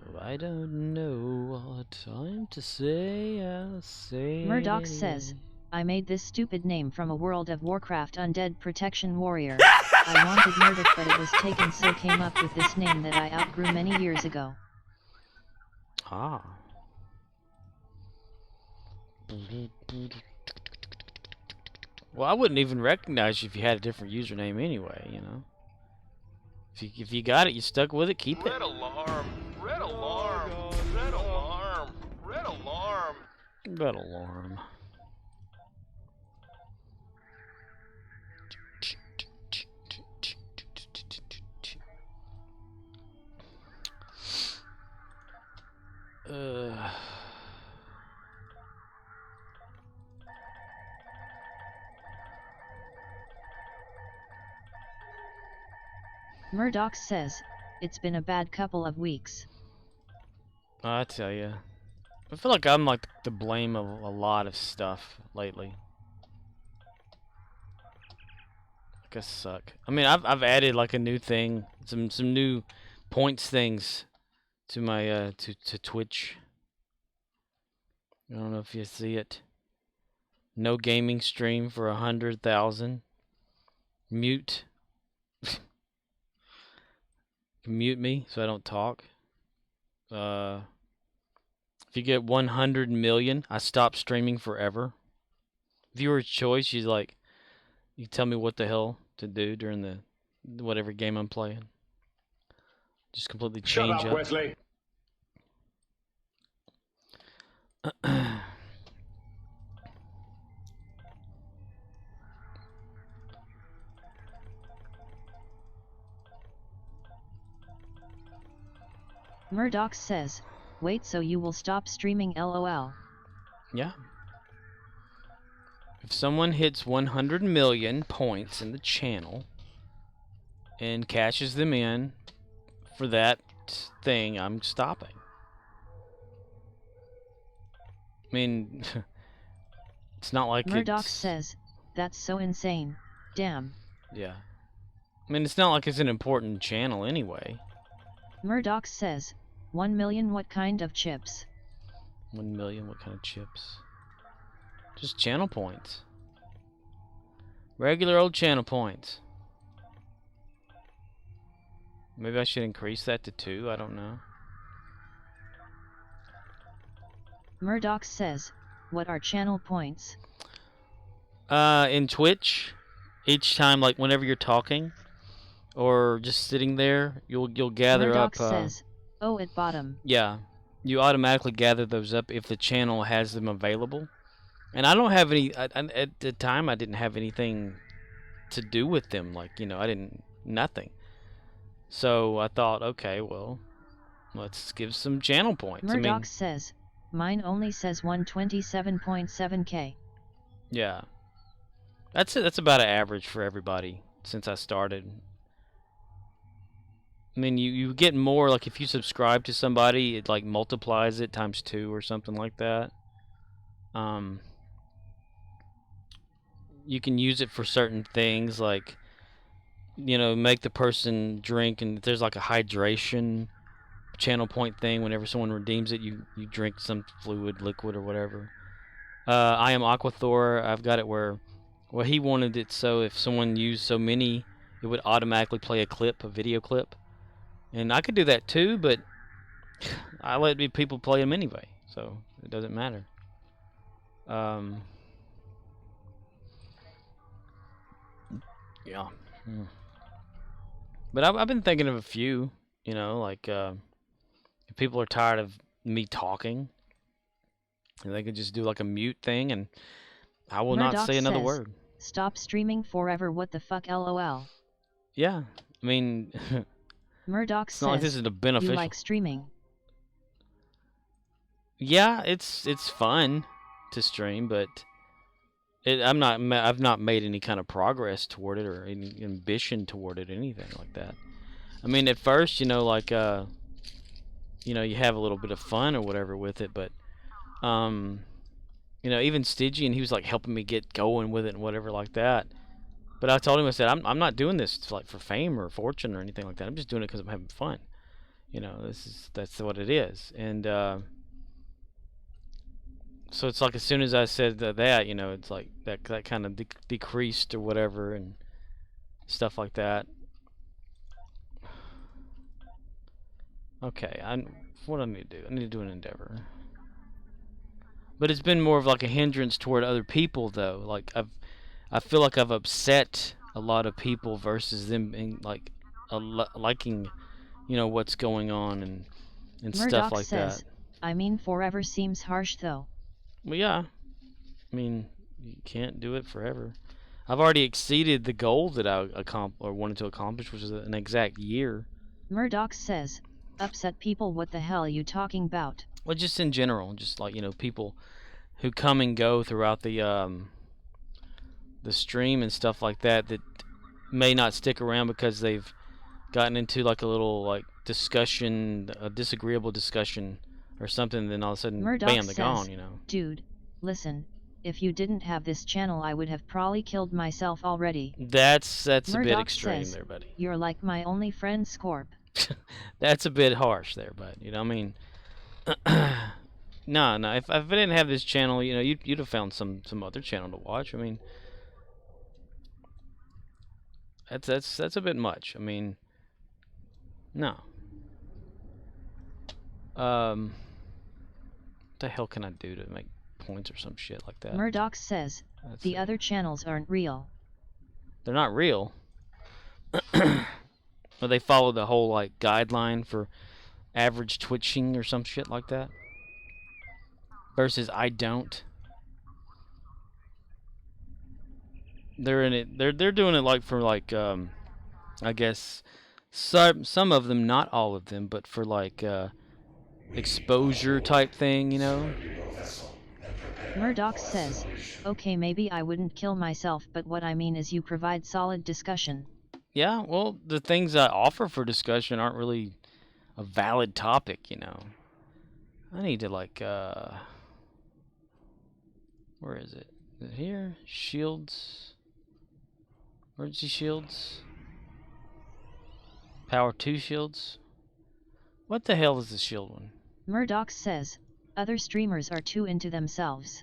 Oh, I don't know what time to say. I'll say it Murdoch anyway. says, I made this stupid name from a World of Warcraft undead protection warrior. I wanted Murdoch, but it was taken, so came up with this name that I outgrew many years ago. Ah. Well, I wouldn't even recognize you if you had a different username anyway, If you got it, you stuck with it, keep it. Red alarm! Red alarm! Red alarm! Red alarm! Red alarm. Murdoch says, it's been a bad couple of weeks. I tell you, I feel like I'm like the blame of a lot of stuff lately. Like I suck. I mean, I've added like a new thing, some new points things to my to Twitch. I don't know if you see it. No gaming stream for 100,000. Mute. Mute me so I don't talk. If you get 100 million, I stop streaming forever. Viewer's choice. You tell me what the hell to do during the whatever game I'm playing. Just completely change Shut up, Wesley. Murdoch says, wait, so you will stop streaming LOL? Yeah. If someone hits 100 million points in the channel and cashes them in for that thing, I'm stopping. I mean, it's not like Murdoch says, that's so insane. Damn. Yeah. I mean, it's not like it's an important channel anyway. Murdoch says, 1 million what kind of chips? 1 million what kind of chips? Just channel points. Regular old channel points. Maybe I should increase that to 2. I don't know. Murdoch says, what are channel points? In Twitch, each time, like whenever you're talking or just sitting there, you'll gather Murdoch up. says, oh, at bottom. Yeah, you automatically gather those up if the channel has them available. And I don't have any. At the time, I didn't have anything to do with them. Like, you know, I didn't nothing. So I thought, okay, well, let's give some channel points. Murdoch says, mine only says 127.7k. Yeah, that's it. That's about an average for everybody since I started. I mean, you get more, like if you subscribe to somebody, it like multiplies it times 2 or something like that. You can use it for certain things, like, you know, make the person drink, and if there's like a hydration channel point thing, whenever someone redeems it, you drink some fluid, liquid, or whatever. I am Aquathor. I've got it where, well, he wanted it so if someone used so many, it would automatically play a clip, a video clip. And I could do that too, but I let people play them anyway, so it doesn't matter. Yeah. But I've been thinking of a few, you know, like if people are tired of me talking, and they could just do like a mute thing, and I will Murdoch not say another says, word. Stop streaming forever, what the fuck, lol. Yeah, I mean, Murdoch it's says, not like this is a beneficial. You like streaming? Yeah, it's fun to stream, but I've not made any kind of progress toward it or any ambition toward it, anything like that. I mean, at first, you know, like you know, you have a little bit of fun or whatever with it, but you know, even Stygian, he was like helping me get going with it and whatever like that. But I told him, I said, I'm not doing this like for fame or fortune or anything like that. I'm just doing it because I'm having fun. You know, that's what it is. And so it's like as soon as I said that, you know, it's like that kind of decreased or whatever and stuff like that. Okay, what do I need to do? I need to do an endeavor. But it's been more of like a hindrance toward other people, though. Like I feel like I've upset a lot of people versus them being like liking, you know, what's going on and Murdoch stuff like says, that. I mean, forever seems harsh, though. Well, yeah. I mean, you can't do it forever. I've already exceeded the goal that I wanted to accomplish, which is an exact year. Murdoch says, upset people, what the hell are you talking about? Well, just in general, just like, you know, people who come and go throughout the stream and stuff like that may not stick around because they've gotten into like a little like discussion, a disagreeable discussion or something, then all of a sudden, Murdoch bam, they're says, gone, you know. Dude, listen, if you didn't have this channel, I would have probably killed myself already. That's Murdoch a bit extreme says, there, buddy. You're like my only friend, Scorp. That's a bit harsh there, bud. You know, I mean, no. If I didn't have this channel, you know, you'd have found some other channel to watch. I mean, that's a bit much. I mean, no. What the hell can I do to make points or some shit like that? Murdoch says, the other channels aren't real. They're not real. Or they follow the whole like guideline for average twitching or some shit like that. Versus I don't. They're in it. They're doing it like for like I guess some of them, not all of them, but for like exposure type thing, you know. Murdoch says, okay, maybe I wouldn't kill myself, but what I mean is you provide solid discussion. Yeah, well, the things I offer for discussion aren't really a valid topic, you know. I need to like where is it? Is it here? Shields. Emergency shields. Power 2 shields. What the hell is the shield one? Murdoch says, other streamers are too into themselves.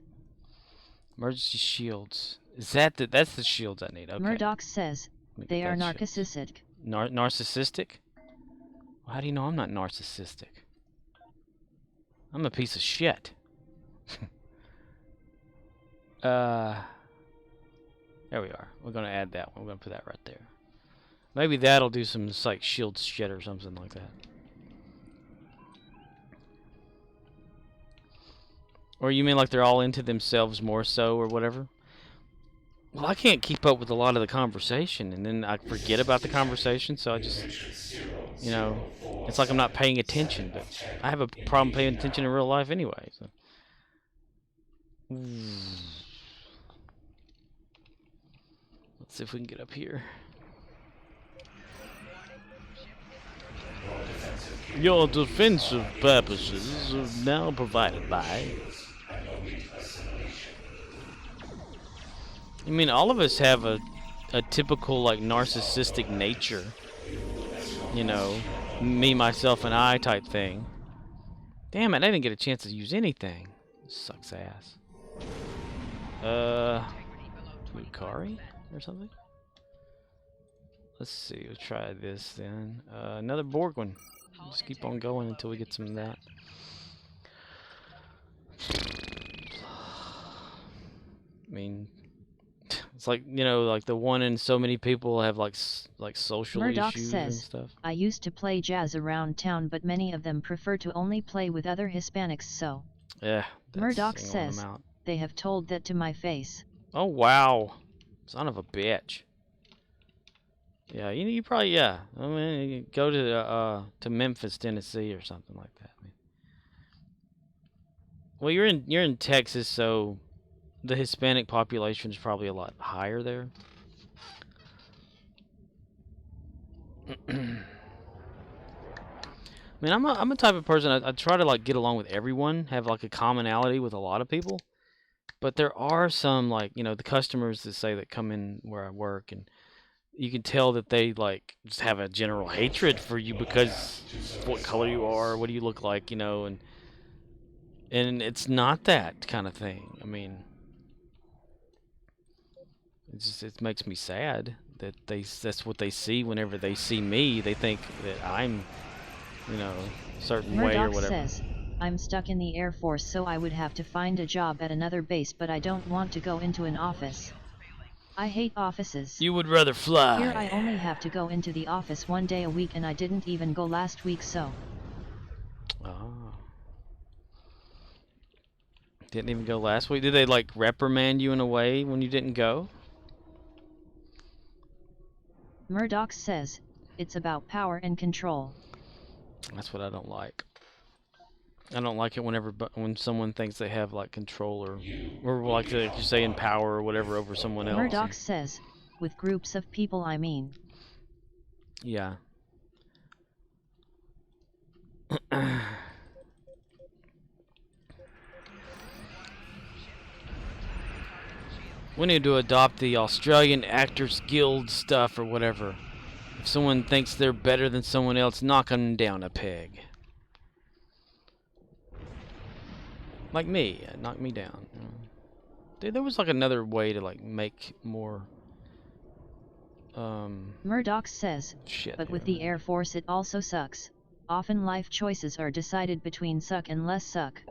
Emergency shields. Is that's the shields I need? Okay. Murdoch says they are narcissistic. Narcissistic? Well, how do you know I'm not narcissistic? I'm a piece of shit. There we are. We're gonna add that one. We're gonna put that right there. Maybe that'll do some like shield shit or something like that. Or you mean like they're all into themselves more so or whatever? Well, I can't keep up with a lot of the conversation, and then I forget about the conversation, so I just, you know, it's like I'm not paying attention, but I have a problem paying attention in real life anyway. So. Let's see if we can get up here. Your defensive purposes are now provided by... I mean, all of us have a typical, like, narcissistic nature. You know, me, myself, and I type thing. Damn it, I didn't get a chance to use anything. This sucks ass. Lucari or something? Let's see, we'll try this then. Another Borg one. Just keep on going until we get some of that. I mean... It's like, you know, like the one in so many people have like social Murdoch issues says, and stuff. I used to play jazz around town, but many of them prefer to only play with other Hispanics, so... Yeah. Murdoch says, they have told that to my face. Oh, wow. Son of a bitch. Yeah, you probably, yeah. I mean, you go to Memphis, Tennessee or something like that. I mean, well, you're in Texas, so... The Hispanic population is probably a lot higher there. I mean, I'm a type of person, I try to like get along with everyone, have like a commonality with a lot of people. But there are some, like, you know, the customers that say that come in where I work, and you can tell that they like just have a general hatred for you because of what color you are, what do you look like, you know, and it's not that kind of thing. I mean, it makes me sad that that's what they see whenever they see me. They think that I'm, you know, a certain way or whatever. Murdoch says, I'm stuck in the Air Force, so I would have to find a job at another base, but I don't want to go into an office. I hate offices. You would rather fly. Here I only have to go into the office 1 day a week, and I didn't even go last week, so... Oh. Didn't even go last week? Did they, like, reprimand you in a way when you didn't go? Murdoch says, it's about power and control. That's what I don't like. I don't like it when someone thinks they have like control or like you say in power or whatever over someone else. Murdoch says, with groups of people, I mean. Yeah. We need to adopt the Australian Actors Guild stuff or whatever. If someone thinks they're better than someone else, knock them down a peg. Like me, knock me down. Dude, there was like another way to like make more. Murdoch says, shit, but with the Air Force it also sucks. Often life choices are decided between suck and less suck.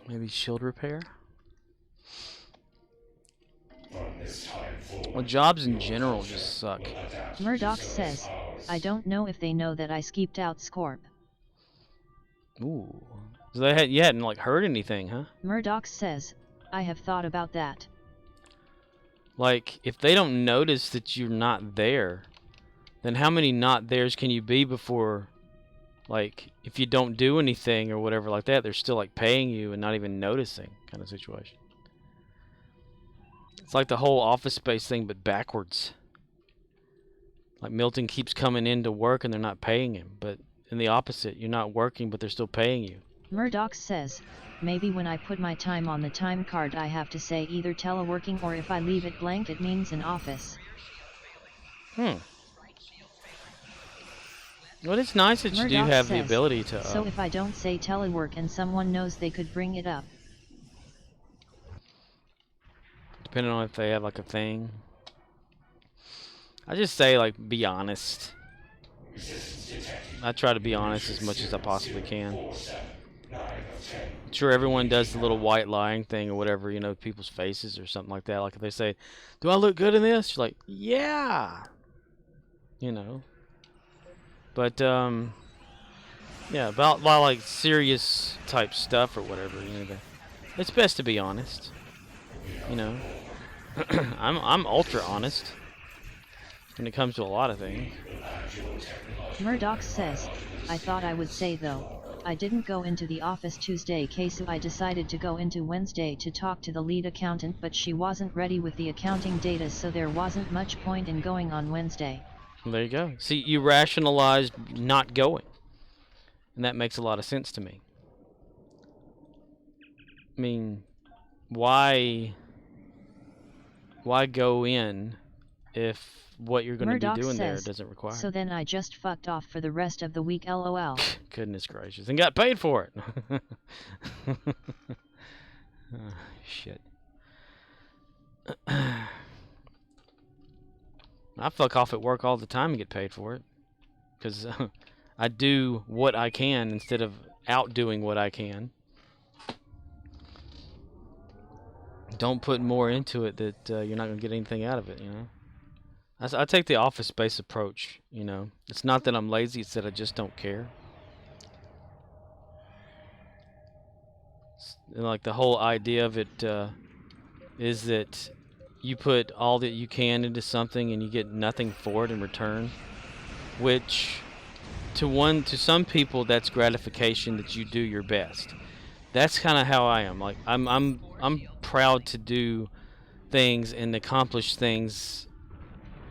Maybe shield repair? Well, jobs in general just suck. Murdoch says, I don't know if they know that I skeeped out Scorp. Ooh. So you hadn't like heard anything, huh? Murdoch says, I have thought about that. Like, if they don't notice that you're not there, then how many not theres can you be before, like, if you don't do anything or whatever like that, they're still like paying you and not even noticing kind of situation. It's like the whole Office Space thing, but backwards. Like Milton keeps coming in to work and they're not paying him, but in the opposite, you're not working, but they're still paying you. Murdoch says, maybe when I put my time on the time card I have to say either teleworking, or if I leave it blank it means in office. Well, it's nice that you do Murdoch have the says, ability to. So if I don't say telework and someone knows, they could bring it up. Depending on if they have like a thing. I just say like be honest. I try to be honest as much as I possibly can. Sure, everyone does the little white lying thing or whatever, you know, people's faces or something like that. Like if they say, "Do I look good in this?" You're like, "Yeah," you know. But yeah, about like serious type stuff or whatever, you know, it's best to be honest. You know, I'm ultra honest when it comes to a lot of things. Murdoch says, I thought I would say though, I didn't go into the office Tuesday so I decided to go into Wednesday to talk to the lead accountant, but she wasn't ready with the accounting data, so there wasn't much point in going on Wednesday. Well, there you go. See, you rationalized not going. And that makes a lot of sense to me. I mean, why go in if what you're going to be doing there doesn't require? So then I just fucked off for the rest of the week, lol. Goodness gracious. And got paid for it. Oh, shit. I fuck off at work all the time and get paid for it. Because I do what I can instead of outdoing what I can. Don't put more into it that you're not going to get anything out of it, you know. I take the office-based approach, you know. It's not that I'm lazy, it's that I just don't care. And like the whole idea of it is that you put all that you can into something and you get nothing for it in return, which to some people that's gratification that you do your best. That's kind of how I am. Like I'm proud to do things and accomplish things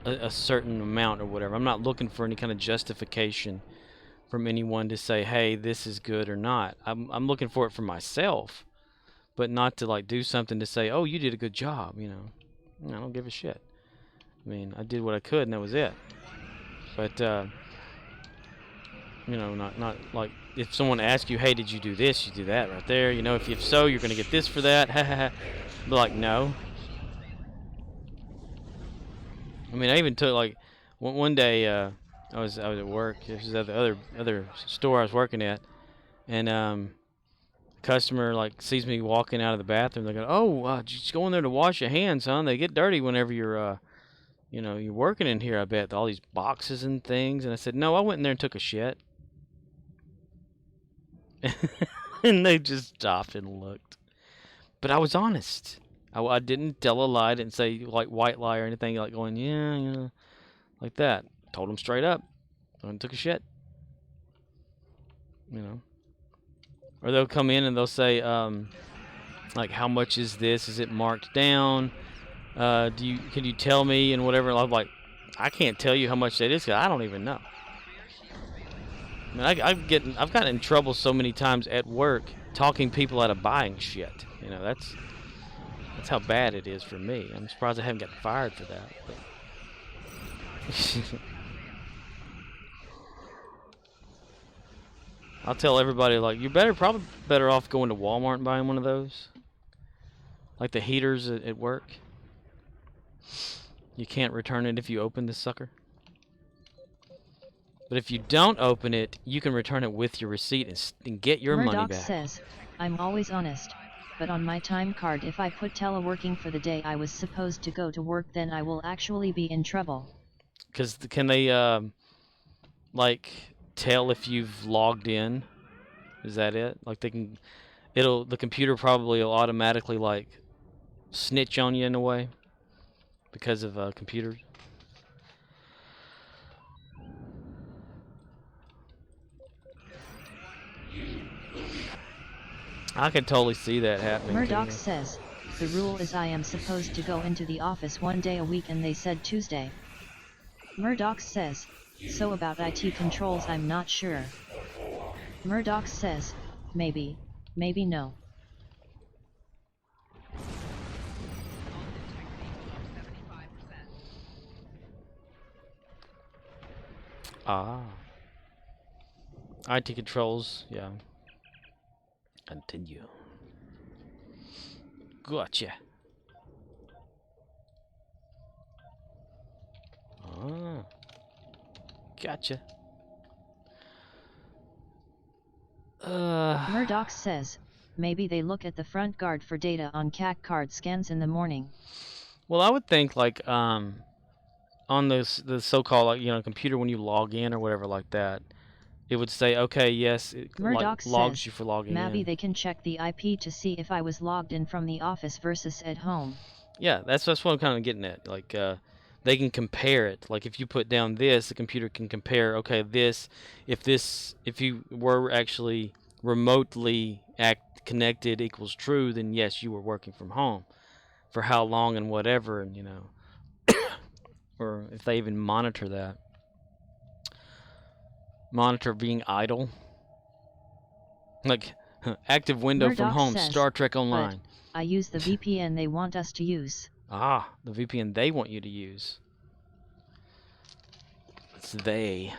a certain amount or whatever. I'm not looking for any kind of justification from anyone to say, hey, this is good or not. I'm looking for it for myself, but not to like do something to say, oh, you did a good job, you know. I don't give a shit. I mean, I did what I could and that was it. But you know, not like if someone asks you, hey, did you do this? You do that right there. You know, if so, you're going to get this for that. Ha ha ha. But like, no. I mean, I even took like one day I was at work. This was at the other store I was working at, and a customer like sees me walking out of the bathroom. They go, "Oh, just go in there to wash your hands, son. They get dirty whenever you're you know, you're working in here. I bet all these boxes and things." And I said, "No, I went in there and took a shit." And they just stopped and looked. But I was honest. I didn't tell a lie. I didn't say like white lie or anything like going, yeah, you know, like that. Told them straight up. I went and took a shit. You know. Or they'll come in and they'll say, like, how much is this? Is it marked down? Can you tell me and whatever? And I'm like, I can't tell you how much that is because I don't even know. I mean, I've gotten in trouble so many times at work talking people out of buying shit. You know, that's how bad it is for me. I'm surprised I haven't gotten fired for that. I'll tell everybody, like, you're probably better off going to Walmart and buying one of those. Like the heaters at work. You can't return it if you open this sucker. But if you don't open it, you can return it with your receipt and get your money back. Murdoch says, I'm always honest, but on my time card if I put teleworking for the day I was supposed to go to work, then I will actually be in trouble. Because can they, like, tell if you've logged in? Is that it? Like they can, the computer probably will automatically, like, snitch on you in a way because of computers. I can totally see that happening. Murdoch says, the rule is I am supposed to go into the office one day a week and they said Tuesday. Murdoch says, so about IT controls I'm not sure. Murdoch says, maybe no. Ah. IT controls, yeah. Continue. Gotcha. Ah. Gotcha. Murdoch says, maybe they look at the front guard for data on CAC card scans in the morning. Well, I would think like on the so-called like, computer when you log in or whatever like that, it would say, okay, yes, it Murdoch logs says, you for logging maybe in. they can check the IP to see if I was logged in from the office versus at home. Yeah, that's what I'm kind of getting at. Like, they can compare it. Like, if you put down this, the computer can compare. Okay, if you were actually remotely connected equals true, then yes, you were working from home. For how long and whatever, and or if they even monitor that. Monitor being idle. Like, active window Murdoch from home, says, Star Trek Online. But I use the VPN they want us to use. Ah, the VPN they want you to use. It's they.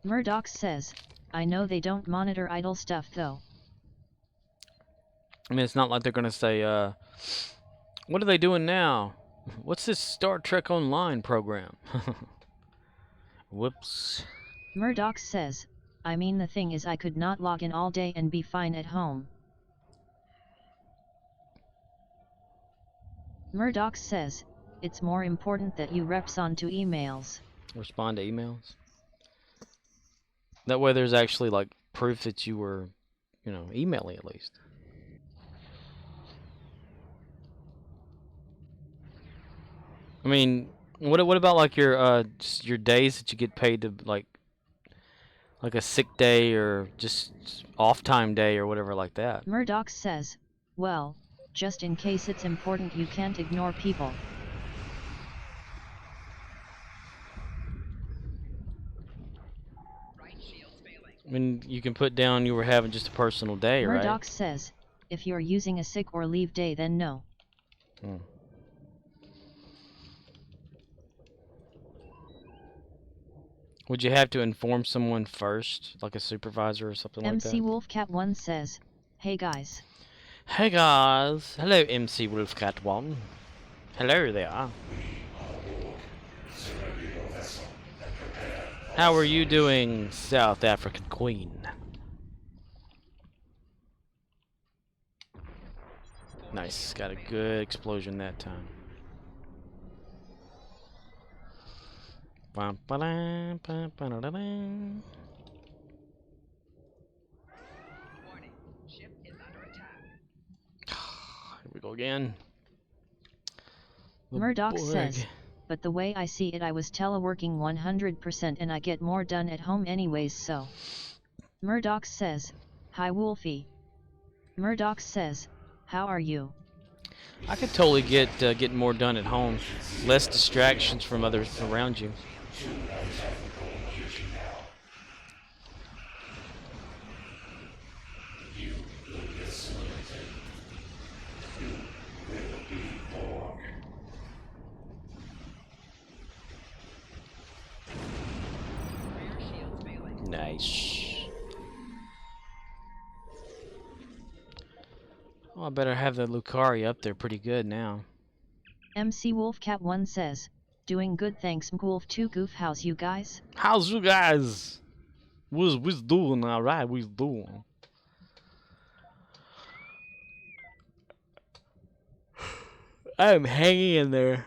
Murdoch says, I know they don't monitor idle stuff though. I mean, it's not like they're going to say, what are they doing now? What's this Star Trek Online program? Whoops. Murdoch says, I mean the thing is I could not log in all day and be fine at home. Murdoch says, it's more important that you respond to emails. Respond to emails? That way there's actually like proof that you were, emailing at least. I mean, what about like your days that you get paid to like a sick day or just off time day or whatever like that? Murdoch says, well, just in case it's important you can't ignore people. I mean, you can put down you were having just a personal day, right? Murdoch says, if you're using a sick or leave day then no. Would you have to inform someone first, like a supervisor or something like that? MC Wolfcat1 says, hey guys. Hey guys. Hello, MC Wolfcat1. Hello there. How are you doing, South African Queen? Nice. Got a good explosion that time. Here we go again. Murdoch says, but the way I see it I was teleworking 100% and I get more done at home anyways so. Murdoch says, hi Wolfie. Murdoch says, how are you? I could totally get getting more done at home. Less distractions from others around you. Nice. Oh, I better have the Lucari up there pretty good now. MC Wolfcat1 says, doing good thanks Mgwolf2 Goof, how's you guys? How's you guys? We's doing alright, we's doing. I'm hanging in there.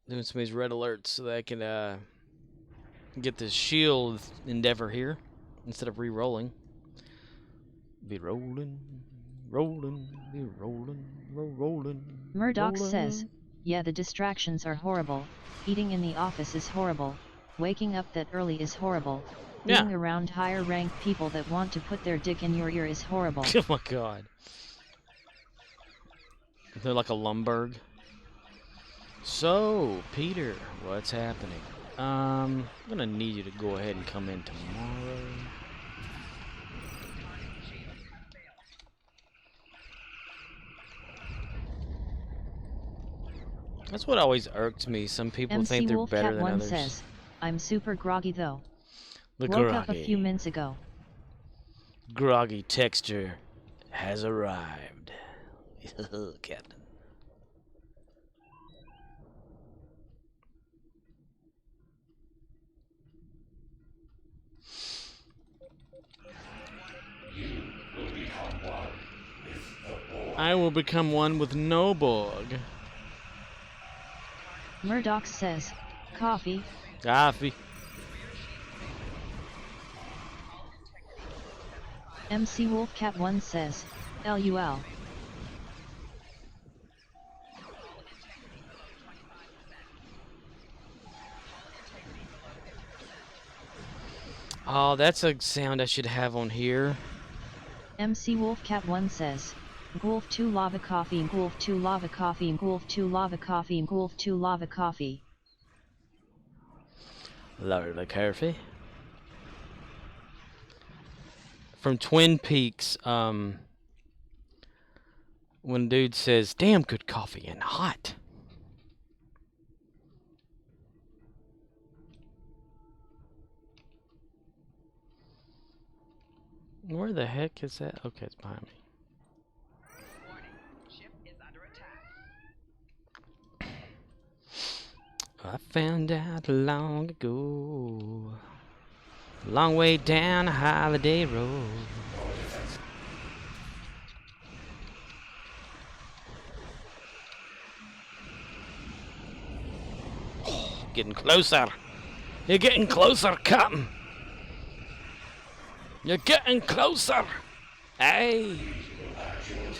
Doing some of these red alerts so that I can get the shield endeavor here instead of re-rolling. Be rolling, rolling, be rolling, rolling. Murdoch says, yeah, the distractions are horrible. Eating in the office is horrible. Waking up that early is horrible. Being around higher ranked people that want to put their dick in your ear is horrible. Oh my god. They're like a Lumberg. So, Peter, what's happening? I'm gonna need you to go ahead and come in tomorrow. That's what always irked me. Some people MC think they're Wolf better Cat than 1 others. says, I'm super groggy though. The Woke up a groggy. few minutes ago. Groggy texture has arrived. Captain. I will become one with no Borg. Murdoch says, coffee. Coffee. MC Wolfcat 1 says, LUL. Oh, that's a sound I should have on here. MC Wolfcat 1 says, Golf 2 lava coffee, Golf 2 lava coffee, Golf 2 lava coffee, Golf 2 lava coffee. Lava coffee. From Twin Peaks, when dude says, damn good coffee and hot. Where the heck is that? Okay, it's behind me. Warning. Ship is under attack. I found out long ago. Long way down a holiday road. Oh, getting closer. You're getting closer, Captain. You're getting closer. Hey.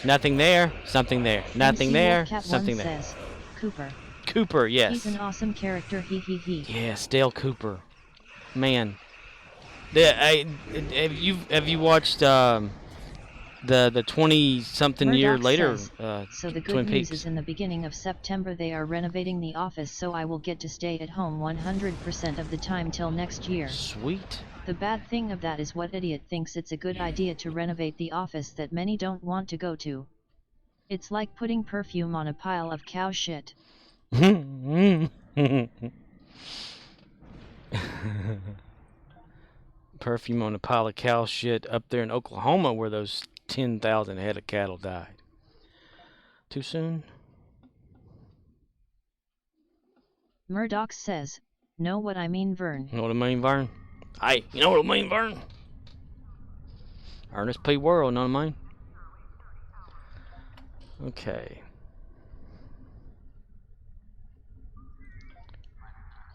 Nothing there. Something there. Nothing MC there. Wolfcat Something 1 there. says, Cooper. Cooper, yes. He's an awesome character, he. Yes, Dale Cooper. Man. Have you watched the 20-something year Murdoch later says, so the Twin good news Peaks? is in the beginning of September they are renovating the office, so I will get to stay at home 100% of the time till next year. Sweet. The bad thing of that is what idiot thinks it's a good idea to renovate the office that many don't want to go to. It's like putting perfume on a pile of cow shit. Perfume on a pile of cow shit up there in Oklahoma where those 10,000 head of cattle died. Too soon? Murdoch says, know what I mean, Vern. You know what I mean, Vern? Hey, you know what I mean, Vern? Ernest P. Worrell, know what I mean? Okay.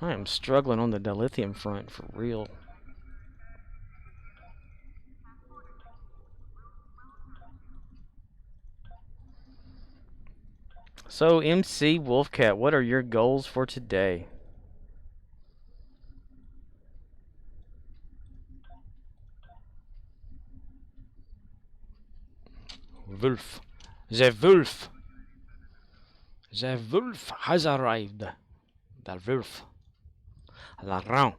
I am struggling on the dilithium front for real. So, MC Wolfcat, what are your goals for today? Wolf. The wolf. The wolf has arrived. The wolf. La round.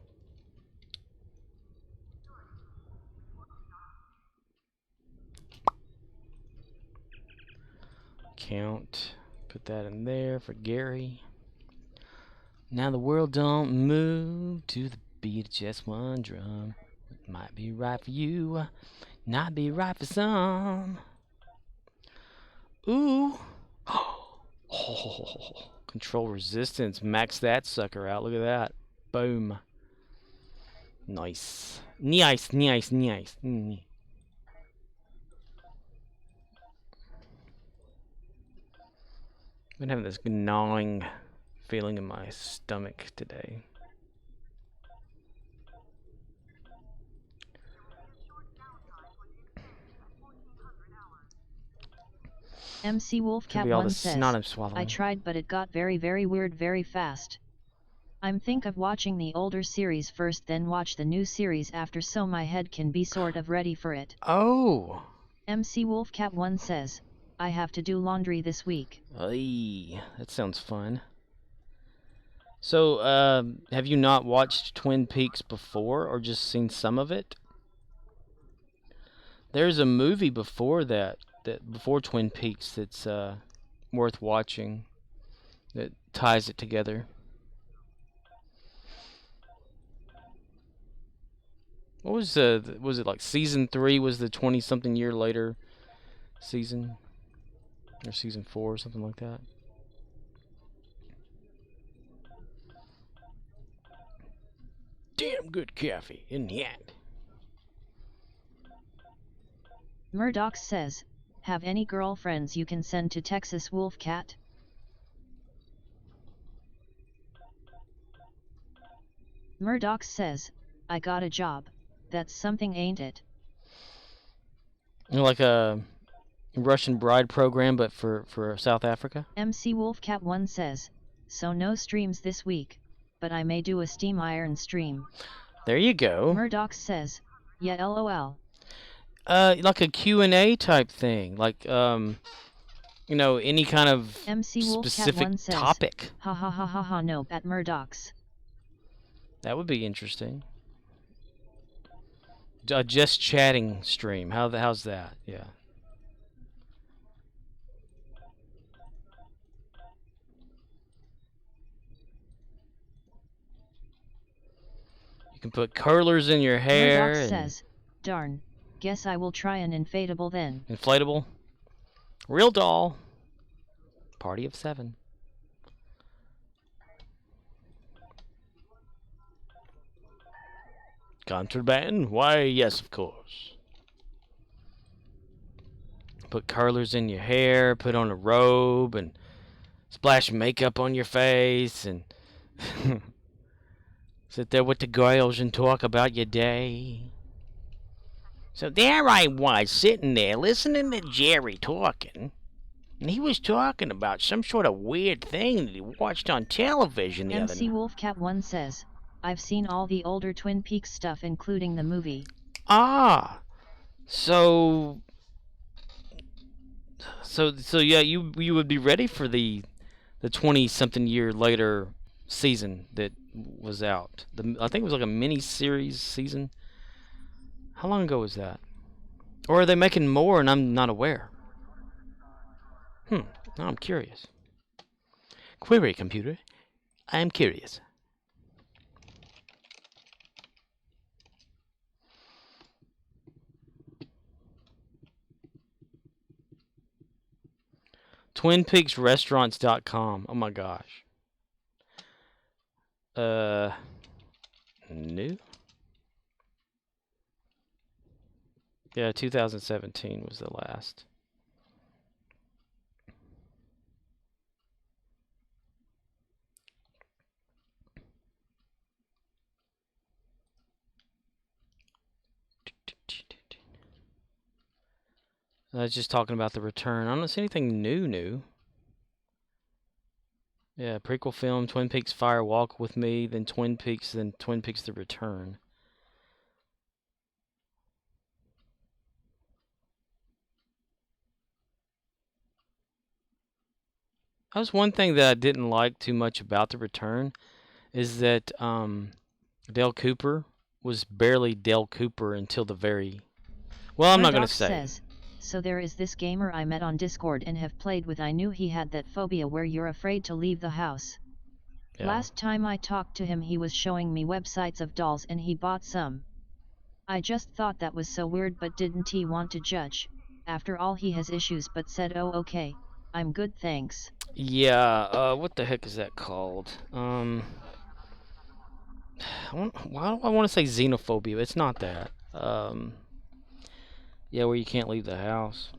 Count. Put that in there for Gary. Now the world don't move to the beat of just one drum. It might be right for you, not be right for some. Ooh. Oh, control resistance. Max that sucker out. Look at that. Boom. Nice. Nice. Been having this gnawing feeling in my stomach today. MC Wolfcat 1 says, I tried but it got very weird very fast. I'm think of watching the older series first then watch the new series after so my head can be sort of ready for it. Oh! MC Wolfcat 1 says, I have to do laundry this week. Ay, that sounds fun. So, have you not watched Twin Peaks before or just seen some of it? There's a movie before that before Twin Peaks that's worth watching. That ties it together. What was it like season 3 was the 20-something year later season? Or season 4 or something like that? Damn good coffee in the end. Murdoch says, have any girlfriends you can send to Texas Wolfcat? Murdoch says, I got a job. That's something, ain't it? Like a Russian bride program, but for South Africa? MC Wolfcat 1 says, so no streams this week, but I may do a steam iron stream. There you go. Murdoch says, yeah, lol. Like a Q&A type thing, like you know, any kind of MC specific says, topic. Ha ha ha ha ha, nope, at Murdoch's. That would be interesting. Just chatting stream. How's that? Yeah. You can put curlers in your hair. Murdoch says, darn, guess I will try an inflatable then. Inflatable? Real doll. Party of 7. Contraband? Why, yes, of course. Put curlers in your hair, put on a robe, and splash makeup on your face, and sit there with the girls and talk about your day. So there I was, sitting there, listening to Jerry talking. And he was talking about some sort of weird thing that he watched on television the other night. MC Wolfcat 1 says, I've seen all the older Twin Peaks stuff, including the movie. Ah, so yeah, you would be ready for the 20-something year later season that was out. I think it was like a mini-series season. How long ago was that? Or are they making more and I'm not aware? Now I'm curious. Query, computer. I am curious. TwinPeaksRestaurants.com. Oh my gosh. New? Yeah, 2017 was the last. I was just talking about the return. I don't see anything new. Yeah, prequel film, Twin Peaks Fire Walk with Me, then Twin Peaks The Return. That was one thing that I didn't like too much about The Return, is that Dale Cooper was barely Dale Cooper until the very... Well, I'm not going to say. Says, so there is this gamer I met on Discord and have played with. I knew he had that phobia where you're afraid to leave the house. Yeah. Last time I talked to him, he was showing me websites of dolls and he bought some. I just thought that was so weird, but didn't he want to judge? After all, he has issues, but said, oh okay, I'm good, thanks. Yeah, what the heck is that called? Why do I want to say xenophobia? It's not that. Yeah, where you can't leave the house.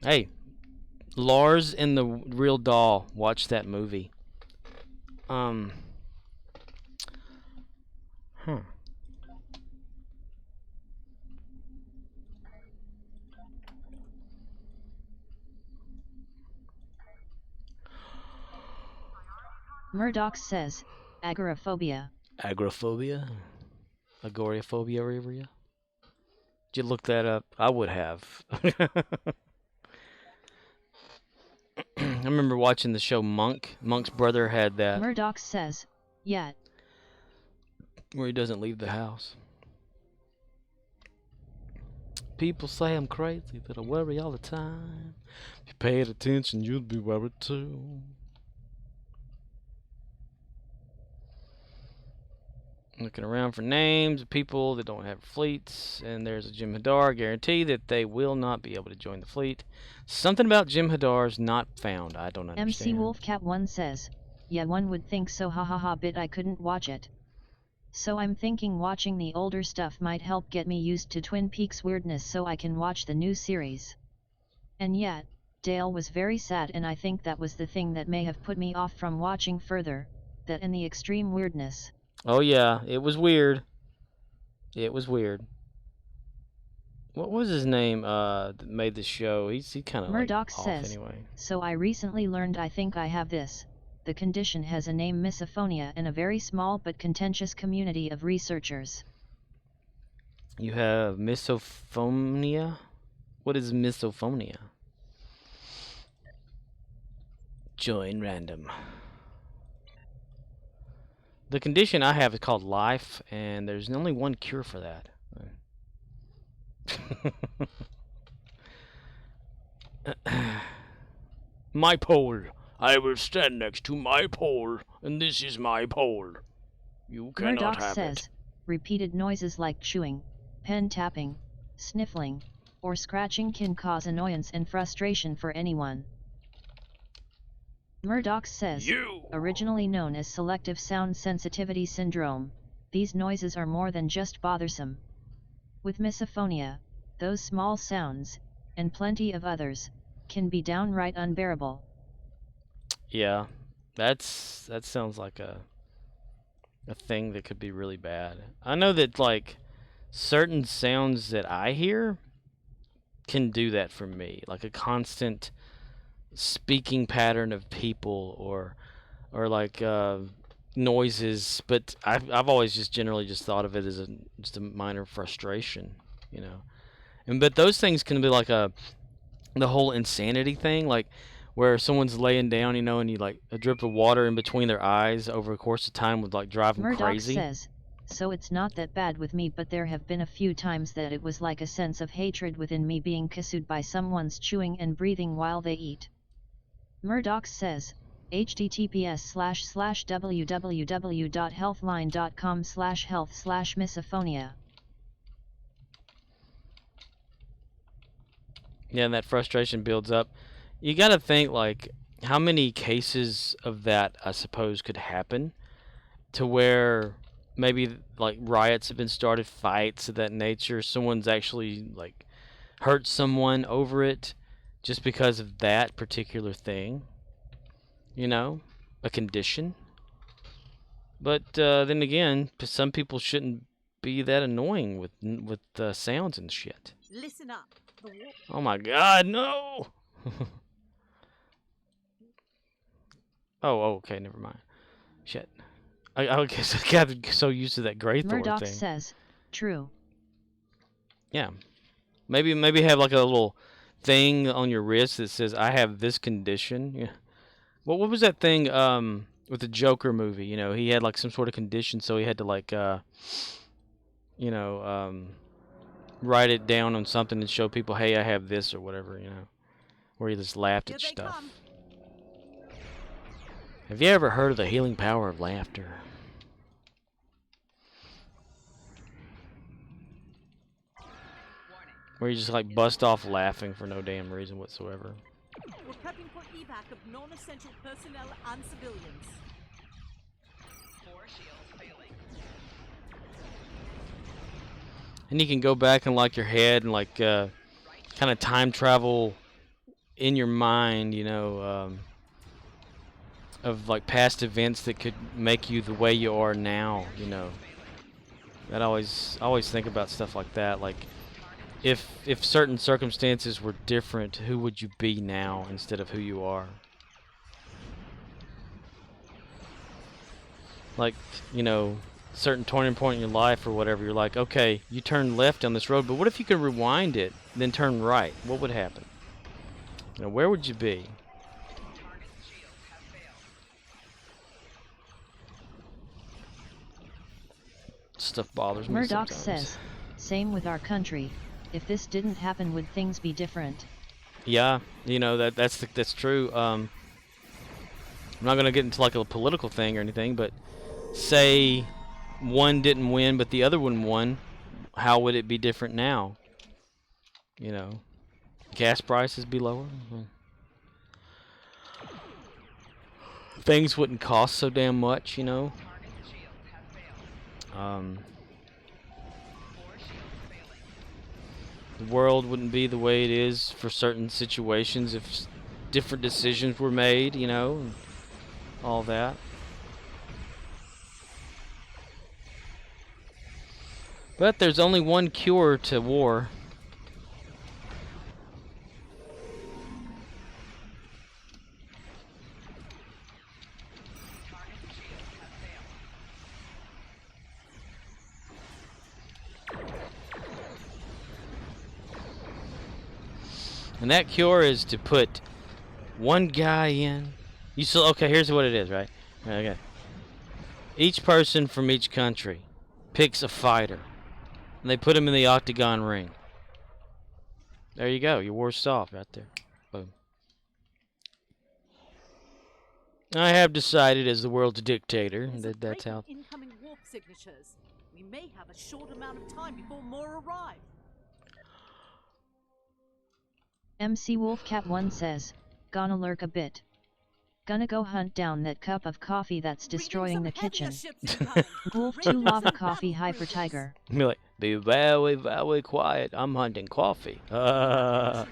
Hey, Lars and the Real Doll. Watch that movie. Murdoch says, agoraphobia. Agoraphobia? Agoraphobia? Did you look that up? I would have. I remember watching the show Monk. Monk's brother had that. Murdoch says, yeah. Where he doesn't leave the house. People say I'm crazy, that I worry all the time. If you paid attention, you'd be worried too. Looking around for names of people that don't have fleets, and there's a Jim Hadar. Guarantee that they will not be able to join the fleet. Something about Jim Hadar's not found. I don't understand. MC Wolfcat1 says, yeah, one would think so, hahaha, but I couldn't watch it. So I'm thinking watching the older stuff might help get me used to Twin Peaks weirdness so I can watch the new series. And yet, Dale was very sad, and I think that was the thing that may have put me off from watching further, that and the extreme weirdness. Oh yeah, it was weird. It was weird. What was his name that made the show? He kind of Murdoch like off says, anyway. so I recently learned I think I have this. The condition has a name, misophonia, in a very small but contentious community of researchers. You have misophonia? What is misophonia? Join random. The condition I have is called life, and there's only one cure for that. My pole. I will stand next to my pole, and this is my pole. You cannot Murdoch have says, it. repeated noises like chewing, pen tapping, sniffling, or scratching can cause annoyance and frustration for anyone. Murdoch says, originally known as selective sound sensitivity syndrome, these noises are more than just bothersome. With misophonia, those small sounds, and plenty of others, can be downright unbearable. Yeah, that sounds like a thing that could be really bad. I know that like certain sounds that I hear can do that for me, like a constant speaking pattern of people or like noises, but I've always just generally just thought of it as just a minor frustration, you know. But those things can be like the whole insanity thing, like where someone's laying down, you know, and you like a drip of water in between their eyes over a course of time would like drive them Murdoch crazy. says, so it's not that bad with me, but there have been a few times that it was like a sense of hatred within me being pursued by someone's chewing and breathing while they eat. Murdoch says, https://www.healthline.com/health/misophonia. Yeah, and that frustration builds up. You got to think like how many cases of that I suppose could happen to where maybe like riots have been started, fights of that nature, someone's actually like hurt someone over it just because of that particular thing, you know, a condition. But then again, some people shouldn't be that annoying with sounds and shit. Listen up. Oh my God, no! Oh, okay, never mind. Shit. I guess I got so used to that Greythorn Murdoch thing. says, true. Yeah. Maybe have like a little thing on your wrist that says, I have this condition. Yeah. What was that thing with the Joker movie? You know, he had like some sort of condition, so he had to like, you know, write it down on something and show people, hey, I have this or whatever, you know. Where he just laughed at stuff. Come. Have you ever heard of the healing power of laughter? Where you just like bust off laughing for no damn reason whatsoever. We're prepping for evac of non-essential personnel and civilians. 4 shields failing. And you can go back in like your head and like kind of time travel in your mind, you know, of like past events that could make you the way you are now, you know. I always think about stuff like that, like if certain circumstances were different, who would you be now instead of who you are? Like, you know, certain turning point in your life or whatever, you're like, okay, you turn left on this road, but what if you could rewind it, then turn right? What would happen? You know, where would you be? Target's shields have failed. Stuff bothers me Murdoch sometimes. says, same with our country. If this didn't happen, would things be different? Yeah, you know, that's true. I'm not gonna get into like a political thing or anything, but say one didn't win, but the other one won, how would it be different now? You know, gas prices be lower. Things wouldn't cost so damn much, you know. The world wouldn't be the way it is for certain situations if different decisions were made, you know, and all that. But there's only one cure to war. And that cure is to put one guy in. You still okay? Here's what it is, right? Okay. Each person from each country picks a fighter, and they put him in the octagon ring. There you go. Your war's solved right there. Boom. I have decided, as the world's dictator, that that's how. Incoming warp signatures. We may have a short amount of time before more arrive. MC Wolfcat1 says, gonna lurk a bit. Gonna go hunt down that cup of coffee that's destroying the kitchen. Wolf 2 lava coffee hyper tiger. Be like, be very, very quiet. I'm hunting coffee. Elmer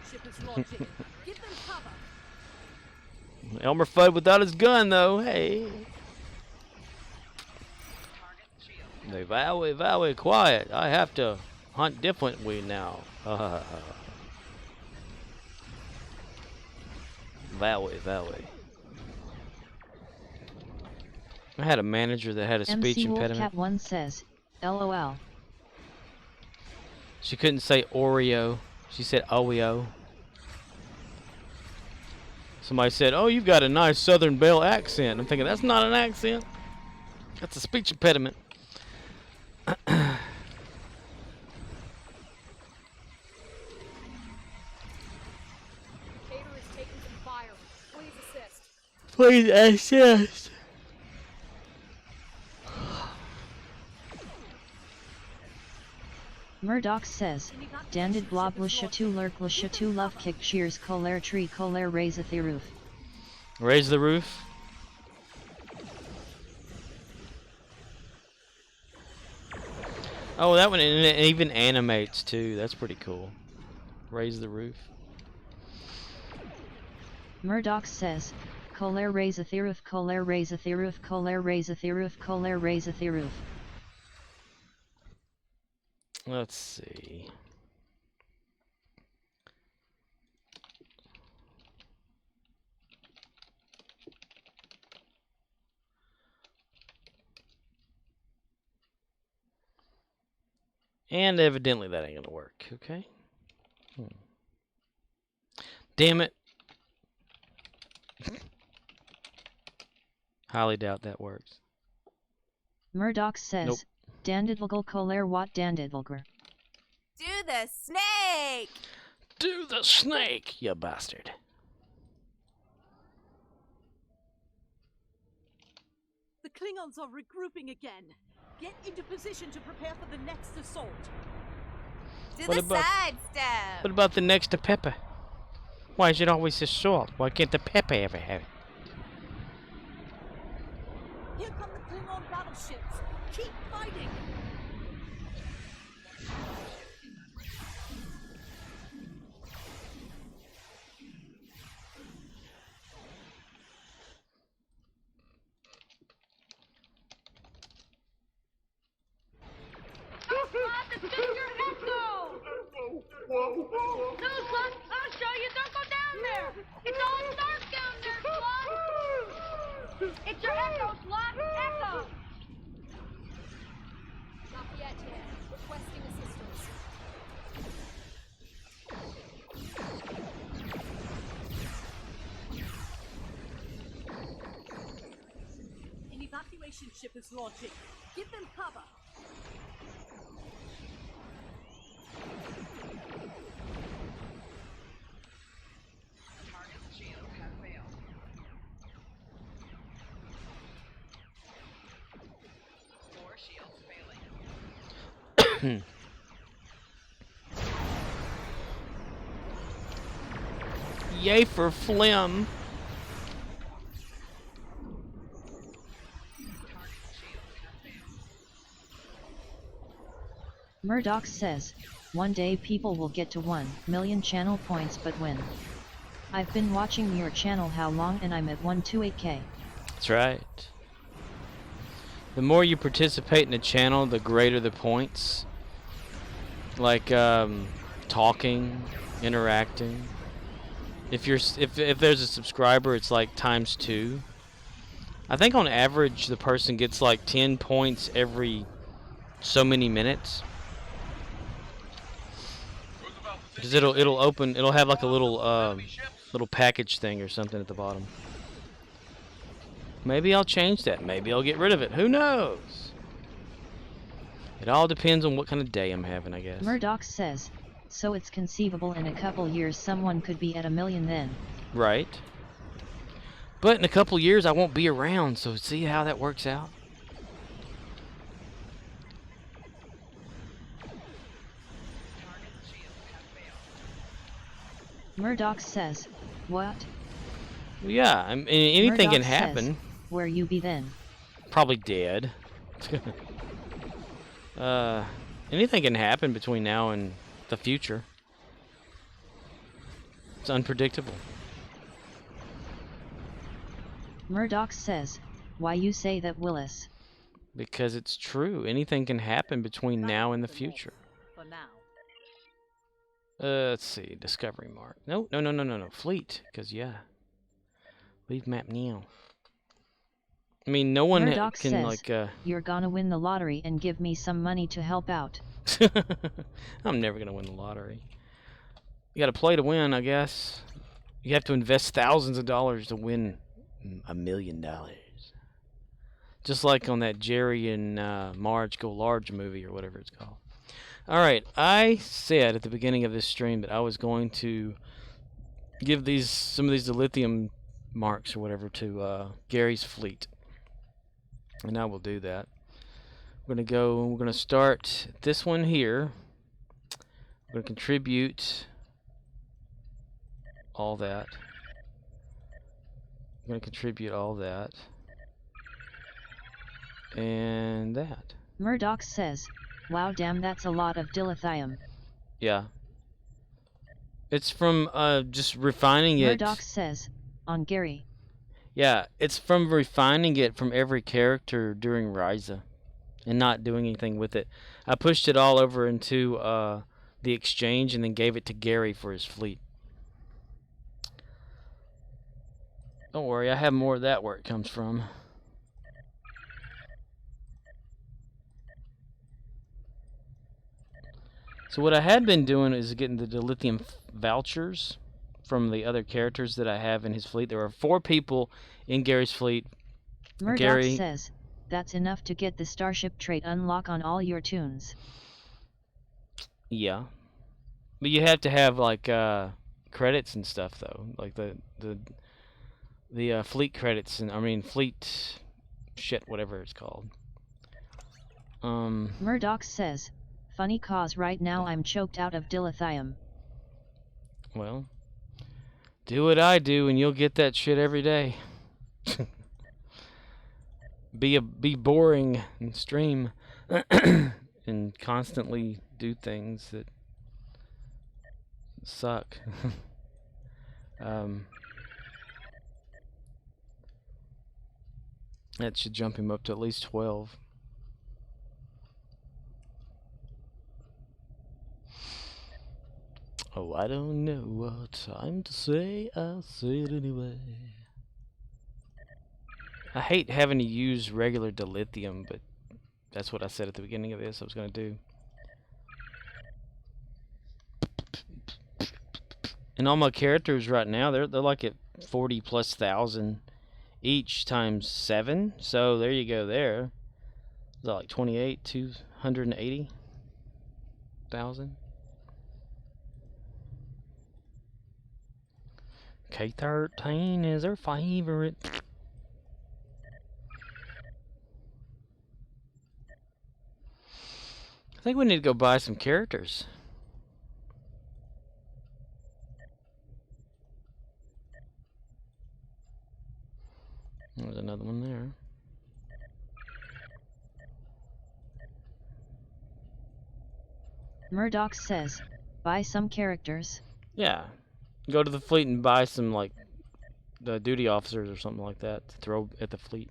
Fudd without his gun, though. Hey. Be very, very quiet. I have to hunt differently now. Valley. I had a manager that had a speech impediment. MC Wolfcat1 says, LOL. She couldn't say Oreo. She said Oreo. Somebody said, oh, you've got a nice Southern Belle accent. I'm thinking, that's not an accent. That's a speech impediment. Cater is taking some fire. Please assist. Please assist. Murdoch says, Dandid blob l'chatu lurk l'chatu love kick cheers colère tree colère raiseth the roof. Raise the roof. Oh, that one, and it even animates too. That's pretty cool. Raise the roof. Murdoch says, colère raiseth the roof colère raiseth the roof colère raiseth the roof colère raiseth the roof. Let's see. And evidently that ain't gonna work, okay? Damn it. Highly doubt that works. Murdoch says, nope. Dandidvogel colère wat dandidvogler. Do the snake! Do the snake, you bastard. The Klingons are regrouping again. Get into position to prepare for the next assault. Do the side step. What about the next to Pepper? Why is it always assault? Why can't the Pepper ever have it? Here come the Klingon battleships. Keep fighting. No, son, I'll show you. Don't go down there. It's all dark down there, Slot. It's your echo, Slot. Echo. Lafayette here. Requesting assistance. An evacuation ship is launching. Give them cover. Target's shields have failed. Four shields Yay for phlegm. Murdoch says, one day people will get to 1 million channel points but when? I've been watching your channel how long and I'm at 128k. That's right. The more you participate in a channel, the greater the points. Like talking, interacting. If there's a subscriber, it's like ×2. I think on average the person gets like 10 points every so many minutes. Because it'll have like a little package thing or something at the bottom. Maybe I'll change that. Maybe I'll get rid of it. Who knows? It all depends on what kind of day I'm having, I guess. Murdoch says, so it's conceivable in a couple years someone could be at 1 million then. Right. But in a couple years I won't be around, so see how that works out? Murdoch says, what? Well, yeah, I mean, anything Murdoch can happen. Says, where you be then? Probably dead. Anything can happen between now and the future. It's unpredictable. Murdoch says, why you say that, Willis? Because it's true. Anything can happen between now and the future. For now. Let's see. Discovery mark. No. Fleet. Because, yeah. Leave map now. I mean, no one Murdoch can, says, like, you're gonna win the lottery and give me some money to help out. I'm never gonna win the lottery. You gotta play to win, I guess. You have to invest thousands of dollars to win $1 million. Just like on that Jerry and Marge Go Large movie or whatever it's called. Alright, I said at the beginning of this stream that I was going to give some of these lithium marks or whatever to Gary's fleet. And I will do that. We're going to start this one here. We're going to contribute all that. I'm going to contribute all that. And that. Murdoch says, wow, damn, that's a lot of dilithium. Yeah. It's from just refining it. Murdoch says, on Gary. Yeah, it's from refining it from every character during Ryza and not doing anything with it. I pushed it all over into the exchange and then gave it to Gary for his fleet. Don't worry, I have more of that where it comes from. So what I had been doing is getting the dilithium vouchers from the other characters that I have in his fleet. There are 4 people in Gary's fleet. Murdoch Gary says, that's enough to get the Starship trait unlock on all your tunes. Yeah. But you have to have, like, credits and stuff, though. Like, the fleet credits, and I mean, fleet shit, whatever it's called. Murdoch says, funny cause right now I'm choked out of dilithium. Well, do what I do and you'll get that shit every day. Be boring and stream and constantly do things that suck. That should jump him up to at least 12. Oh, I don't know what time to say, I'll say it anyway. I hate having to use regular dilithium, but that's what I said at the beginning of this I was going to do. And all my characters right now, they're like at 40,000+ each times 7. So there you go there. Is that like 280,000? K13 is her favorite. I think we need to go buy some characters. There's another one there. Murdoch says, buy some characters. Yeah. Go to the fleet and buy some, like, the duty officers or something like that to throw at the fleet.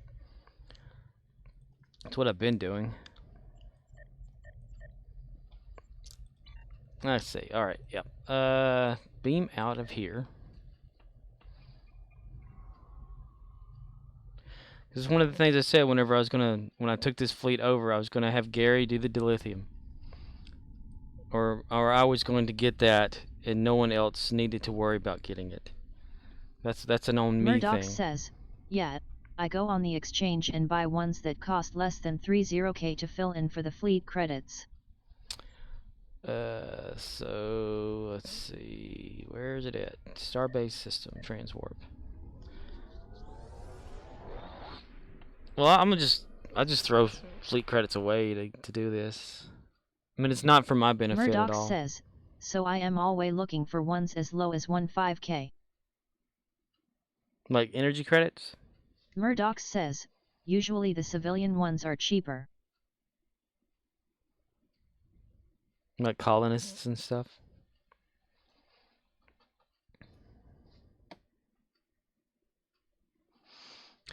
That's what I've been doing. Let's see. Alright, yep. Beam out of here. This is one of the things I said whenever I was when I took this fleet over, I was gonna have Gary do the dilithium. Or I was going to get that and no one else needed to worry about getting it. That's an on me Murdoch thing. says, yeah, I go on the exchange and buy ones that cost less than 30k to fill in for the fleet credits. So let's see, where is it at? Starbase system transwarp. Well, I just throw fleet credits away to do this. I mean, it's not for my benefit Murdoch at all. says, so I am always looking for ones as low as 15k. Like energy credits? Murdoch says, usually the civilian ones are cheaper. Like colonists and stuff?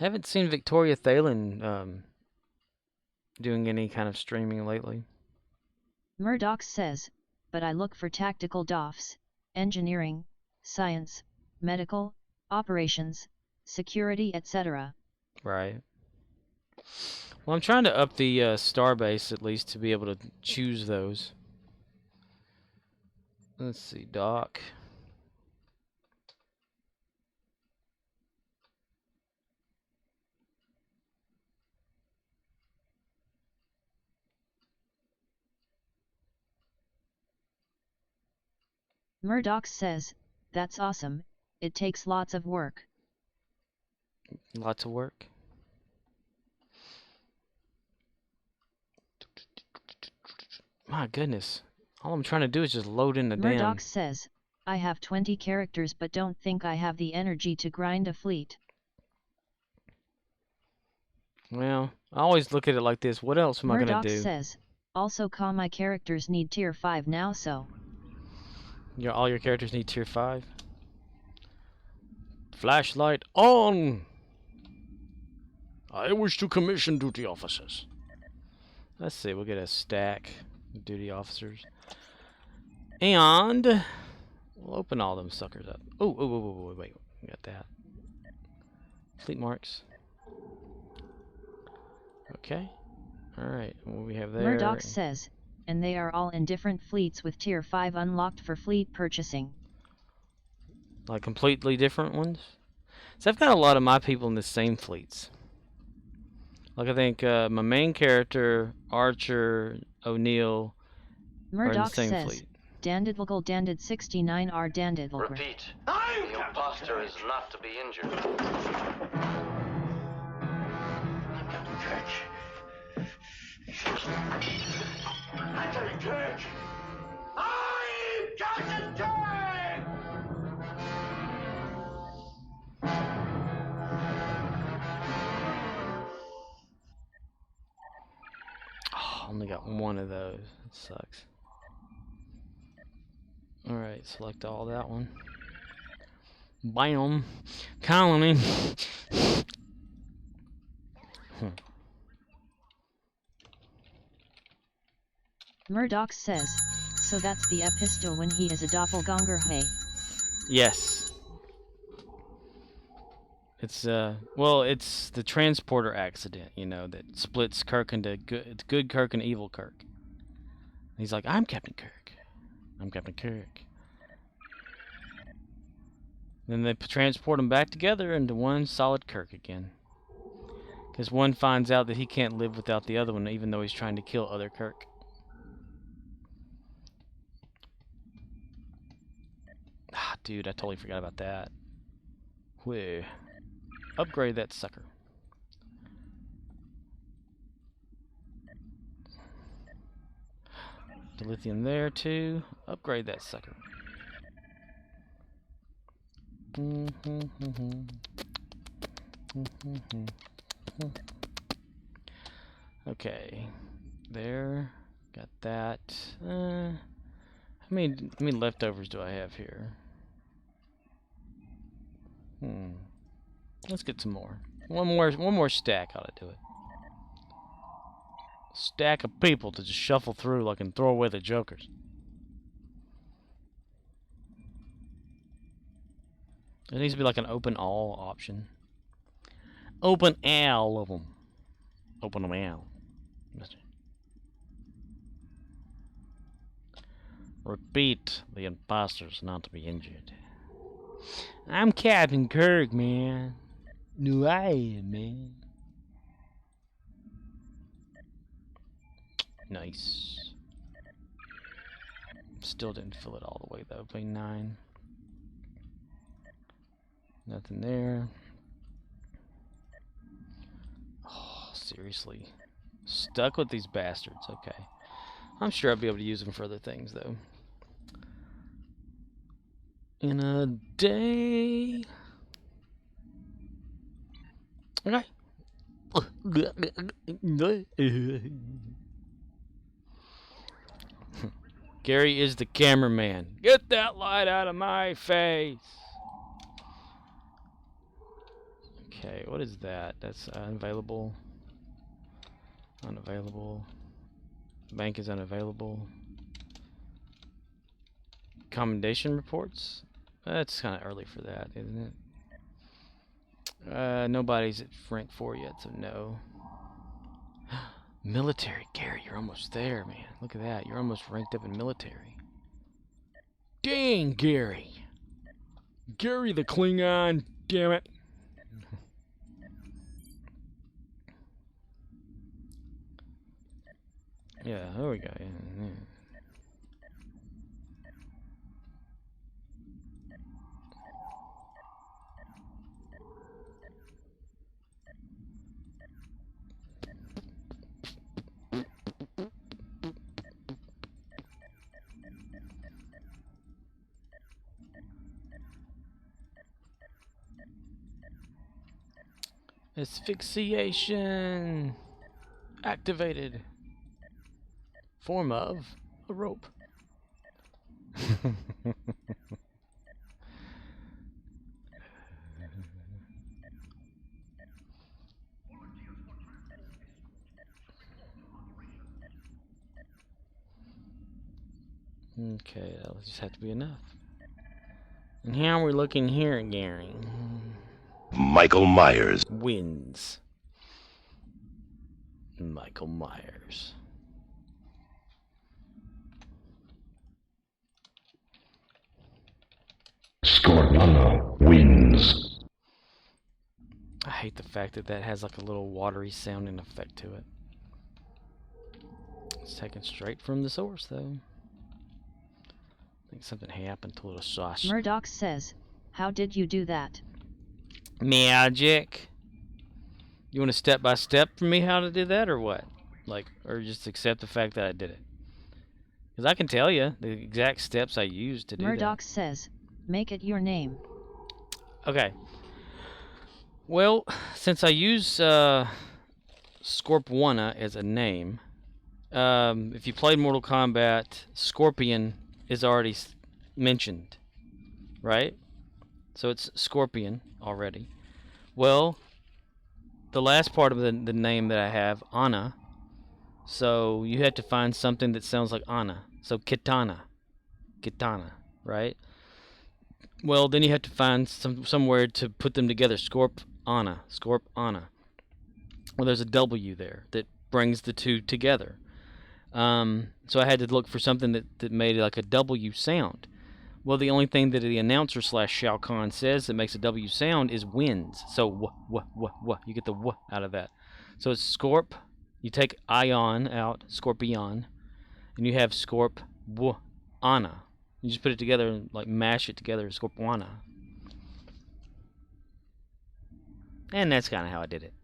I haven't seen Victoria Thalen doing any kind of streaming lately. Murdoch says, but I look for tactical DOFs, engineering, science, medical, operations, security, etc. Right. Well, I'm trying to up the Starbase at least to be able to choose those. Let's see, Doc. Murdoch says, that's awesome, it takes lots of work. Lots of work. My goodness. All I'm trying to do is just load in the Murdoch says, I have 20 characters but don't think I have the energy to grind a fleet. Well, I always look at it like this. What else am I going to do? Murdoch says, also call my characters need tier 5 now so. All your characters need tier 5? Flashlight on! I wish to commission duty officers. Let's see, we'll get a stack of duty officers. And we'll open all them suckers up. Oh, wait. We got that. Fleet marks. Okay. Alright, what we have there? Murdoch says, and they are all in different fleets with tier 5 unlocked for fleet purchasing. Like completely different ones? So I've got a lot of my people in the same fleets. Like I think my main character, Archer, O'Neill, are in the same fleet. Dandidlgle Dandid 69 are Dandidlgle. Repeat. The imposter is not to be injured. Lieutenant Kirk! I'm Captain Kirk! Oh, only got one of those. That sucks. Alright, select all that one. Bam! Colony! Murdoch says, so that's the epistle when he is a doppelganger, hey? Yes. It's, well, it's the transporter accident, you know, that splits Kirk into good Kirk and evil Kirk. He's like, I'm Captain Kirk. I'm Captain Kirk. Then they transport them back together into one solid Kirk again. Because one finds out that he can't live without the other one, even though he's trying to kill other Kirk. Ah, dude, I totally forgot about that. Whoa. Upgrade that sucker. the lithium there too. Upgrade that sucker. Okay, there, got that. How many leftovers do I have here? Let's get some more. One more stack ought to do it. Stack of people to just shuffle through like and throw away the jokers. There needs to be like an open all option. Open all of them. Open them all. Repeat, the imposters not to be injured. I'm Captain Kirk, man. No, I am, man. Nice. Still didn't fill it all the way though. Play 9. Nothing there. Oh, seriously. Stuck with these bastards. Okay. I'm sure I'll be able to use them for other things though. In a day. Okay. Gary is the cameraman. Get that light out of my face. Okay, what is that? That's unavailable. Unavailable. Bank is unavailable. Commendation reports? That's kind of early for that, isn't it? Nobody's at rank 4 yet, so no. Military, Gary, you're almost there, man. Look at that. You're almost ranked up in military. Dang, Gary. Gary the Klingon, damn it. Yeah, there we go. Yeah. Asphyxiation activated. Form of a rope. Okay, that'll just have to be enough. And how we're looking here, Gary. Michael Myers wins. Michael Myers. Scorpion wins. I hate the fact that that has like a little watery sounding effect to it. It's taken straight from the source, though. I think something happened to little sauce. Murdoch says, "How did you do that?" Magic. You want a step-by-step for me how to do that, or what? Like, or just accept the fact that I did it? Because I can tell you the exact steps I used to do Murdoch that. says, "Make it your name." Okay. Well, since I use Scorpwana as a name, if you played Mortal Kombat, Scorpion is already mentioned, right? So it's Scorpion already. Well, the last part of the name that I have, Anna, so you have to find something that sounds like Anna. So Kitana, right? Well, then you have to find somewhere to put them together. Scorp Anna. Well, there's a W there that brings the two together. So I had to look for something that made like a W sound. Well, the only thing that the announcer / Shao Kahn says that makes a W sound is wins. So w. You get the w out of that. So it's Scorp. You take ion out, Scorpion, and you have Scorp w Anna. You just put it together and like mash it together, Scorpwana. And that's kind of how I did it.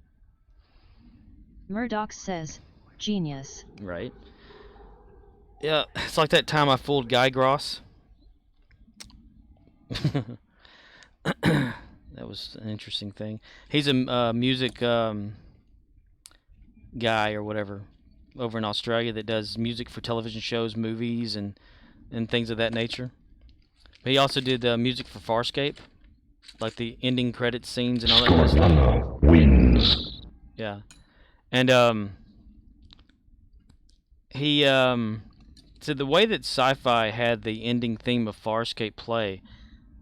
Murdoch says, "Genius." Right. Yeah, it's like that time I fooled Guy Gross. That was an interesting thing. He's a music guy or whatever over in Australia that does music for television shows, movies, and things of that nature. But he also did music for Farscape, like the ending credit scenes and all that kind of stuff. Wins. Yeah, and he so the way that Sci-Fi had the ending theme of Farscape play,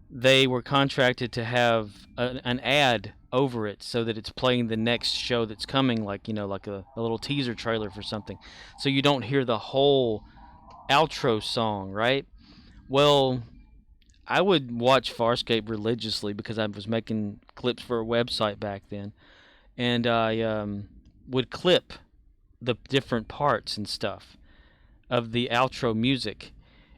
they were contracted to have an ad over it so that it's playing the next show that's coming, like, you know, like a little teaser trailer for something, so you don't hear the whole outro song, right? Well, I would watch Farscape religiously because I was making clips for a website back then, and I would clip the different parts and stuff of the outro music,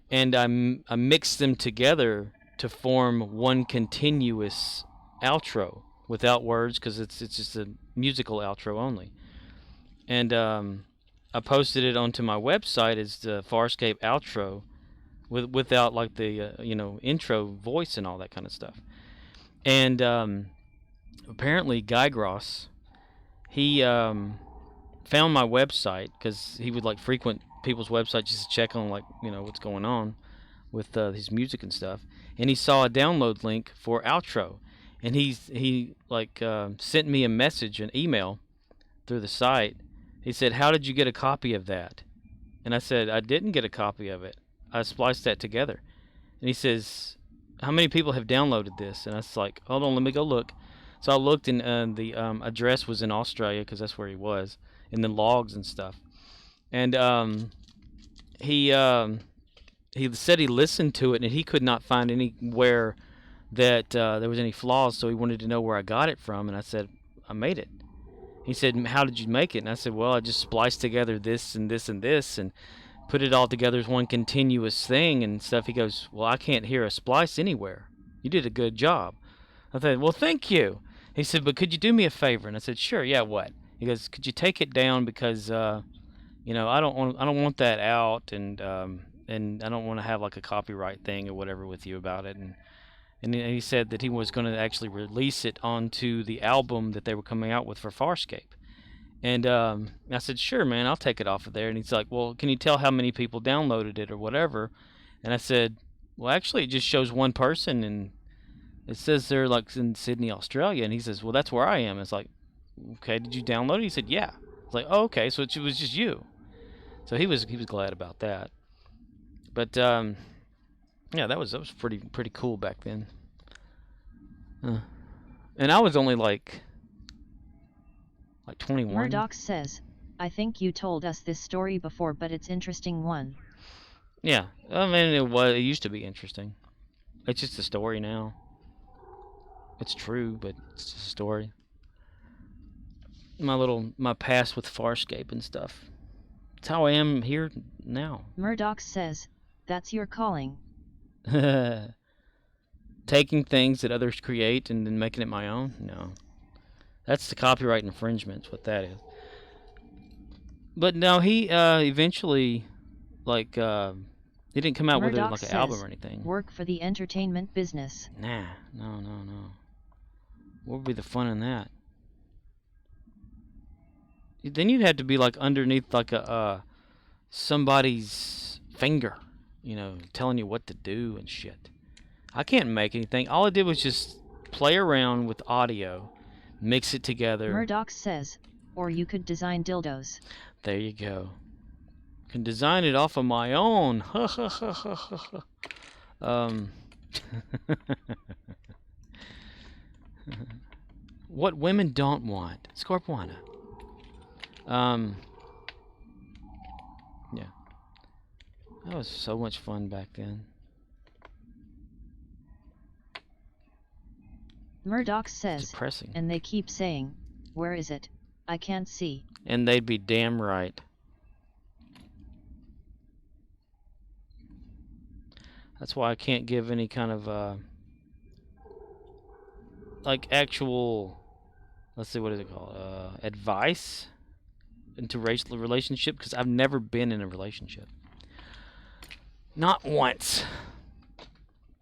and I mixed them together to form one continuous outro without words, because it's just a musical outro only. And I posted it onto my website as the Farscape outro without like the you know, intro voice and all that kind of stuff. And apparently Guy Gross, he found my website because he would like frequent people's websites just to check on, like, you know, what's going on with his music and stuff, and he saw a download link for outro, and he like sent me a message, an email through the site. He said, "How did you get a copy of that?" And I said, "I didn't get a copy of it. I spliced that together." And he says, "How many people have downloaded this?" And I was like, "Hold on, let me go look." So I looked, and the address was in Australia because that's where he was, in the logs and stuff. And he said he listened to it and he could not find anywhere that there was any flaws, so he wanted to know where I got it from. And I said, "I made it." He said, "How did you make it?" And I said, "Well, I just spliced together this and this and this and put it all together as one continuous thing and stuff." He goes, "Well, I can't hear a splice anywhere. You did a good job." I said, "Well, thank you." He said, "But could you do me a favor?" And I said, "Sure, yeah, what?" He goes, "Could you take it down, because you know, I don't want that out, and I don't want to have like a copyright thing or whatever with you about it." And he said that he was going to actually release it onto the album that they were coming out with for Farscape. And I said, "Sure, man, I'll take it off of there." And he's like, "Well, can you tell how many people downloaded it or whatever?" And I said, "Well, actually, it just shows one person, and it says they're like in Sydney, Australia." And he says, "Well, that's where I am." It's like, "Okay, did you download it?" He said, "Yeah." It's like, "Oh, okay, so it was just you." So he was glad about that. But yeah, that was pretty cool back then. And I was only like 21. Murdoch says, "I think you told us this story before, but it's interesting one." Yeah, I mean, it used to be interesting. It's just a story now. It's true, but it's just a story. My past with Farscape and stuff. It's how I am here now. Murdoch says, "That's your calling." Taking things that others create and then making it my own? No. That's the copyright infringement, what that is. But no, he eventually, like, he didn't come out with like an album or anything. "Work for the entertainment business." Nah, no. What would be the fun in that? Then you'd have to be like underneath like a somebody's finger, you know, telling you what to do and shit. I can't make anything. All I did was just play around with audio, mix it together. Murdoch says, "Or you could design dildos." There you go. Can design it off of my own. What women don't want. Scorpwana. Yeah. That was so much fun back then. Murdoch says, it's depressing. "And they keep saying, 'Where is it? I can't see.'" And they'd be damn right. That's why I can't give any kind of like actual, let's see, what is it called? Advice into relationship, because I've never been in a relationship. Not once.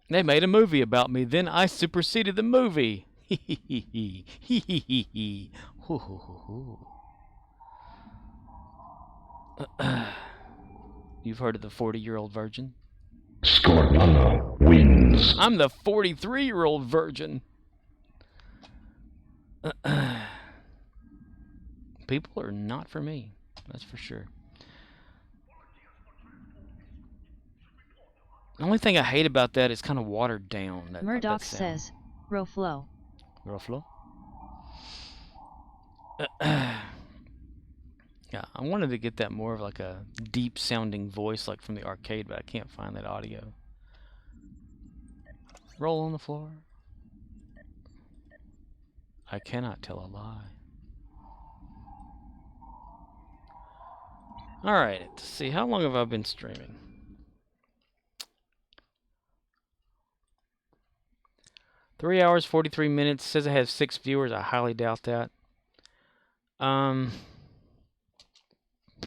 They made a movie about me, then I superseded the movie. You've heard of the 40-year-old virgin? Scorpion wins. I'm the 43-year-old virgin. People are not for me, that's for sure. The only thing I hate about that is kind of watered down. Murdoch says, Roflo. Roflo? Yeah, I wanted to get that more of like a deep sounding voice like from the arcade, but I can't find that audio. Roll on the floor. I cannot tell a lie. Alright, let's see, how long have I been streaming? 3 hours, 43 minutes. Says I have 6 viewers. I highly doubt that.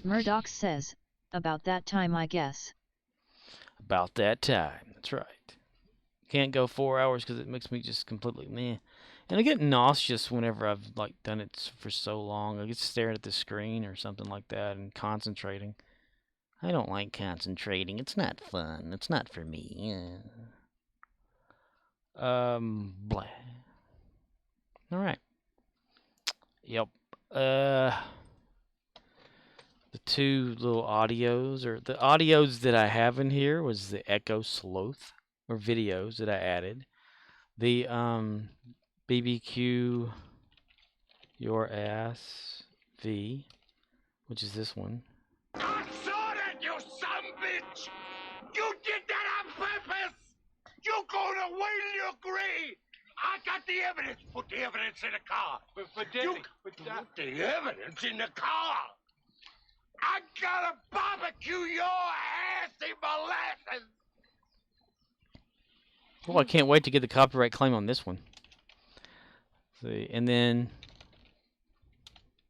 Murdoch says, about that time, I guess. About that time. That's right. Can't go 4 hours because it makes me just completely meh. And I get nauseous whenever I've like done it for so long. I get staring at the screen or something like that and concentrating. I don't like concentrating. It's not fun. It's not for me. Blah. Alright. Yep. The two little audios, or the audios that I have in here was the Echo Sloth, or videos that I added. The BBQ Your Ass V, which is this one. I saw that, you sumbitch! You did that on purpose! You gonna wait your grave! I got the evidence. Put the evidence in the car. But Daddy, put the evidence in the car. I gotta barbecue your ass in molasses. Well, I can't wait to get the copyright claim on this one. See, and then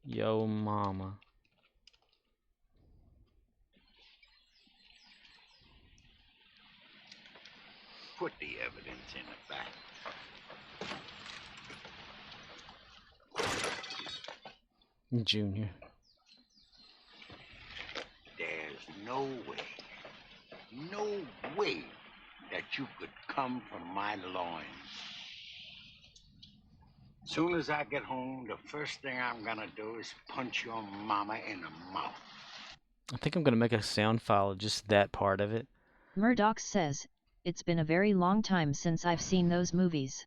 Yo Mama. Put the evidence in the back. Junior. There's no way that you could come from my loins. Soon as I get home, the first thing I'm gonna do is punch your mama in the mouth. I think I'm gonna make a sound file of just that part of it. Murdoch says, it's been a very long time since I've seen those movies.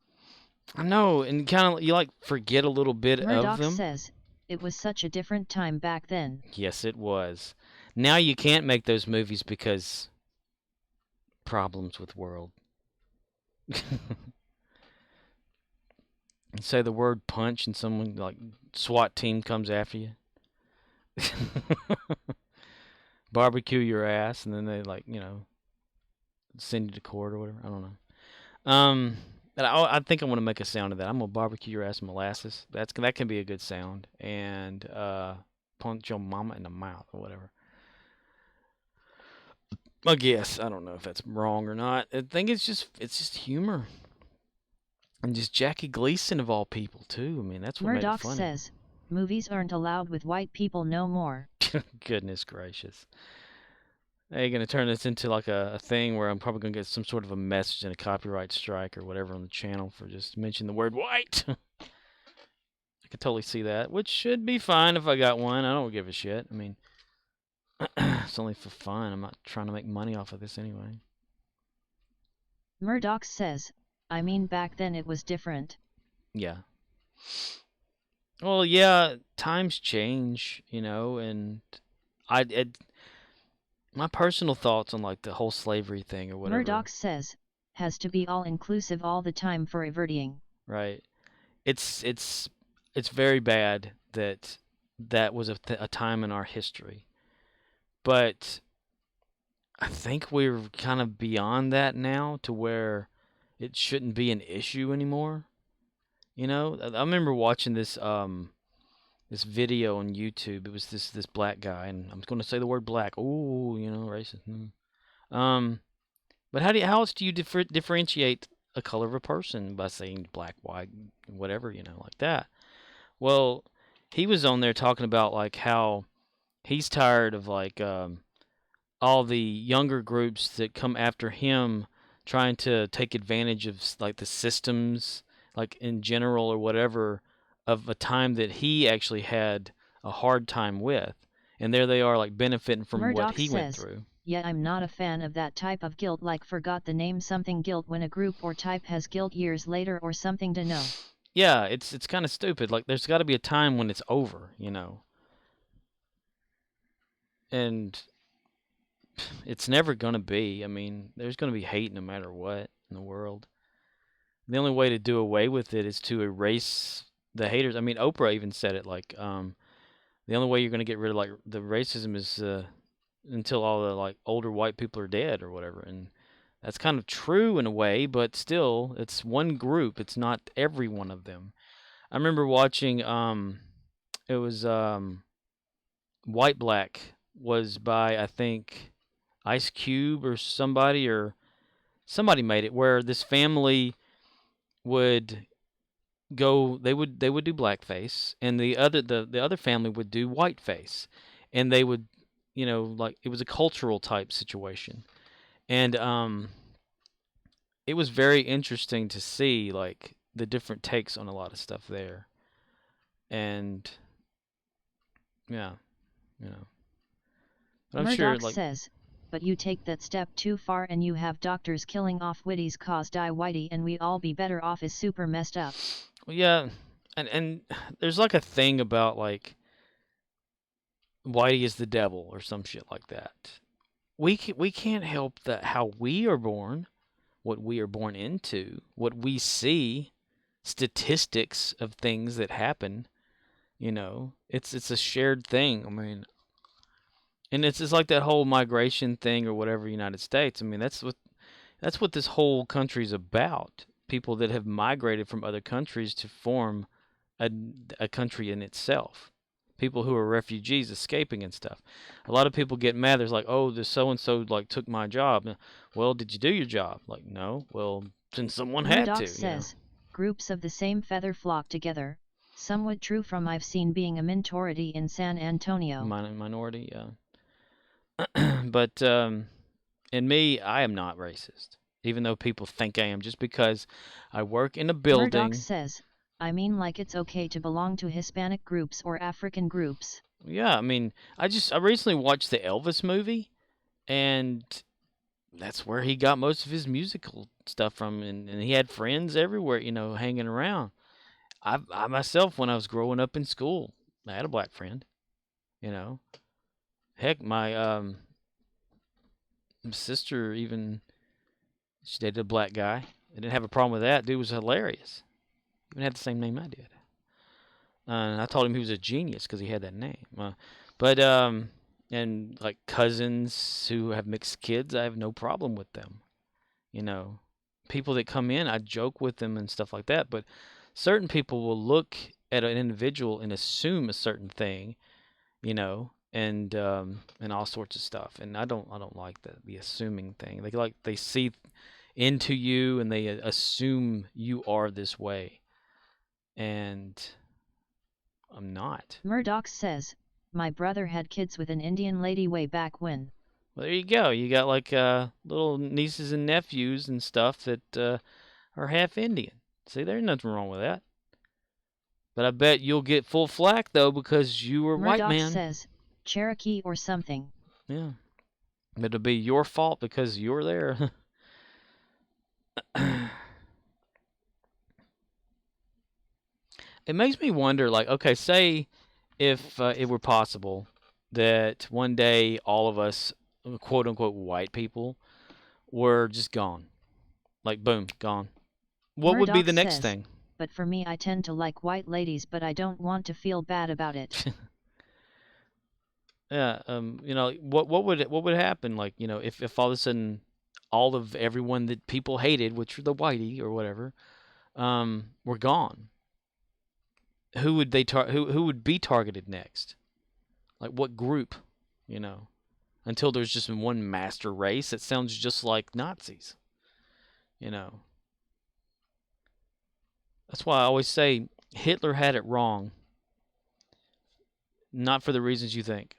I know, and kind of you like forget a little bit Murdoch of them. Says, it was such a different time back then. Yes, it was. Now you can't make those movies because problems with world. Say the word punch and someone like SWAT team comes after you. Barbecue your ass, and then they like, you know, send you to court or whatever. I don't know. But I think I want to make a sound of that. I'm gonna barbecue your ass in molasses. That can be a good sound. And punch your mama in the mouth or whatever. I guess I don't know if that's wrong or not. I think it's just humor. And just Jackie Gleason of all people too. I mean, that's what Murdoch made it funny. Says, movies aren't allowed with white people no more. Goodness gracious. Are you going to turn this into like a thing where I'm probably going to get some sort of a message and a copyright strike or whatever on the channel for just mentioning the word white? I could totally see that, which should be fine if I got one. I don't give a shit. I mean, it's only for fun. I'm not trying to make money off of this anyway. Murdoch Says, I mean, back then it was different. Yeah. Well, yeah, times change, you know, and my personal thoughts on like the whole slavery thing or whatever. Murdoch Says, has to be all-inclusive all the time for everything. Right. It's very bad that was a time in our history. But I think we're kind of beyond that now to where it shouldn't be an issue anymore. You know, I remember watching this this video on YouTube. It was this black guy, and I'm going to say the word black. Ooh, you know, racist. But how else do you differentiate a color of a person? By saying black, white, whatever, like that. Well, he was on there talking about like how he's tired of like all the younger groups that come after him trying to take advantage of like the systems, like in general or whatever, of a time that he actually had a hard time with. And there they are, like, benefiting from what Murdoch he went says, through. "Yeah, I'm not a fan of that type of guilt, like forgot the name something guilt when a group or type has guilt years later or something to know." Yeah, it's kind of stupid. Like, there's got to be a time when it's over, And it's never going to be. I mean, there's going to be hate no matter what in the world. The only way to do away with it is to erase the haters. I mean, Oprah even said it, like, the only way you're going to get rid of, like, the racism is until all the, like, older white people are dead or whatever. And that's kind of true in a way, but still, it's one group. It's not every one of them. I remember watching, it was White Black was by, I think, Ice Cube or somebody made it, where this family would go, they would do blackface, and the other family would do whiteface, and they would, like, it was a cultural type situation, and it was very interesting to see, like, the different takes on a lot of stuff there, and yeah, but I'm Murdoch sure, like, says, "But you take that step too far and you have doctors killing off Whitey's cause die Whitey and we all be better off is super messed up." well, yeah, and there's like a thing about, like, Whitey is the devil or some shit like that. We can't help that how we are born, what we are born into, what we see, statistics of things that happen. It's a shared thing. I mean, and it's like that whole migration thing or whatever, United States. I mean, that's what this whole country's about. People that have migrated from other countries to form a country in itself. People who are refugees escaping and stuff. A lot of people get mad. There's like, oh, this so-and-so like took my job. Well, did you do your job? Like, no. Well, then someone had Murdoch to. says, "Groups of the same feather flock together. Somewhat true from I've seen being a minority in San Antonio." Minority, yeah. But in me, I am not racist, even though people think I am, just because I work in a building. Murdoch says, "I mean, like, it's okay to belong to Hispanic groups or African groups." Yeah, I mean, I recently watched the Elvis movie, and that's where he got most of his musical stuff from, and he had friends everywhere, hanging around. I myself, when I was growing up in school, I had a black friend, Heck, my sister even, she dated a black guy. I didn't have a problem with that. Dude was hilarious. Even had the same name I did. And I told him he was a genius because he had that name. But and like cousins who have mixed kids, I have no problem with them. People that come in, I joke with them and stuff like that. But certain people will look at an individual and assume a certain thing, and all sorts of stuff. And I don't like the assuming thing. They see into you and they assume you are this way, and I'm not. Murdoch says, "My brother had kids with an Indian lady way back when." Well, there you go. You got like little nieces and nephews and stuff that are half Indian. See, there's nothing wrong with that. But I bet you'll get full flack though because you were Murdoch white man. says, "Cherokee or something." Yeah, it'll be your fault because you're there. It makes me wonder, like, okay, say if it were possible that one day all of us, quote unquote, white people, were just gone. Like, boom, gone. What would be the next thing? "But for me, I tend to like white ladies, but I don't want to feel bad about it." Yeah, what would happen? Like, if all of a sudden all of everyone that people hated, which were the whitey or whatever, were gone. Who would they who would be targeted next? Like what group? I until there's just one master race that sounds just like Nazis. You know. That's why I always say Hitler had it wrong. Not for the reasons you think.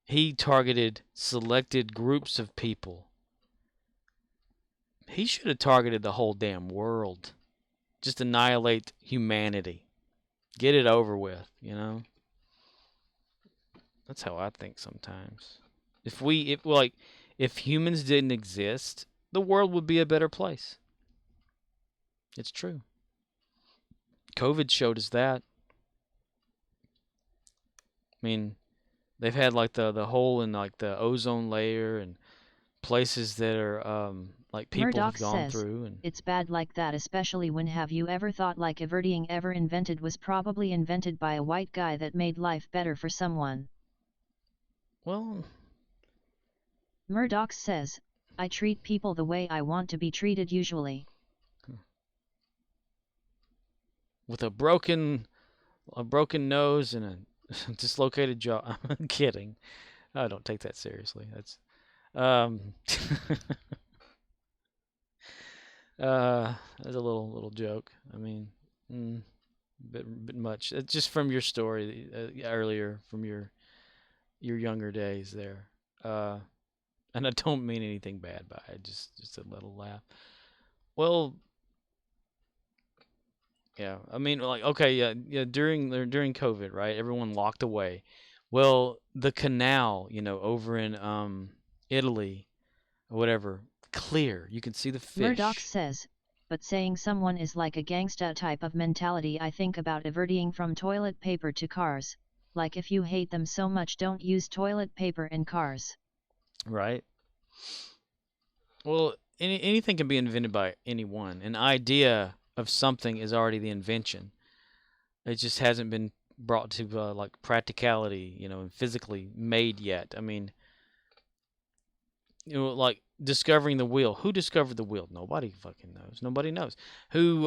He targeted selected groups of people. He should have targeted the whole damn world. Just annihilate humanity. Get it over with, you know? That's how I think sometimes. If humans didn't exist, the world would be a better place. It's true. COVID showed us that. I mean, they've had like the hole in like the ozone layer and places that are like people Murdoch have gone says, through. And it's bad like that, especially when have you ever thought like everything ever invented was probably invented by a white guy that made life better for someone. Well, Murdoch says, I treat people the way I want to be treated usually. With a broken nose and a dislocated jaw. I'm kidding. I don't take that seriously. That's that's a little joke. I mean, bit much. It's just from your story earlier, from your younger days there. And I don't mean anything bad by it. Just a little laugh. Well, yeah. I mean, like, okay, yeah. During COVID, right? Everyone locked away. Well, the canal, over in Italy or whatever, clear. You can see the fish. Murdoch says, but saying someone is like a gangsta type of mentality, I think about averting from toilet paper to cars. Like if you hate them so much, don't use toilet paper in cars. Right. Well, anything can be invented by anyone. An idea of something is already the invention. It just hasn't been brought to like practicality, and physically made yet. I mean, like discovering the wheel. Who discovered the wheel? Nobody fucking knows. Nobody knows. Who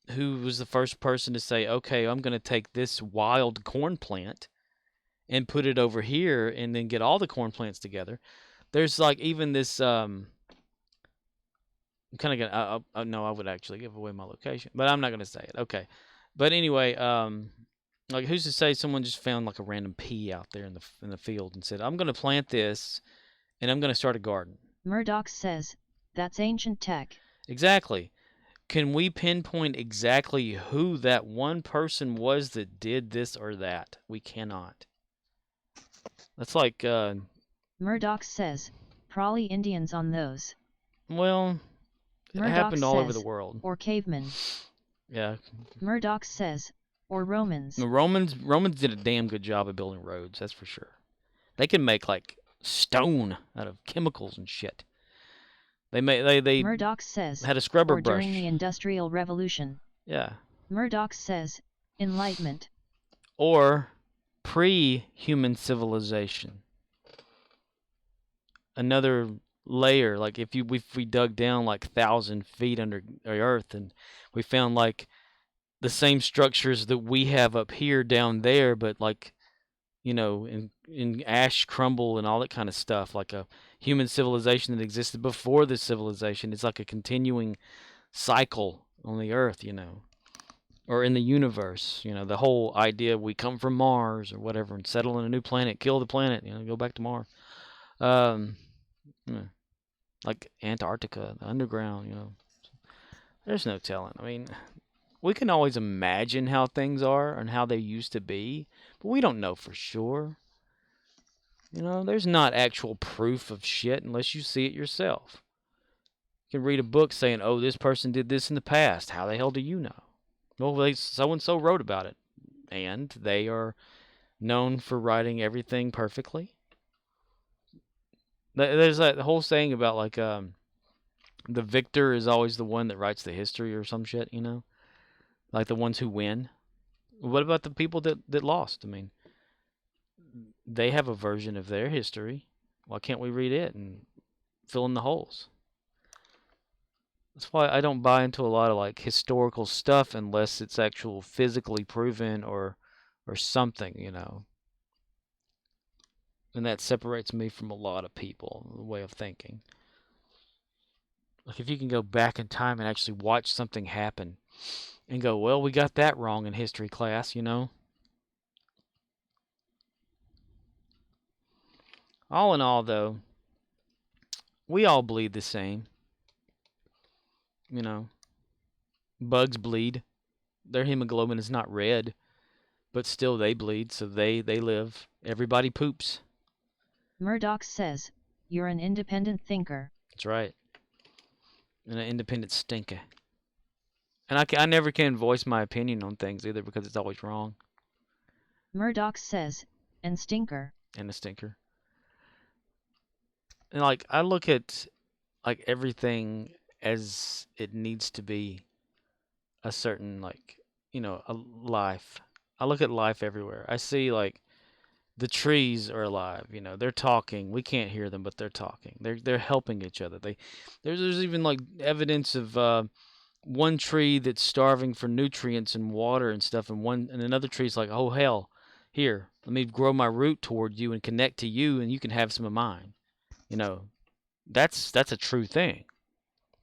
was the first person to say, okay, I'm going to take this wild corn plant and put it over here and then get all the corn plants together? There's like even this, I'm kind of going to, no, I would actually give away my location, but I'm not going to say it. Okay. But anyway, like who's to say someone just found like a random pea out there in the field and said, I'm going to plant this and I'm going to start a garden. Murdoch says, that's ancient tech. Exactly. Can we pinpoint exactly who that one person was that did this or that? We cannot. That's like... Murdoch says, probably Indians on those. Well, it happened all over the world. Or cavemen. Yeah. Murdoch says, or Romans. The Romans did a damn good job of building roads, that's for sure. They can make like stone out of chemicals and shit. They Murdoch says, had a scrubber or brush during the Industrial Revolution. Yeah. Murdoch says, Enlightenment. Or pre-human civilization. Another layer, like if we dug down like 1,000 feet under the earth and we found like the same structures that we have up here down there, but like, in ash crumble and all that kind of stuff, like a human civilization that existed before this civilization. It's like a continuing cycle on the earth, or in the universe. The whole idea we come from Mars or whatever and settle in a new planet, kill the planet, go back to Mars. Like Antarctica, the underground, There's no telling. I mean, we can always imagine how things are and how they used to be, but we don't know for sure. There's not actual proof of shit unless you see it yourself. You can read a book saying, oh, this person did this in the past. How the hell do you know? Well, so-and-so wrote about it. And they are known for writing everything perfectly. There's that whole saying about, like, the victor is always the one that writes the history or some shit, Like the ones who win. What about the people that lost? I mean, they have a version of their history. Why can't we read it and fill in the holes? That's why I don't buy into a lot of like historical stuff unless it's actual physically proven or something, And that separates me from a lot of people, the way of thinking. Like, if you can go back in time and actually watch something happen and go, well, we got that wrong in history class, you know? All in all, though, we all bleed the same. You know, bugs bleed. Their hemoglobin is not red, but still they bleed, so they live. Everybody poops. Murdoch says, you're an independent thinker. That's right. And an independent stinker. And I never can voice my opinion on things either because it's always wrong. Murdoch says, and stinker. And a stinker. And like, I look at like everything as it needs to be a certain, like, you know, a life. I look at life everywhere. I see like the trees are alive, you know, they're talking. We can't hear them, but they're talking. They're helping each other. There's even like evidence of one tree that's starving for nutrients and water and stuff, and another tree's like, oh hell, here, let me grow my root toward you and connect to you, and you can have some of mine. You know, that's a true thing.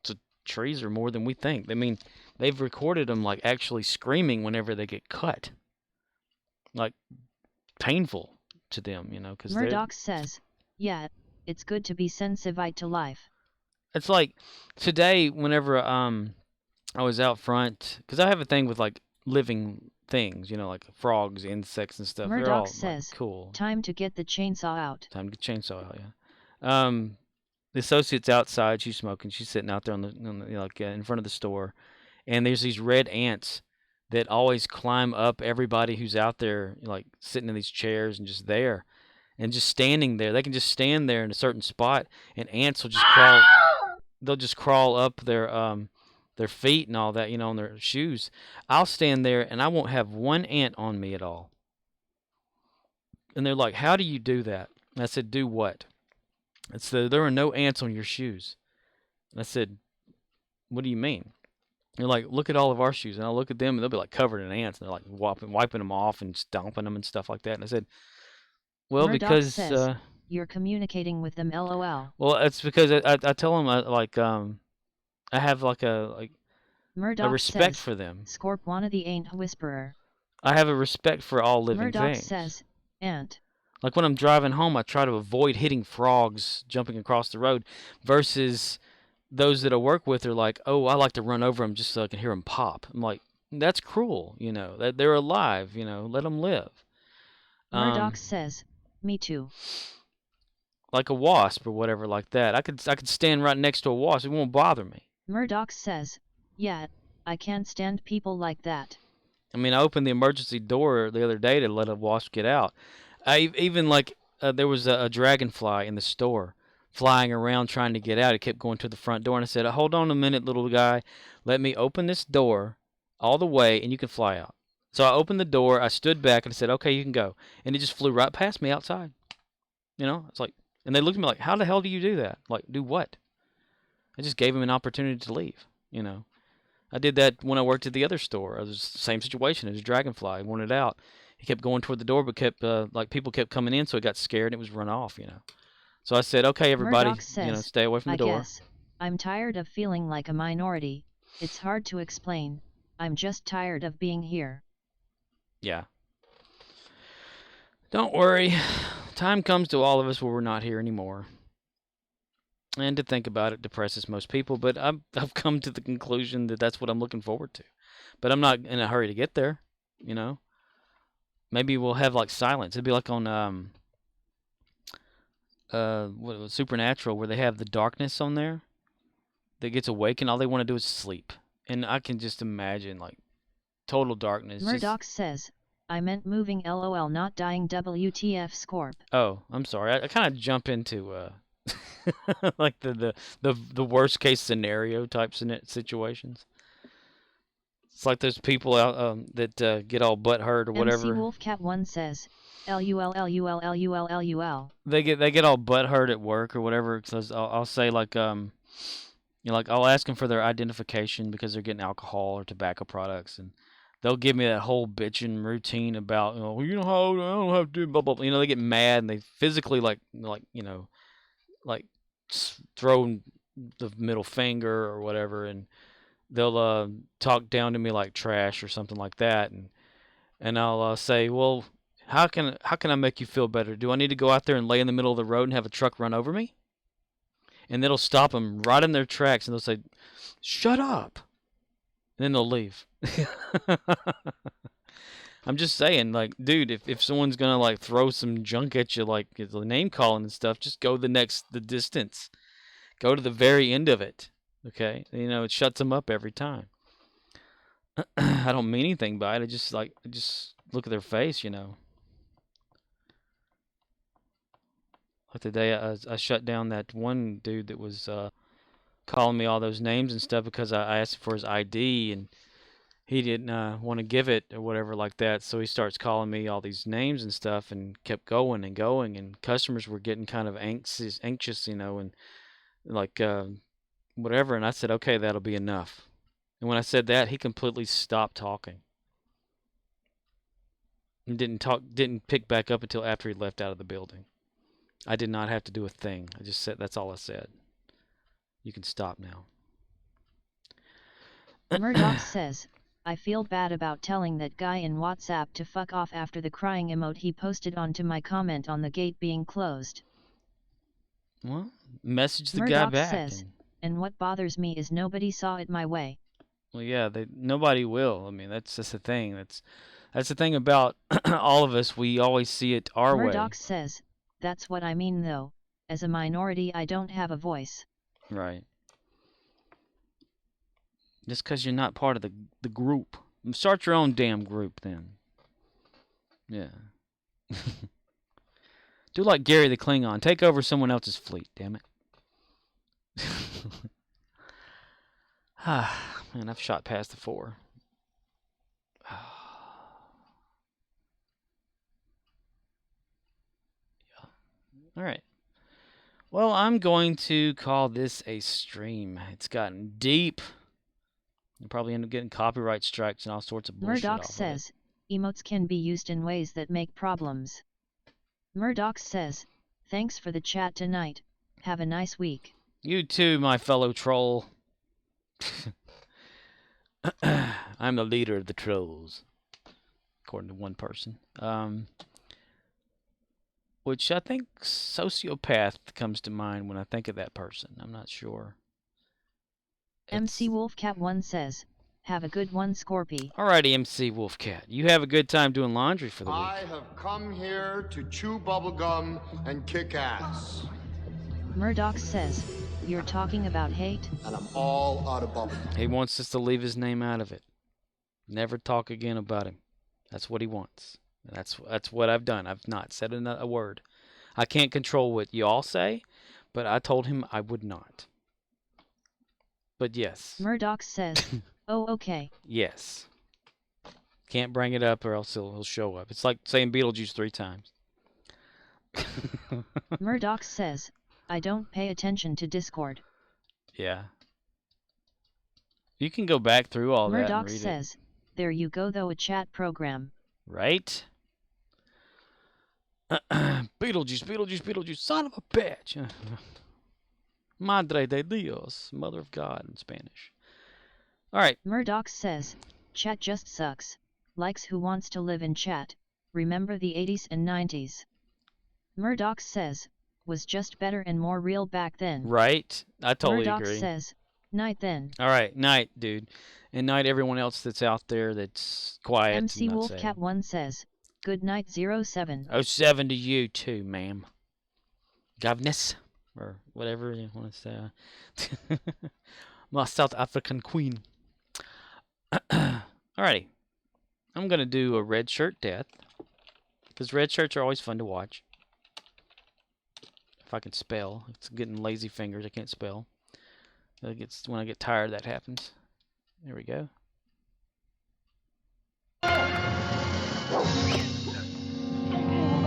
So trees are more than we think. I mean, they've recorded them like actually screaming whenever they get cut, like painful to them, you know, because Murdoch says, yeah, it's good to be sensitive to life. It's like today, whenever I was out front, because I have a thing with like living things, you know, like frogs, insects, and stuff. Murdoch They're all says, like, cool. Time to get the chainsaw out. Time to get the chainsaw out, yeah. The associate's outside. She's smoking. She's sitting out there on the you know, like in front of the store, and there's these red ants that always climb up everybody who's out there, like sitting in these chairs and just there, and just standing there. They can just stand there in a certain spot, and ants will just crawl. They'll just crawl up their feet and all that, you know, on their shoes. I'll stand there and I won't have one ant on me at all. And they're like, how do you do that? And I said, do what? I said, there are no ants on your shoes. And I said, what do you mean? They're like, look at all of our shoes. And I'll look at them and they'll be like covered in ants. And they're like wiping them off and stomping them and stuff like that. And I said, well, Murdoch because says, you're communicating with them, LOL. Well, it's because I tell them I have like a respect for them. Scorpwana the Ain't Whisperer. I have a respect for all living Murdoch things. says, ant. Like when I'm driving home, I try to avoid hitting frogs jumping across the road, versus those that I work with are like, oh, I like to run over them just so I can hear them pop. I'm like, that's cruel, you know. That they're alive, you know. Let them live. Murdoch says, me too. Like a wasp or whatever like that. I could stand right next to a wasp. It won't bother me. Murdoch says, yeah, I can't stand people like that. I mean, I opened the emergency door the other day to let a wasp get out. I even there was a dragonfly in the store flying around trying to get out. It kept going to the front door, and I said, hold on a minute, little guy. Let me open this door all the way, and you can fly out. So I opened the door. I stood back, and I said, okay, you can go. And it just flew right past me outside. You know, it's like, and they looked at me like, how the hell do you do that? Like, do what? I just gave him an opportunity to leave, you know. I did that when I worked at the other store. It was the same situation. It was a dragonfly. He wanted out. He kept going toward the door, but kept people kept coming in, so he got scared and it was run off, you know. So I said, okay, everybody, Murdoch says, you know, stay away from the door. Guess. I'm tired of feeling like a minority. It's hard to explain. I'm just tired of being here. Yeah. Don't worry. Time comes to all of us where we're not here anymore. And to think about it depresses most people, but I've come to the conclusion that that's what I'm looking forward to. But I'm not in a hurry to get there, you know. Maybe we'll have like silence. It'd be like on what was Supernatural, where they have the darkness on there that gets awake and all they want to do is sleep. And I can just imagine like total darkness. Murdoch says, I meant moving, LOL, not dying, WTF, Scorp. Oh, I'm sorry. I kind of jump into like the worst case scenario type situations. It's like those people out that get all butthurt or whatever. MC Wolfcat1 says, LUL. They get all butthurt at work or whatever. Because I'll say like you know, like I'll ask them for their identification because they're getting alcohol or tobacco products, and they'll give me that whole bitching routine about, you know how I don't have to do blah blah blah. You know, they get mad and they physically like throw the middle finger or whatever, and they'll talk down to me like trash or something like that, and I'll say, well, how can I make you feel better? Do I need to go out there and lay in the middle of the road and have a truck run over me? And it'll stop them right in their tracks, and they'll say, shut up. And then they'll leave. I'm just saying, like, dude, if someone's gonna like throw some junk at you, like the name calling and stuff, just go the distance. Go to the very end of it. Okay? You know, it shuts them up every time. I don't mean anything by it. I just look at their face, you know. Like the day I shut down that one dude that was calling me all those names and stuff because I asked him for his ID and he didn't want to give it or whatever like that. So he starts calling me all these names and stuff and kept going and going. And customers were getting kind of anxious, you know, and like whatever. And I said, okay, that'll be enough. And when I said that, he completely stopped talking. And didn't pick back up until after he left out of the building. I did not have to do a thing. I just said, that's all I said. You can stop now. Murdoch says, I feel bad about telling that guy in WhatsApp to fuck off after the crying emote he posted onto my comment on the gate being closed. Well, message the Murdoch guy back. Says, and what bothers me is nobody saw it my way. Well, yeah, nobody will. I mean, that's the thing. That's the thing about all of us. We always see it our way. Murdoch says, that's what I mean though. As a minority, I don't have a voice. Right. Just because you're not part of the group. Start your own damn group then. Yeah. Do like Gary the Klingon. Take over someone else's fleet, damn it. Man, I've shot past the 4. All right. Well, I'm going to call this a stream. It's gotten deep. You'll probably end up getting copyright strikes and all sorts of bullshit. Murdoch says, emotes can be used in ways that make problems. Murdoch says, thanks for the chat tonight. Have a nice week. You too, my fellow troll. I'm the leader of the trolls, according to one person. Which I think sociopath comes to mind when I think of that person. I'm not sure. MC Wolfcat1 says, have a good one, Scorpy. Alrighty, MC Wolfcat. You have a good time doing laundry for the week. I have come here to chew bubblegum and kick ass. Murdoch says, you're talking about hate? And I'm all out of bubblegum. He wants us to leave his name out of it. Never talk again about him. That's what he wants. That's what I've done. I've not said a word. I can't control what y'all say, but I told him I would not. But yes. Murdoch says, oh, okay. Yes. Can't bring it up or else he'll show up. It's like saying Beetlejuice 3 times. Murdoch says, I don't pay attention to Discord. Yeah. You can go back through all that and read it. Murdoch says, there you go though, a chat program. Right? Beetlejuice, son of a bitch. Madre de Dios, mother of God in Spanish. Alright. Murdoch says, chat just sucks. Likes who wants to live in chat. Remember the 80s and 90s. Murdoch says, was just better and more real back then. Right? I totally Murdoch agree. Says, night then. Alright, night, dude. And night everyone else that's out there that's quiet. MC Wolfcat1 says, good night 07. 07 to you too, ma'am. Governess. Or whatever you want to say. My South African queen. Alrighty. I'm going to do a red shirt death. Because red shirts are always fun to watch. If I can spell. It's getting lazy fingers. I can't spell. When I get tired, that happens. There we go.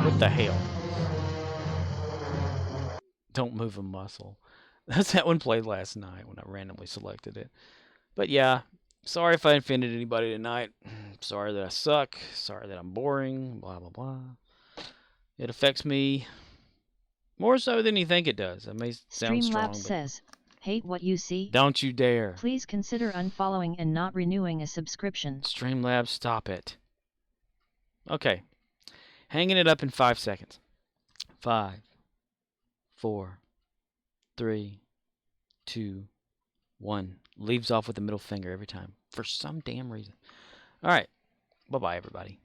What the hell? Don't move a muscle. That's that one played last night when I randomly selected it. But yeah, Sorry if I offended anybody tonight. Sorry that I suck. Sorry that I'm boring. Blah, blah, blah. It affects me more so than you think it does. That may sound strong, Streamlabs but says, hate what you see? don't you dare. Please consider unfollowing and not renewing a subscription. Streamlabs, stop it. Okay. Hanging it up in 5 seconds. 5, 4, 3, 2, 1. Leaves off with the middle finger every time. For some damn reason. Alright. Bye-bye, everybody.